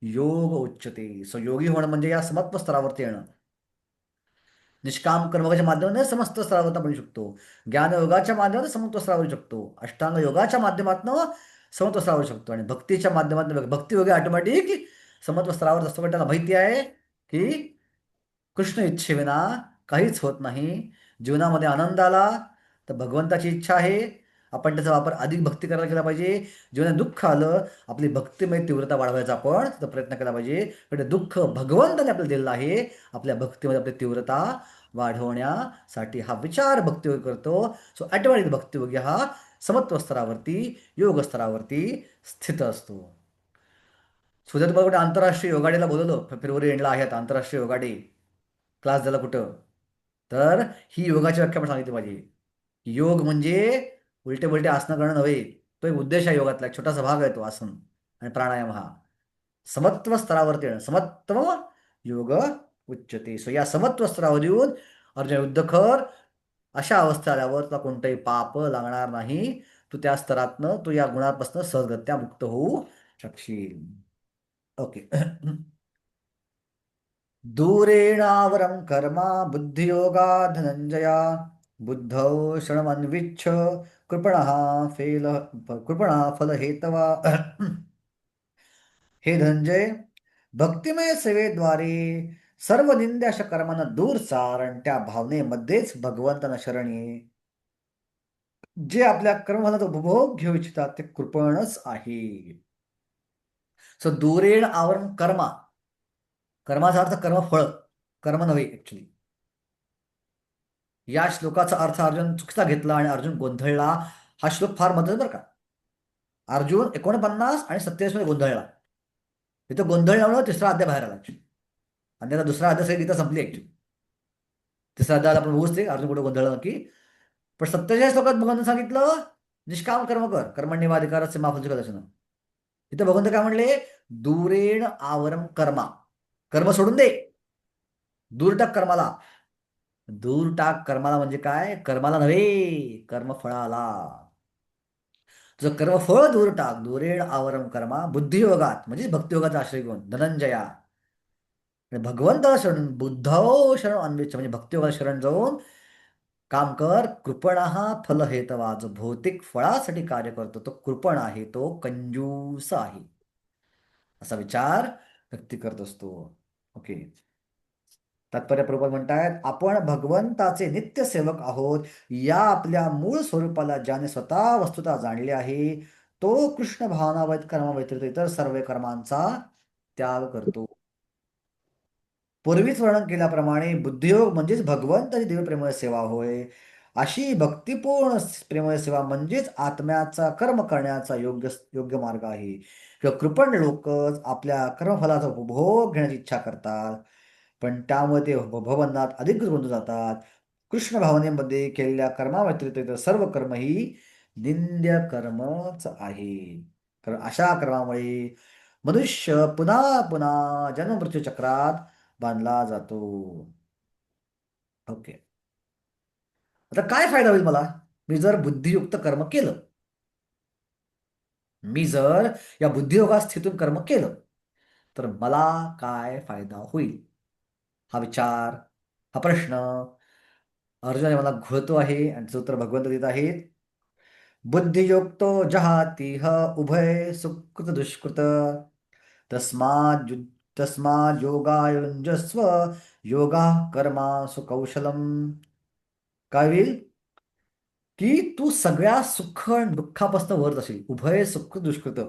योग उच्यते. सो योगी होणं म्हणजे या समत्व स्तरावरती येणं. निष्काम कर्माच्या माध्यमाने समस्त स्तरावर आपण शकतो, ज्ञानयोगाच्या माध्यमातून समत्व स्तरावर येऊ शकतो, अष्टांग योगाच्या माध्यमातून समत्व स्तरावर येऊ शकतो, आणि भक्तीच्या माध्यमातून भक्तियोगी ऑटोमॅटिक समत्व स्तरावर असतो. कारण त्याला माहिती आहे की कृष्ण इच्छेविना काहीच होत नाही. जीवनामध्ये आनंद आला तर भगवंताची इच्छा आहे, आपण त्याचा वापर अधिक भक्ती करायला केला पाहिजे. जीवनात दुःख आलं आपली भक्तिमय तीव्रता वाढवायचा आपण त्याचा प्रयत्न केला पाहिजे. पण ते दुःख भगवंताने आपल्याला दिलेलं आहे, आपल्या भक्तीमध्ये आपली तीव्रता वाढवण्यासाठी हा विचार भक्तियोगी करतो. सो ऑटोमॅटिक भक्तियोगी हा समत्व स्तरावरती योग स्तरावरती स्थित असतो. सुद्धा तुम्हाला कुठे आंतरराष्ट्रीय योगा डेला बोलवलं, फेब्रुवारी एंडला आहे आता आंतरराष्ट्रीय योगा डे. क्लास झाला कुठं, तर ही योगाची व्याख्या आपण सांगितली पाहिजे. योग म्हणजे उलटे उलटे आसनं करणं नव्हे, तो एक उद्देश आहे योगातला, एक छोटासा भाग आहे तो आसन आणि प्राणायाम हा. समत्व स्तरावरती येणं, समत्व योग उच्यते. सो या समत्व स्तरावर येऊन अर्जुन युद्ध कर. अशा अवस्था आल्यावर तुला कोणतंही पाप लागणार नाही. तू त्या स्तरातनं तू या गुणापासून सहजगत्या मुक्त होऊ शकशील. ओके. दूरेणावरं कर्म बुद्धियोगा धनंजया बुद्धौ शरणमन्विच्छ कृपणः फलहेतवा. हे धनंजय, भक्तिमय सेवेद्वारे सर्व निंद्याश कर्मांना दूर सार आणि त्या भावनेमध्येच भगवंतांना शरण ये. जे आपल्या कर्मफलाचा उपभोग घेऊ इच्छितात ते कृपणच आहे. सो दूरेण आवरण कर्मा, कर्माचा अर्थ कर्मफळ, कर्म नव्हे ऍक्च्युली. या श्लोकाचा अर्थ अर्जुन चुकीचा घेतला आणि अर्जुन गोंधळला. हा श्लोक फार महत्वाचा बरं का. अर्जुन 49 आणि 27 मध्ये गोंधळला. तिथं गोंधळल्यामुळे तिसरा अध्याय बाहेर आला actually. आणि त्याचा दुसरा अध्याय सगळी गीता संपली ऍक्च्युली. तिसऱ्या अध्यायाला आपण बघूच ते अर्जुन कुठे गोंधळला नक्की. पण 47 श्लोकात भगवंत सांगितलं निष्काम कर्म कर, कर्मण्येवाधिकारस्य मा फलस्य कदाचन. इथं भगवंत काय म्हणले, दूरेण आवरम कर्मा, कर्म सोडून दे, दूर टाक कर्माला. दूर टाक कर्माला म्हणजे काय, कर्माला नव्हे कर्मफळाला. तुझं कर्मफळ दूर टाक. दूरेण आवरम कर्मा बुद्धियोगात म्हणजे भक्तियोगाचा आश्रय घेऊन धनंजया. आणि भगवंताला शरण, बुद्धो शरण अन्वेष म्हणजे भक्तियोगाला शरण जाऊन काम कर. कृपण हा फल हेतवा, जो भौतिक फळासाठी कार्य करतो तो कृपण आहे, तो कंजूस आहे, असा विचार व्यक्ती करत असतो. ओके. तात्पर्य प्रभुपाद म्हणतायत, आपण भगवंताचे नित्य सेवक आहोत. या आपल्या मूळ स्वरूपाला ज्याने स्वतः वस्तुतः जाणले आहे तो कृष्ण भावना कर्मा व्यतिरिक्त इतर सर्व कर्मांचा त्याग करतो. पूर्वीच वर्णन केल्याप्रमाणे बुद्धियोग म्हणजेच भगवंताची देवप्रेमळ सेवा होय. अशी भक्तिपूर्ण प्रेमळ सेवा म्हणजेच आत्म्याचा कर्म करण्याचा योग्य योग्य मार्ग आहे. किंवा कृपण लोक आपल्या कर्मफलाचा उपभोग घेण्याची इच्छा करतात, पण त्यामुळे ते भवबंधात अधिक गुंतून जातात. कृष्ण भावनेमध्ये केलेल्या कर्माव्यतिरिक्त इतर सर्व कर्म ही निंद्य कर्मच आहे. कारण अशा कर्मामुळे मनुष्य पुन्हा पुन्हा जन्ममृत्यू चक्रात बांधला जातो. ओके. आता काय फायदा होईल मला, मी जर बुद्धियुक्त कर्म केलं, मी जर या बुद्धियोगा स्थितीतून कर्म केलं तर मला काय फायदा होईल, हा विचार, हा प्रश्न अर्जुनाने मला घोळतो आहे. आणि त्याचं उत्तर भगवंत देत आहेत. बुद्धियुक्तो जहातीह उभय सुकृत दुष्कृत तस्माद योगायुंजस्व योगा कर्मा सुकौशलम. काय होईल की तू सगळ्या सुख आणि दुःखापासून वर जाशील. उभय सुख दुष्कृत,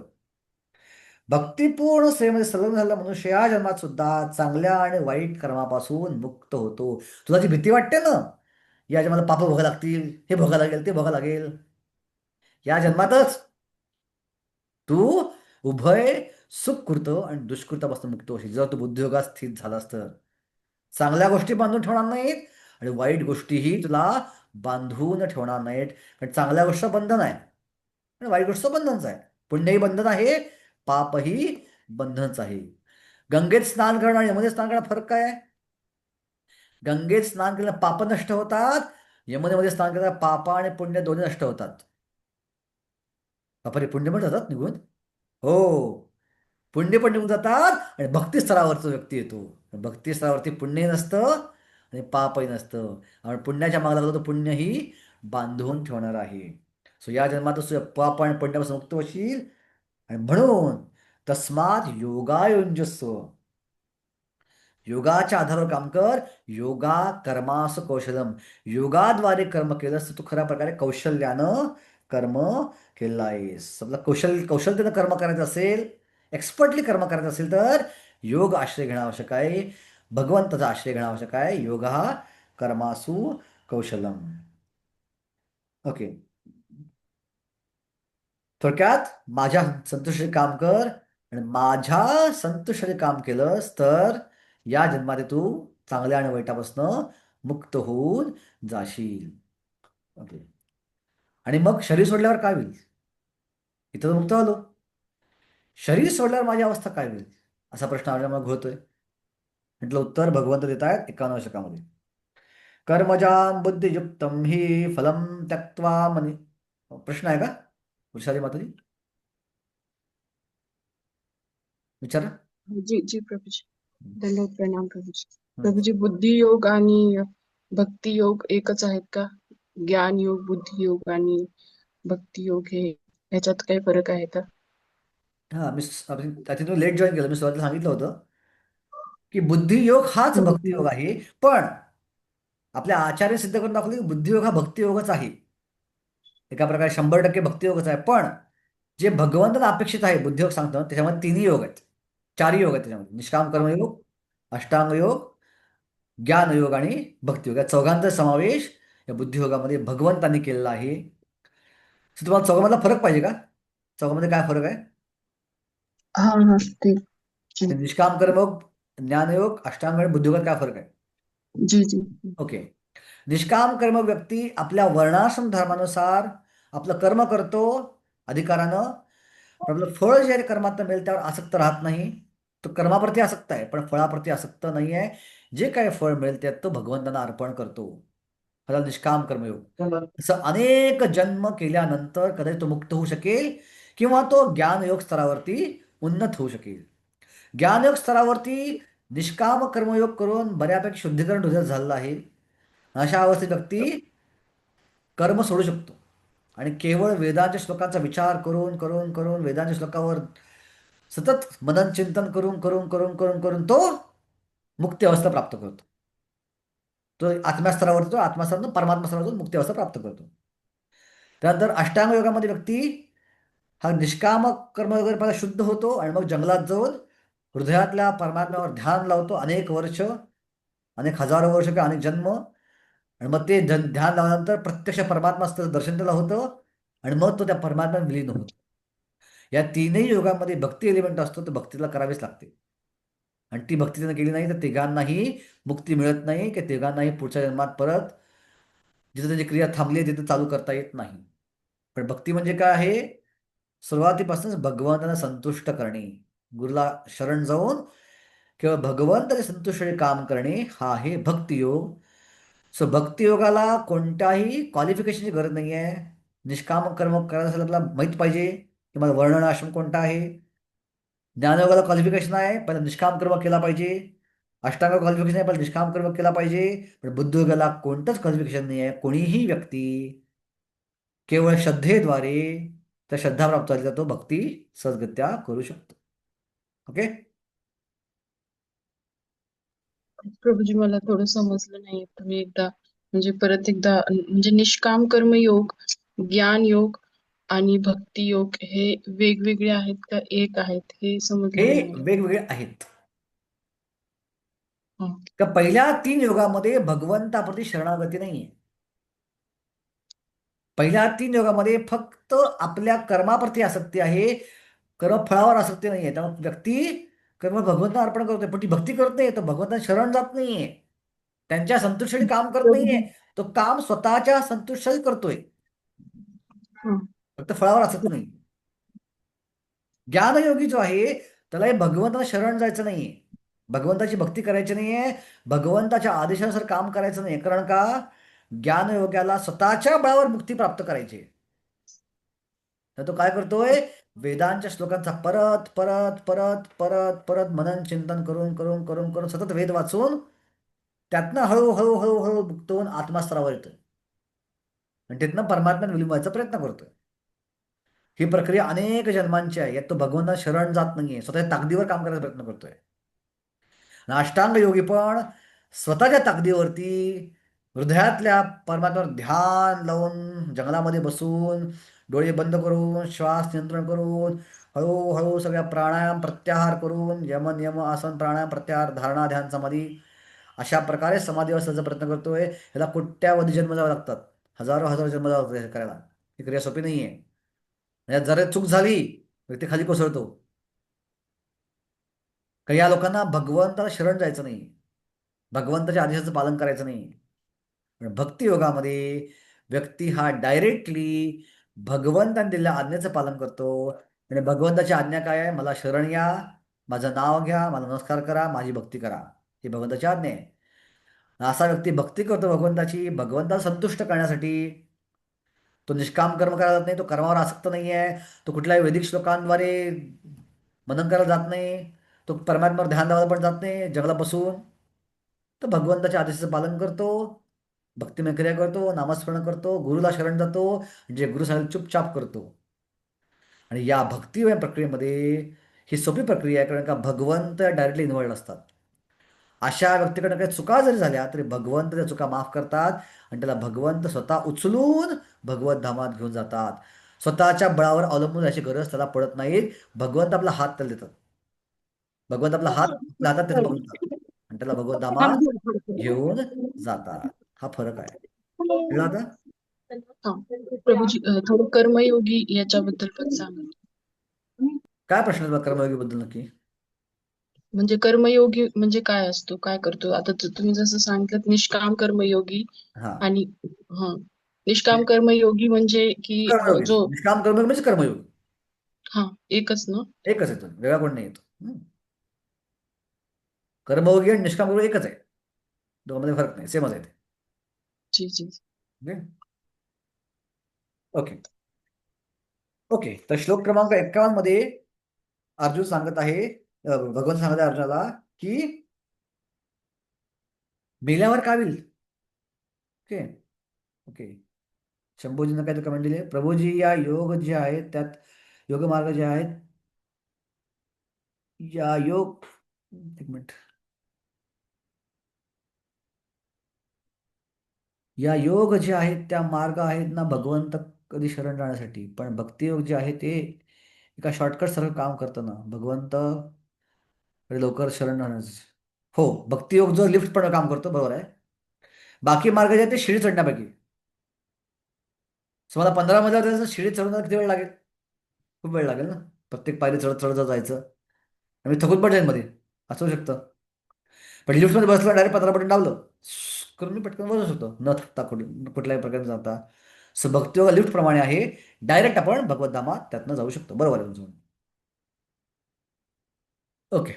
भक्तिपूर्ण सेवेमध्ये संलग्न झालेला मनुष्य या जन्मात सुद्धा चांगल्या आणि वाईट कर्मापासून मुक्त होतो. तुला जी भीती वाटते ना, या जन्माला पाप भोगा लागतील, हे भोगा लागेल, ते भोगा लागेल, या जन्मातच तू उभय सुखकृत आणि दुष्कृतापासून मुक्त होशील जर तू बुद्धियोगात स्थित झालास तर. चांगल्या गोष्टी बांधून ठेवणार नाहीत आणि वाईट गोष्टीही तुला बांधून ठेवणार नाहीत. कारण चांगल्या गोष्ट बंधन आहे आणि वाईट गोष्ट बंधनच आहे. पुण्यही बंधन आहे, पापही बंधनच आहे. गंगेत स्नान करणं आणि यमुनेत स्नान करणं फरक काय आहे? गंगेत स्नान केल्याने पाप नष्ट होतात, यमुनेमध्ये स्नान केल्याने पाप आणि पुण्य दोन्ही नष्ट होतात. पापाचे पुण्य पण जातात निघून. हो, पुण्य पण निघून जातात आणि भक्ती स्तरावरचा व्यक्ती येतो. भक्ती स्तरावरती पुण्यही नसतं आणि पापही नसतं. आणि पुण्याच्या मागे लागलं तर पुण्यही बांधून ठेवणार आहे. सो या जन्मात तुझ्या पाप आणि पुण्यापासून मुक्त होशील. आणि म्हणून तस्मात योगायुंजस्व, योगाच्या आधारावर काम कर. योगा कर्मास कौशलम, योगाद्वारे कर्म केलंस तर तू खऱ्या प्रकारे कौशल्यानं कर्म केलं आहेस. आपलं कौशल्यानं कर्म करायचं असेल, एक्सपर्टली कर्म करायचं असेल तर योग आश्रय घेणं आवश्यक आहे, भगवंताचा आश्रय घेणं आवश्यक आहे. योग हा कर्मासु कौशलम. ओके. थोडक्यात माझ्या संतुष्टीचे काम कर आणि माझ्या संतुष्टीचे काम केलंस तर या जन्मात तू चांगल्या आणि वाईटापासून मुक्त होऊन जाशील. ओके. आणि मग शरीर सोडल्यावर काय होईल? इथं तर मुक्त आलो, शरीर सोडल्यावर माझी अवस्था काय होईल असा प्रश्न आपल्याला घोळतोय. म्हटलं उत्तर भगवंत देत आहेत 51 शतकामध्ये. कर्मजाम बुद्धियुक्तम हि फलम त्यक्त्वा मनी. प्रश्न आहे का वृषाली माताजी? विचारा. जी जी प्रभूजी, दंडवत प्रणाम प्रभूजी. प्रभूजी, बुद्धी योग आणि भक्ती योग एकच आहेत का? ज्ञान योग, बुद्धी योग आणि भक्ती योग हे ह्याच्यात काही फरक आहे का? हा, मी तुम्ही लेट जॉईन केलं. मी सुरुवातीला सांगितलं होतं की बुद्धियोग हाच भक्तियोग आहे. पण आपल्या आचार्य सिद्ध करून दाखवले की बुद्धियोग हा भक्तियोगच आहे. एका प्रकारे 100% भक्तियोगच आहे. पण जे भगवंताला अपेक्षित आहे बुद्धियोग सांगतो त्याच्यामध्ये 3 योग आहेत, 4 योग आहेत त्याच्यामध्ये. निष्काम कर्मयोग, अष्टांग योग, ज्ञानयोग आणि भक्तियोग या चौघांचा समावेश या बुद्धियोगामध्ये भगवंतांनी केलेला आहे. So तुम्हाला चौघामधला फरक पाहिजे का? चौघामध्ये काय फरक आहे? हा हा ते ते निष्काम कर्मयोग, ज्ञानयोग, अष्टांग आणि बुद्धियोगात काय फरक आहे? जी जी ओके. निष्काम कर्म व्यक्ती आपल्या वर्णाश्रम धर्मानुसार आपलं कर्म करतो अधिकारानं, पण आपलं फळ जे आहे कर्मातनं मिळेल त्यावर आसक्त राहत नाही. तो कर्माप्रती आसक्त आहे पण फळाप्रती आसक्त नाही आहे. जे काही फळ मिळेल त्यात तो भगवंतांना अर्पण करतो. ह्याला निष्काम कर्मयोग. असं अनेक जन्म केल्यानंतर कदाचित तो मुक्त होऊ शकेल किंवा तो ज्ञानयोग स्तरावरती उन्नत होऊ शकेल. ज्ञानयोग स्तरावरती निष्काम कर्मयोग करून बऱ्यापैकी शुद्धीकरण तुझं झालेलं आहे. अशा अवस्थेत व्यक्ती कर्म सोडू शकतो आणि केवळ वेदांच्या श्लोकांचा विचार करून करून करून वेदांच्या श्लोकावर सतत मनन चिंतन करून करून करून करून करून तो मुक्ती अवस्था प्राप्त करतो. तो आत्म्यास्तरावरती तो आत्मास्तरातून परमात्मा स्तरावरून मुक्ती अवस्था प्राप्त करतो. त्यानंतर अष्टांग योगामध्ये व्यक्ती हा निष्काम कर्म वगैरे पहिला शुद्ध होतो आणि मग जंगलात जाऊन हृदयातल्या परमात्म्यावर ध्यान लावतो अनेक वर्ष, अनेक हजारो वर्ष किंवा अनेक जन्म, आणि मग ते ध्यान लावल्यानंतर प्रत्यक्ष परमात्मा असतं दर्शन त्याला होतं आणि मग तो त्या परमात्म्यात विलीन होतो. या तीनही योगामध्ये भक्ती एलिमेंट असतो, तर भक्तीला करावीच लागते. आणि ती भक्ती त्यानं केली नाही तर तिघांनाही मुक्ती मिळत नाही, की तिघांनाही पुढच्या जन्मात परत जिथे त्याची क्रिया थांबली आहे तिथे चालू करता येत नाही. पण भक्ती म्हणजे काय आहे? सुरुवातीपासूनच भगवंतांना संतुष्ट करणे, गुरुला शरण जाऊन किंवा भगवंताच्या संतुष्ट काम करणे हा आहे भक्तियोग. सो भक्तियोगाला कोणत्याही क्वालिफिकेशनची गरज नाही आहे. निष्काम कर्म करायसाठी आपल्याला माहीत पाहिजे की माझा वर्ण आश्रम कोणता आहे. ज्ञानयोगाला क्वालिफिकेशन आहे, पहिला निष्काम कर्म केला पाहिजे. अष्टांग क्वालिफिकेशन आहे, पहिला निष्काम कर्म केला पाहिजे. पण बुद्धियोगाला कोणतंच क्वालिफिकेशन नाही आहे. कोणीही व्यक्ती केवळ श्रद्धेद्वारे त्या श्रद्धा प्राप्त झाली तर तो भक्ती सहजगत्या करू शकतो. ओके. प्रभूजी मला थोडं समजलं नाही, तुम्ही एकदा म्हणजे परत एकदा म्हणजे निष्काम कर्मयोग, ज्ञान योग आणि भक्ती योग हे वेगवेगळे आहेत का एक आहेत हे समजलं हे नाही मला. वेगवेगळे आहेत. हं. का पहिल्या 3 योगामध्ये भगवंताप्रती शरणागती नाहीये. पहिल्या 3 योगामध्ये फक्त आपल्या कर्माप्रती आसक्ती आहे, कर्मफळावर आसक्ती नाहीये. त्यामुळे व्यक्ती कर्म भगवंताला अर्पण करतोय पण ती भक्ती करत नाही, तो भगवंताला शरण जात नाहीये, त्यांच्या संतुष्टीसाठी काम करत नाहीये. तो काम स्वतःच्या संतुष्टीसाठी करतोय, हं. फक्त फळावर आसक्त नाही. ज्ञानयोगी जो आहे त्याला हे भगवंताला शरण जायचं नाहीये, भगवंताची भक्ती करायची नाहीये, भगवंताच्या आदेशानुसार काम करायचं नाही. कारण का? ज्ञानयोग्याला स्वतःच्या बळावर मुक्ती प्राप्त करायची. तर तो काय करतोय? वेदांच्या श्लोकांचा परत परत परत परत परत मनन चिंतन करून करून करून करून सतत वेद वाचून त्यातनं हळूहळू हळूहळू मुक्त होऊन आत्मास्तरावर येतोय आणि तिथनं परमात्म्यात विलीन व्हायचा प्रयत्न करतोय. ही प्रक्रिया अनेक जन्मांची आहे. यात तो भगवंताला शरण जात नाहीये, स्वतःच्या ताकदीवर काम करायचा प्रयत्न करतोय. अष्टांग योगी पण स्वतःच्या ताकदीवरती हृदयातल्या परमात्म्यावर ध्यान लावून जंगलामध्ये बसून डोळे बंद करून श्वास नियंत्रण करून हळूहळू सगळ्या प्राणायाम प्रत्याहार करून यम नियम आसन प्राणायाम प्रत्याहार धारणा ध्यान समाधी अशा प्रकारे समाधी अवस्थेचा प्रयत्न करतोय. ह्याला कोट्यावधी जन्म जावे लागतात, हजारो हजार जन्म जावे लागतात हे करायला. ही क्रिया सोपी नाहीये. यात जरा चूक झाली व्यक्ती खाली कोसळतो. काही या लोकांना भगवंताला शरण जायचं नाही, भगवंताच्या आदेशाचं पालन करायचं नाही. पण भक्तियोगामध्ये व्यक्ती हा डायरेक्टली भगवंताने दिलेल्या आज्ञेचं पालन करतो. आणि भगवंताची आज्ञा काय आहे? मला शरण या, माझं नाव घ्या, मला नमस्कार करा, माझी भक्ती करा, ही भगवंताची आज्ञा आहे. असा व्यक्ती भक्ती करतो भगवंताची, भगवंताला संतुष्ट करण्यासाठी. तो निष्काम कर्म करायला जात नाही, तो कर्मावर आसक्त नाही आहे, तो कुठल्याही वैदिक श्लोकांद्वारे मनन करायला जात नाही, तो परमात्म्यावर ध्यान लावायला पण जात नाही जंगलात बसून. तो भगवंताच्या आदेशाचं पालन करतो, भक्तिमय क्रिया करतो, नामस्मरण करतो, गुरुला शरण जातो, जे गुरु सांगेल चुपचाप करतो. आणि या भक्तिमय प्रक्रियेमध्ये ही सोपी प्रक्रिया आहे, कारण का भगवंत डायरेक्टली इन्व्हॉल्ड असतात. अशा व्यक्तीकडनं काही चुका जरी झाल्या तरी भगवंत त्या चुका माफ करतात आणि त्याला भगवंत स्वतः उचलून भगवत धामात घेऊन जातात. स्वतःच्या बळावर अवलंबून राहायची गरज त्याला पडत नाही. भगवंत आपला हात त्याला देतात, भगवंत आपला हात आपल्या हातात त्याला पकडतात आणि त्याला भगवत धामात घेऊन जातात. हा फरक आहे. कळलं आता? हा प्रभूजी थोडं कर्मयोगी याच्याबद्दल पण सांगा. काय प्रश्न आहे तुला कर्मयोगीबद्दल नक्की? म्हणजे कर्मयोगी म्हणजे काय असतो, काय करतो? आता तुम्ही जसं सांगितलं निष्काम कर्मयोगी हा, आणि हा निष्काम कर्मयोगी म्हणजे की कर्मयोगी जो निष्काम कर्मयोगी म्हणजे कर्मयोगी हा एकच ना. एकच येतो, वेगळा कोण नाही येतो. कर्मयोगी आणि निष्काम कर्मयोगी एकच आहे, दोघांमध्ये फरक नाही, सेमच आहे ते. जी जी. Okay okay. तर श्लोक क्रमांक 51 मध्ये अर्जुन सांगत आहे, भगवान सांगत आहे अर्जुनाला की मेल्यावर काय होईल. Okay okay. शंभूजीनं काय कमेंट दिली, प्रभूजी या योग जे आहेत त्यात योग मार्ग जे आहेत या योग, एक मिनिट, या योग जे आहेत त्या मार्ग आहेत ना भगवंत कधी शरण जाण्यासाठी, पण भक्तियोग जे आहे ते एका शॉर्टकट सारखं काम करतं ना भगवंत लवकर शरण जाण्याचं. हो, भक्तियोग जो लिफ्ट पण काम करतो, बरोबर आहे. बाकी मार्ग जे आहेत ते शिडी चढण्यापैकी. तुम्हाला 15 मजला जायचं, शिडी चढवण्याला किती वेळ लागेल? खूप वेळ लागेल ना, प्रत्येक पायरी चढत चढत जायचं आणि थकून पण जाईल मध्ये, असं होऊ शकतं. पण लिफ्टमध्ये बसलं, डायरेक्ट 15 बटन दाबलं करून मी पटकन बसू शकतो, न थकता कुठल्याही प्रकारे जाता. सो भक्तियोग लिफ्ट प्रमाणे आहे, डायरेक्ट आपण भगवत धामात त्यातनं जाऊ शकतो. बरोबर आहे तुमचं. Okay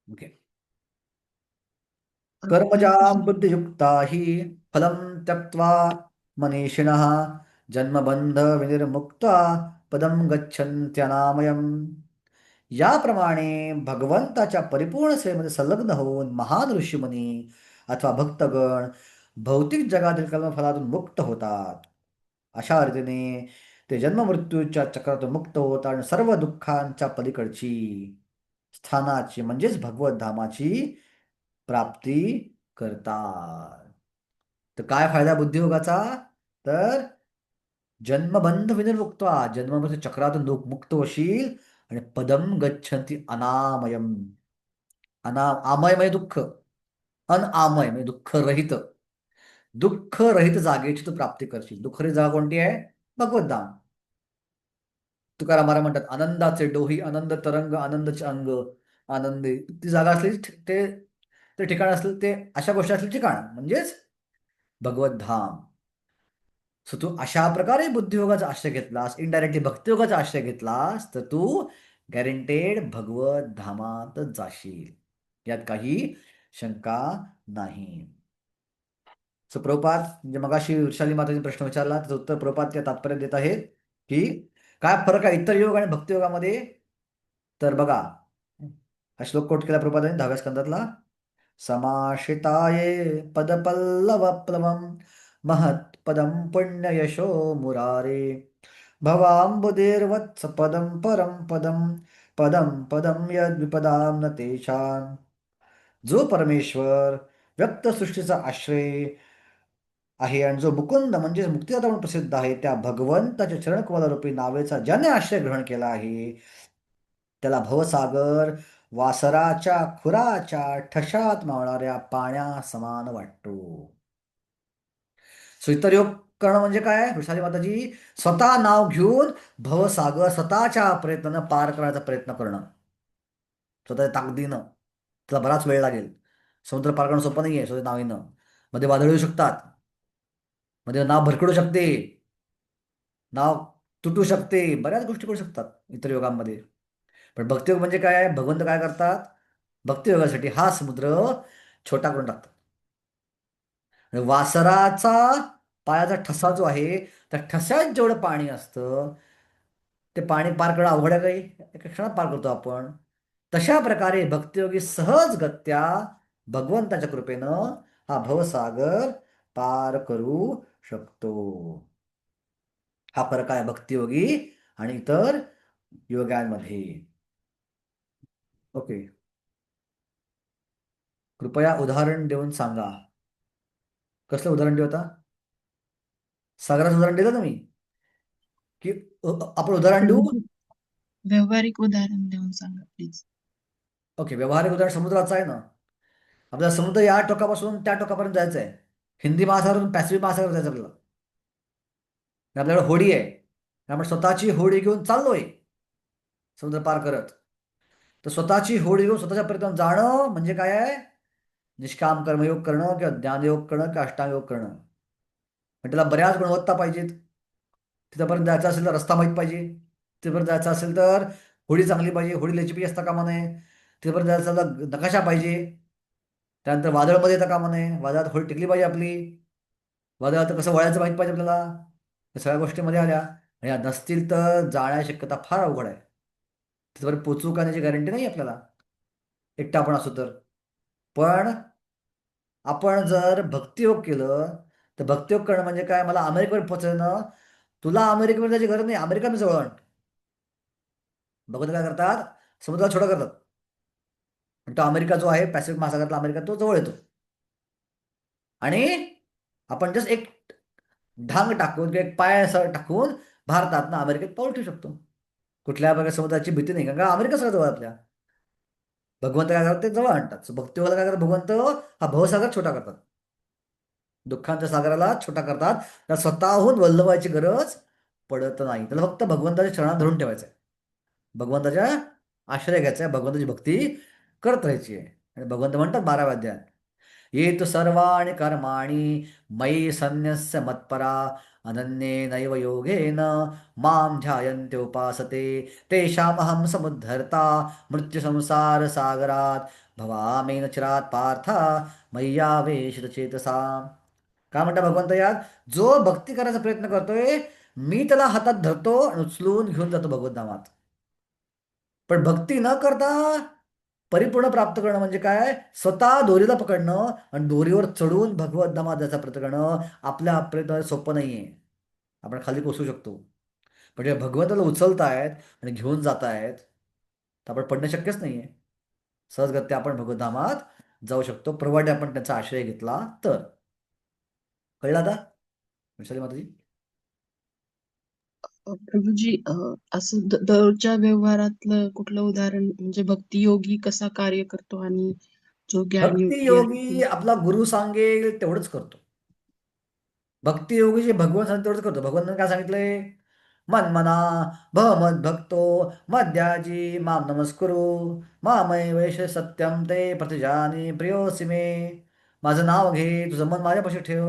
okay. कर्मजां बुद्धियुक्ता हि फलं त्यक्त्वा मनीषिणः जन्मबंध पदम गच्छन्त्यनामयम्. याप्रमाणे भगवंताच्या परिपूर्ण सेवेमध्ये संलग्न होऊन महान ऋषीमुनी अथवा भक्तगण भौतिक जगातील कर्मफलातून मुक्त होतात. अशा रीतीने ते जन्ममृत्यूच्या चक्रातून मुक्त होतात आणि सर्व दुःखांच्या पलीकडची स्थानाची म्हणजेच भगवत धामाची प्राप्ती करतात. तर काय फायदा बुद्धियोगाचा? तर जन्मबंध विनिर्मुक्त, जन्ममृत्यू चक्रातून मुक्त होशील आणि पदम गच्छन्ति अनामयम. आमय म्हणजे दुःख, अनआमय म्हणजे दुःख रहित, दुःख रहित जागेची तू प्राप्ती करशील. दुःखरहित जागा कोणती आहे? भगवद्धाम. तुकाराम महाराज म्हणतात, आनंदाचे डोही आनंद तरंग आनंदाचे अंग आनंदी. ती जागा असली ते ते ठिकाण असलं, ते अशा गोष्टी असले ठिकाण म्हणजेच भगवत धाम. सो तू अशा प्रकारे बुद्धियोगाचा आश्रय घेतलास, इनडायरेक्टली भक्तियोगाचा आश्रय घेतलास, तर तू गॅरंटेड भगवत धामात जाशील, यात काही शंका नाही. सो प्रभुपाद म्हणजे मगाशी वृषाली माताने प्रश्न विचारला, त्याचं उत्तर प्रभुपाद त्या तात्पर्य देत आहेत की काय फरक आहे इतर योग आणि भक्तियोगामध्ये. तर बघा, हा श्लोक कोट केला प्रभुपादाने 10व्या स्कंदातला. समाश्रिताये पदपल्लवप्लवम् महत्पदं पुण्ययशो मुरारे भवाम्बुधीर्वत्स पदं परं पदं पदं पदं यद्विपदां न तेषां. जो परमेश्वर व्यक्त सृष्टीचा आश्रय आहे आणि जो मुकुंद म्हणजे मुक्तिदाता म्हणून प्रसिद्ध आहे, त्या भगवंताच्या चरणकमलारूपी नावेचा ज्याने आश्रय ग्रहण केला आहे त्याला भवसागर वासराच्या खुराच्या ठशात मावणाऱ्या पाण्या समान वाटतो. सो इतर योग करणं म्हणजे काय? वृषाली माताजी स्वतः नाव घेऊन भवसागर स्वतःच्या प्रयत्नानं पार करण्याचा प्रयत्न करणं, स्वतःच्या ताकदीनं. त्याला बराच वेळ लागेल. समुद्र पार करणं सोपं नाहीये स्वतः नावीनं. मध्ये वादळ येऊ शकतात, मध्ये नाव भरकडू शकते, नाव तुटू शकते, बऱ्याच गोष्टी करू शकतात इतर योगांमध्ये. पण भक्तियोग म्हणजे काय? भगवंत काय करतात? भक्तियोगासाठी हा समुद्र छोटा करून टाकतात. आणि वासराचा पायाचा ठसा जो आहे, त्या ठस्यात जेवढं पाणी असतं ते पाणी पार करणं अवघड आहे काही? एका क्षणात पार करतो आपण. तशा प्रकारे भक्तियोगी सहजगत्या भगवंताच्या कृपेनं हा भवसागर पार करू शकतो. हा फरक आहे भक्तियोगी आणि इतर योगांमध्ये. ओके, कृपया उदाहरण देऊन सांगा. कसलं उदाहरण देऊ आता? सागराचं उदाहरण दिलं ना मी, की आपण उदाहरण देऊ. व्यावहारिक उदाहरण देऊन सांगा प्लीज. ओके, व्यावहारिक उदाहरण समुद्राचं आहे ना. आपल्याला समुद्र या टोकापासून त्या टोकापर्यंत जायचं आहे. हिंदी महासागरातून पॅसिफिक महासागर जायचं आपल्याला. आपल्याकडे होडी आहे, आपण स्वतःची होडी घेऊन चाललोय समुद्र पार करत. तर स्वतःची होडी घेऊन स्वतःच्या प्रयत्नात जाणं म्हणजे काय आहे? निष्काम कर्मयोग करणं किंवा ज्ञानयोग करणं किंवा अष्टांग योग करणं. पण त्याला बऱ्याच गुणवत्ता पाहिजेत. तिथपर्यंत जायचं असेल तर रस्ता माहीत पाहिजे. तिथपर्यंत जायचं असेल तर होडी चांगली पाहिजे, होडी लचपी असता कामा नये. तिथपर्यंत जायचं असेल तर नकाशा पाहिजे. त्यानंतर वादळमध्ये येता कामा नये, वादळात होडी टिकली पाहिजे आपली. वादळात कसं वळायचं माहीत पाहिजे आपल्याला. या सगळ्या गोष्टीमध्ये आल्या आणि या नसतील तर जाण्याची शक्यता फार अवघड आहे. तिथपर्यंत पोचू का याची गॅरंटी नाही आपल्याला, एकटा आपण असू तर. पण आपण जर भक्तियोग केलं तर भक्तियोग करणं म्हणजे काय? मला अमेरिकेवर पोहोचणं. तुला अमेरिकेवर जायची गरज नाही, अमेरिका मी जवळ आणतो. भगवंत काय करतात? समुद्राला छोटा करतात आणि तो अमेरिका जो आहे पॅसिफिक महासागरातला अमेरिका तो जवळ येतो. आणि आपण जस्ट एक ढांग टाकून किंवा एक पाय असं टाकून भारतातनं अमेरिकेत पाऊल ठेवू शकतो. कुठल्या प्रकारे समुद्राची भीती नाही, कारण का अमेरिका सगळं जवळ आहे आपल्या. भगवंत काय करतात? ते जवळ आणतात. So भक्तियोगाला काय करतात? भगवंत हा भवसागर छोटा करतात, दुःखांच्या सागराला छोटा करतात. त्याला स्वतःहून वल्लवायची गरज पडत नाही. त्याला फक्त भगवंताच्या चरणात धरून ठेवायचं आहे, भगवंताच्या आश्रय घ्यायचा आहे, भगवंताची भक्ती करत राहायची आहे. आणि भगवंत म्हणतात 12व्या अध्यायात, ये तु सर्वाणि कर्माणि मयि सन्न्यस्य मत्परा अनन्येनैव योगेन मां ध्यायन्ते उपासते तेषामहं समुद्धर्ता मृत्युसंसार सागरात भवामी न चिरात पार्थ मय्यावेशित चेतसा. काय म्हणता भगवंत यात? जो भक्ती करायचा प्रयत्न करतोय मी त्याला हातात धरतो आणि उचलून घेऊन जातो भगवत धामात. पण भक्ती न करता परिपूर्ण प्राप्त करणं म्हणजे काय? स्वतः दोरीला पकडणं आणि दोरीवर चढून भगवत धामात जायचा प्रयत्न करणं आपल्या प्रयत्न सोपं नाहीये. आपण खाली कोसू शकतो, पण जेव्हा भगवंताला उचलतायत आणि घेऊन जातायत तर आपण पडणं शक्यच नाहीये. सहजगत्या आपण भगवत धामात जाऊ शकतो, प्रवाडे आपण त्यांचा आश्रय घेतला तर. कळलं आता विशाली माताजी? प्रभूजी असं दररोजच्या व्यवहारातलं कुठलं उदाहरण, म्हणजे भक्तियोगी कसा कार्य करतो आणि जो ज्ञानयोगी आहे भक्तियोगी आपला गुरु सांगेल तेवढंच करतो. भक्तियोगी जे भगवान सांगेल तेवढंच करतो. भगवंतांनी काय सांगितलंय? मन्मना भव भक्तो मद्याजी माम नमस्कुरु मामय वैश सत्यम ते प्रतिजानी प्रियोसी मे. माझं नाव घे, तुझं मन माझ्यापाशी ठेव,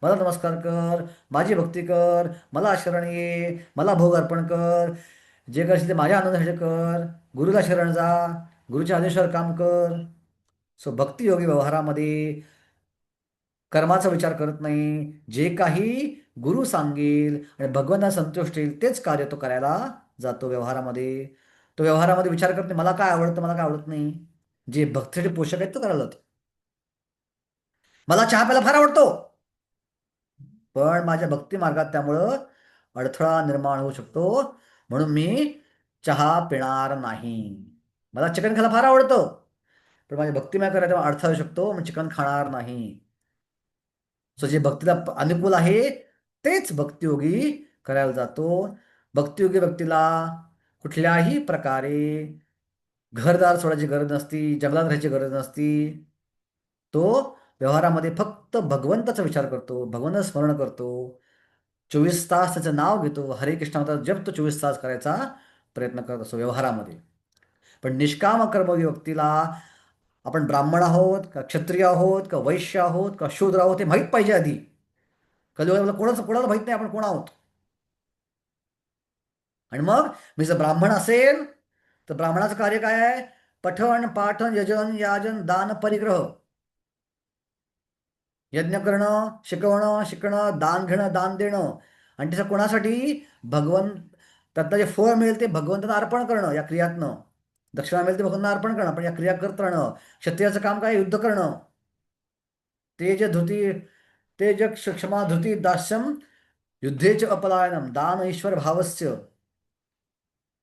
मला नमस्कार कर, माझी भक्ती कर, मला शरण ये, मला भोग अर्पण कर, जे करशील ते माझ्या आनंदासाठी कर, गुरुला शरण जा, गुरुच्या आदेशावर काम कर. सो भक्तियोगी व्यवहारामध्ये कर्माचा विचार करत नाही. जे काही गुरु सांगेल आणि भगवंतांना संतुष्ट येईल तेच कार्य तो करायला जातो व्यवहारामध्ये. तो व्यवहारामध्ये विचार करत नाही मला काय आवडतं, मला काय आवडत नाही. जे भक्तीसाठी पोषक आहेत तो करायला जातो. मला चहा प्यायला फार आवडतो, पण माझ्या भक्ती मार्गात त्यामुळं अडथळा निर्माण होऊ शकतो, म्हणून मी चहा पिणार नाही. मला चिकन खायला फार आवडतं, पण माझ्या भक्तिमय करायला तेव्हा अडथळा येऊ शकतो, मी चिकन खाणार नाही. सो जे भक्तीला अनुकूल आहे तेच भक्तियोगी करायला जातो. भक्तियोगी व्यक्तीला कुठल्याही प्रकारे घरदार सोडायची गरज नसती, जंगलात राहायची गरज नसती. तो व्यवहारामध्ये फक्त भगवंताचा विचार करतो, भगवंताचं स्मरण करतो, 24 तास त्याचं नाव घेतो, हरे कृष्ण म्हणतात जप तो 24 तास करायचा प्रयत्न करत असतो व्यवहारामध्ये. पण निष्काम कर्मयोगी व्यक्तीला आपण ब्राह्मण आहोत का क्षत्रिय आहोत का वैश्य आहोत का शूद्र आहोत हे माहीत पाहिजे आधी. कलियुगाला कोणाला माहित नाही आपण कोण आहोत. आणि मग मी जर ब्राह्मण असेल तर ब्राह्मणाचं कार्य काय आहे? पठण पाठन यजन याजन दान परिग्रह. यज्ञ करणं, शिकवणं, दान घेणं, दान देणं. आणि त्याचं कोणासाठी? त्यातलं जे फळ मिळेल ते भगवंतांना अर्पण करणं या क्रियातनं. दक्षिणा मिळेल ते भगवंतांना अर्पण करणं, पण या क्रिया करत राहणं. क्षत्रियाचं काम काय? युद्ध करणं. तेज धृती तेज क्षमा धृती दास्यम युद्धेच अपलायनम दान ईश्वर भावस्य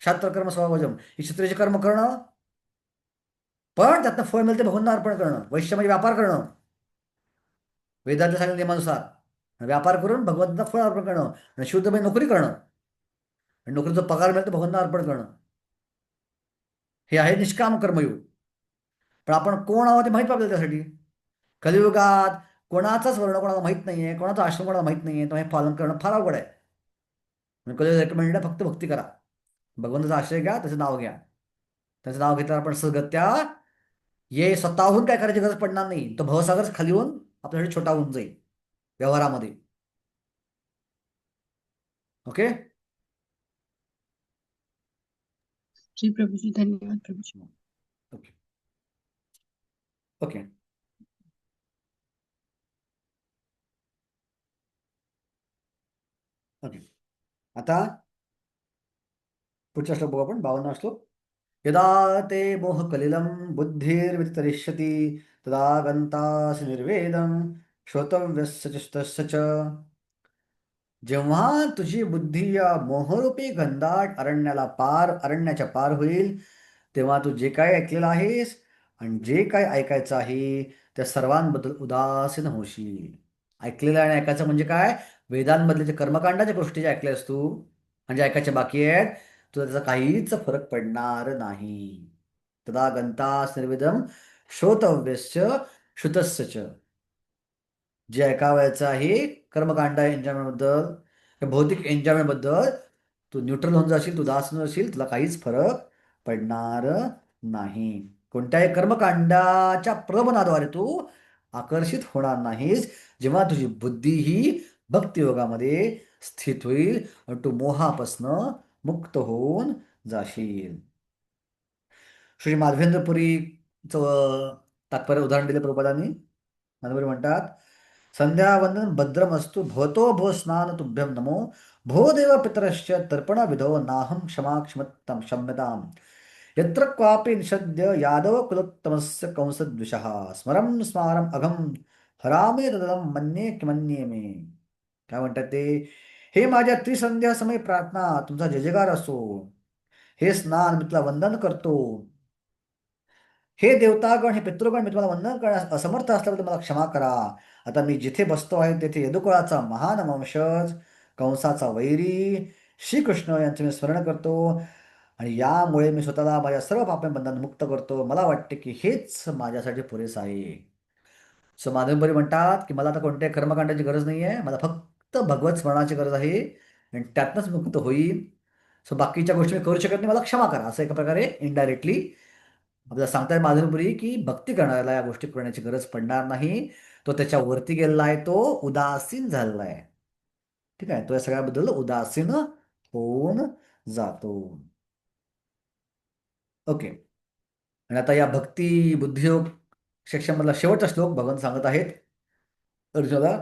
क्षात्रकर्म स्वभावजम. ही क्षत्रियाचे कर्म करणं, पण त्यातनं फळ मिळते भगवंतांना अर्पण करणं. वैश्य म्हणजे व्यापार करणं, वेदांतल्या सांगितल्या नियमानुसार व्यापार करून भगवंतांना फळ अर्पण करणं. आणि शुद्ध म्हणजे नोकरी करणं, आणि नोकरीचा पगार मिळतो भगवंतांना अर्पण करणं. हे आहे निष्काम कर्मयोग. पण आपण कोण आहोत ते माहीत आपल्याला. त्यासाठी कलियुगात कोणाचाच वर्ण कोणाला माहित नाहीये, कोणाचा आश्रम कोणाला माहित नाहीये, तर हे पालन करणं फार अवघड आहे. म्हणजे रेकमेंडेड फक्त भक्ती करा, भगवंताचा आश्रय घ्या, त्याचं नाव घ्या. त्याचं नाव घेतल्यावर आपण सगत्या ये स्वतःहून काय करायची गरज पडणार नाही. तो भवसागरच खाली होऊन आपल्यासाठी छोटा होऊन जाईल व्यवहारामध्ये. ओके. जी प्रभुजी, धन्यवाद प्रभुजी. ओके. ओके. ओके. आता पुढचा श्लोक बघू आपण, 52 श्लोक. यदा ते मोहकलिलं बुद्धिर्वितरिष्यति तदा गन्तासि निर्वेदं श्रोतव्यस्य च तस्य च. जेव्हा तुझी बुद्धी या मोहरूपी घनदाट अरण्याच्या पार होईल, तेव्हा तू जे काय ऐकलेलं आहेस आणि जे काय ऐकायचं आहे त्या सर्वांबद्दल उदासीन होशील. ऐकलेलं आणि ऐकायचं म्हणजे काय? वेदांमधले जे कर्मकांडाच्या गोष्टी ज्या ऐकल्यास तू म्हणजे ऐकायच्या बाकी आहेत, तुला त्याचा काहीच फरक पडणार नाही. तदा गंतास निर्वेदम श्रोतव्यस्य श्रुतस्य च. जे ऐकावयाचं आहे कर्मकांड एन्जॉयमेंट बद्दल, भौतिक एन्जॉयमेंट बद्दल तू न्यूट्रल होऊन जाशील, तू दास होशील, तुला काहीच फरक पडणार नाही. कोणत्याही कर्मकांडाच्या प्रलोभनाद्वारे तू आकर्षित होणार नाहीस. जेव्हा तुझी बुद्धी ही भक्तियोगामध्ये स्थित होईल आणि तू मोहापासनं मुक्त होऊन जाशील. श्री माधवेंद्रपुरीचं तात्पर्य उदाहरण दिले प्रभुपादांनी. माधवपुरी म्हणतात, संध्यावंदन भद्रमस्तु भवतो भो स्नान तुभ्यं नमो भो देव पितरश्च तर्पण विधो नाहं क्षमा क्षम्यताम यत्र क्वापि निषद्य यादव कुलोत्तमस्य कंसद्विषः स्मरं स्मारम अघम हरामे तदम मन्ये किमन्ये मे. काय म्हणतात ते? हे माझ्या त्रिसंध्या समय प्रार्थना, तुमचा जय जयकार असो. हे स्नान, मी तुला वंदन करतो. हे देवतागण, हे पितृगण, मी तुम्हाला वंदन करण्यास असमर्थ असल्याबद्दल मला क्षमा करा. आता मी जिथे बसतो आहे तेथे यदुकुळाचा महान वंशज, कंसाचा वैरी श्रीकृष्ण यांचे मी स्मरण करतो आणि यामुळे मी स्वतःला माझ्या सर्व पापांबंधन मुक्त करतो. मला वाटते की हेच माझ्यासाठी पुरेसं आहे. सो माधवपुरी म्हणतात की मला आता कोणत्याही कर्मकांडाची गरज नाही आहे, मला फक्त भगवत स्मरणाची गरज आहे आणि त्यातनंच मुक्त होईल. सो बाकीच्या गोष्टी मी करू शकत नाही, मला क्षमा करा, असं एका प्रकारे इनडायरेक्टली आपल्याला सांगताय माधवपुरी की भक्ती करणाऱ्याला या गोष्टी करण्याची गरज पडणार नाही. तो त्याच्या वरती गेलेला आहे, तो उदासीन झालेला आहे. ठीक आहे, तो या सगळ्याबद्दल उदासीन होऊन जातो. ओके. आणि आता या भक्ती बुद्धियोग सेक्शन मधला शेवटचा श्लोक भगवान सांगत आहेत अर्जुनाला.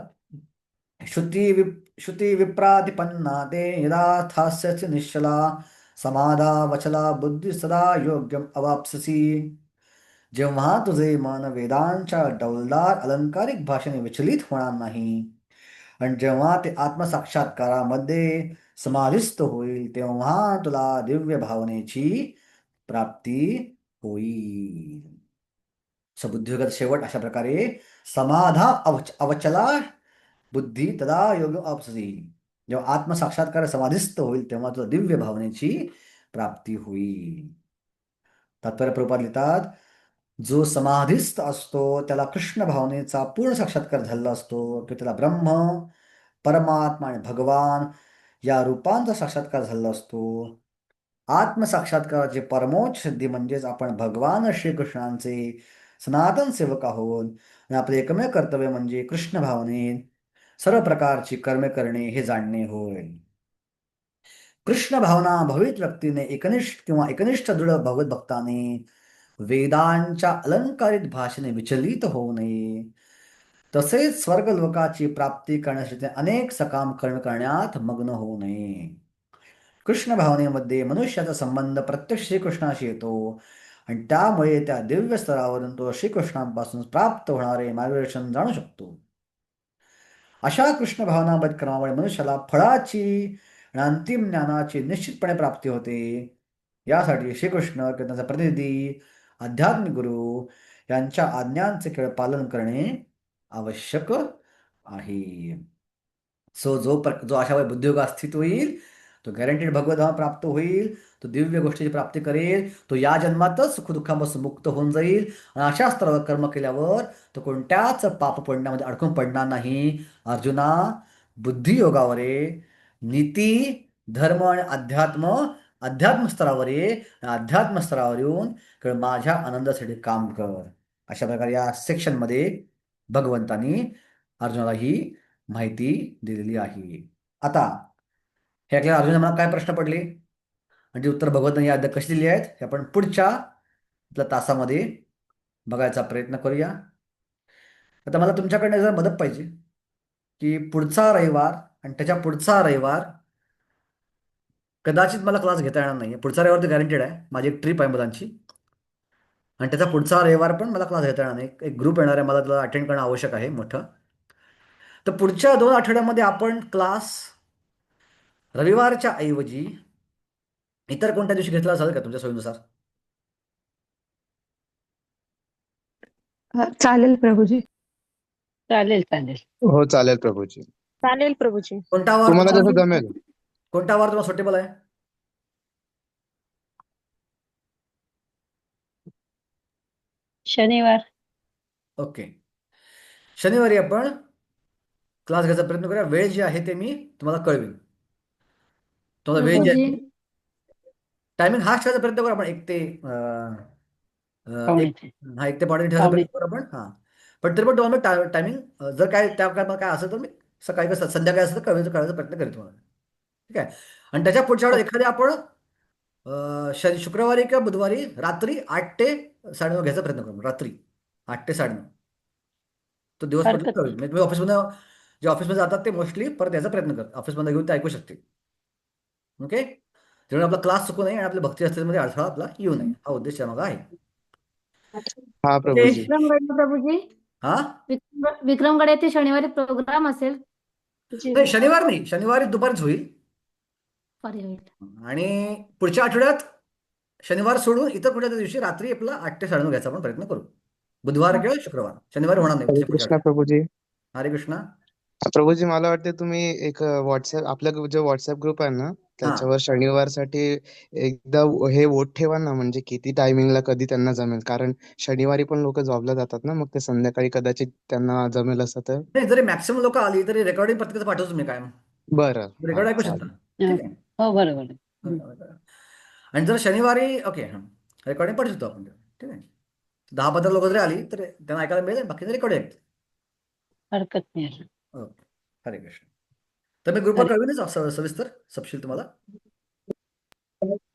श्रुती विप्रातिपन्ना ते यदा स्थास्यसि निश्चला समाधा वचला बुद्धी सदा योग्यम अवाप्स्यसि. जेव्हा तुझे मन वेदांच्या डौलदार अलंकारिक भाषेने विचलित होणार नाही आणि जेव्हा ते आत्मसाक्षात्कारामध्ये समाधिस्थ होईल, तेव्हा तुला दिव्य भावनेची प्राप्ती होईल. सबुद्धियोगाचा शेवट अशा प्रकारे, समाधा अवचला बुद्धी तदा योग अप्ससी. जेव्हा आत्मसाक्षात्कार समाधिस्थ होईल तेव्हा तुला दिव्य भावनेची प्राप्ती होईल. तात्पर्य प्रभुपाद लिहितात, जो समाधिस्थ असतो त्याला कृष्ण भावनेचा पूर्ण साक्षात्कार झालेला असतो, की त्याला ब्रह्म, परमात्मा आणि भगवान या रूपांचा साक्षात्कार झालेला असतो. आत्मसाक्षात्काराची परमोच्च सिद्धी म्हणजेच आपण भगवान श्रीकृष्णांचे सनातन सेवक आहोत आणि आपले एकमेव कर्तव्य म्हणजे कृष्ण भावनेत सर्व प्रकारची कर्मे करणे हे जाणणे होय. कृष्ण भावना भवित व्यक्तीने एकनिष्ठ किंवा एकनिष्ठ दृढ भगवत भक्ताने वेदांच्या अलंकारित भाषेने विचलित होऊ नये, तसेच स्वर्गलोकाची प्राप्ती करण्यासाठी अनेक सकाम कर्म करण्यात मग्न होऊ नये. कृष्ण भावनेमध्ये मनुष्याचा संबंध प्रत्यक्ष श्रीकृष्णाशी येतो आणि त्यामुळे त्या दिव्य स्तरावरून तो श्रीकृष्णांपासून प्राप्त होणारे मार्गदर्शन जाणू शकतो. अशा कृष्ण भावनाबद्ध क्रमामुळे मनुष्याला फळाची आणि अंतिम ज्ञानाची निश्चितपणे प्राप्ती होते. यासाठी श्रीकृष्ण किंवा त्यांचा प्रतिनिधी आध्यात्मिक गुरु यांच्या आज्ञांचे केवळ पालन करणे आवश्यक आहे. जो अशा वेळी बुद्धियोगात स्थित होईल तो गॅरंटीड भगवतधाम प्राप्त होईल, तो दिव्य गोष्टीची प्राप्ती करेल, तो या जन्मातच सुखदुःखापासून मुक्त होऊन जाईल आणि अशा स्तरावर कर्म केल्यावर तो कोणत्याच पाप पुण्यामध्ये अडकून पडणार नाही. अर्जुना, बुद्धियोगावर ये, नीती, धर्म आणि अध्यात्म स्तरावर ये, अध्यात्म स्तरावर येऊन केवळ माझ्या आनंदासाठी काम कर. अशा प्रकारे या सेक्शनमध्ये भगवंतांनी अर्जुनाला ही माहिती दिलेली आहे. आता हे ऐकल्यावर अर्जुना मला काय प्रश्न पडले म्हणजे उत्तर भगवंतांनी अद्याप कशी दिली आहेत हे आपण पुढच्या आपल्या तासामध्ये बघायचा प्रयत्न करूया. आता मला तुमच्याकडनं जर मदत पाहिजे की पुढचा रविवार आणि त्याच्या पुढचा रविवार कदाचित मला क्लास घेता येणार नाही. पुढचा रविवार तर गॅरंटेड आहे, माझी एक ट्रिप आहे मुलांची, आणि त्याचा पुढचा रविवार पण मला क्लास घेता येणार नाही. एक ग्रुप येणार आहे, मला त्याला अटेंड करणं आवश्यक आहे मोठं. तर पुढच्या 2 आठवड्यामध्ये आपण क्लास रविवारच्या ऐवजी इतर कोणत्या दिवशी घेतला चालेल का तुमच्या सोयीनुसार? चालेल प्रभूजी. चालेल चालेल. हो चालेल प्रभूजी. चालेल प्रभूजी. कोणता वार तुम्हाला तुम्हाला जसं जमेल. कोणता वार तुम्हाला सुटेबल आहे? शनिवार. ओके, शनिवारी आपण क्लास घ्यायचा प्रयत्न करूया. वेळ जी आहे ते मी तुम्हाला कळवीन. तुम्हाला वेळ जी आहे प्रभूजी टायमिंग हाच ठेवायचा प्रयत्न करू आपण. 1 ते पावणे ते. 1 ते पावणे ठेवायचा प्रयत्न करू आपण. हां, पण तरी पण तुम्हाला टायमिंग जर काय त्या काळात काय असेल तर मी सकाळी कसं संध्याकाळी असेल तर कळवायचा प्रयत्न करेन तुम्हाला. ठीक आहे. आणि त्याच्या पुढच्या वेळेस एखाद्या आपण शुक्रवारी किंवा बुधवारी रात्री 8 ते 9:30 घ्यायचा प्रयत्न करू. रात्री 8 ते 9:30 तो दिवस हरकत म्हटलं कळवेल. म्हणजे तुम्ही ऑफिसमधून जे ऑफिसमध्ये जातात ते मोस्टली परत यायचा प्रयत्न करतात. ऑफिसमध्ये घेऊन ते ऐकू शकतील. ओके, जेव्हा आपला क्लास चुकू नये आणि आपल्या भक्ती असलेमध्ये अडथळा आपला येऊ नये, हा उद्देश त्यामागे आहे. हा ओके. प्रभूजी. विक्रमगड प्रभूजी हा विक्रमगड येथे शनिवारी प्रोग्राम असेल. नाही, शनिवार नाही, शनिवारी दुपारीच होईल. सॉरी होईल. आणि पुढच्या आठवड्यात शनिवार सोडून इतर कुठल्या दिवशी रात्री आपला 8 ते 9:30 घ्यायचा आपण प्रयत्न करू. बुधवार किंवा शुक्रवार, शनिवारी होणार नाही. हरे पुढच्या कृष्णा आठवड्यात. प्रभूजी. हरे कृष्णा. प्रभूजी मला वाटते तुम्ही एक व्हॉट्सअप आपला जो व्हॉट्सअप ग्रुप आहे ना त्याच्यावर शनिवारसाठी एकदा हे वोट ठेवा ना, म्हणजे किती टायमिंगला कधी त्यांना जमेल, कारण शनिवारी पण लोक जॉबला जातात ना, मग ते संध्याकाळी कदाचित त्यांना जमेल असं तर. नाही, जरी मॅक्सिमम लोक आली तरी रेकॉर्डिंग प्रत्येकाचं पाठवतो मी कायम. बरं. रेकॉर्ड हा, ऐकू चालेल. शकता. ठीक आहे. हो बरोबर. आणि जर शनिवारी ओके रेकॉर्डिंग पाठवू शकतो आपण. ठीक आहे. 10-15 लोक जरी आली तर त्यांना ऐकायला मिळेल, बाकी रेकॉर्डिंग ऐकतील. हरकत नाही. ओके, हरे कृष्ण. तर मी ग्रुपवर कळवीनच सविस्तर सपशील तुम्हाला.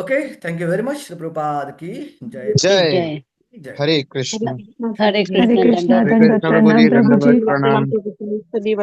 Okay, thank you very much. Prabhupada की जय. जय जय. जय. हरे कृष्ण. हरे हरे कृष्ण. कृष्ण. दंडवत. हरे दंडवत कृष्ण प्रभूजी. प्रणाम दंडवत प्रभूजी. प्रणाम. कधी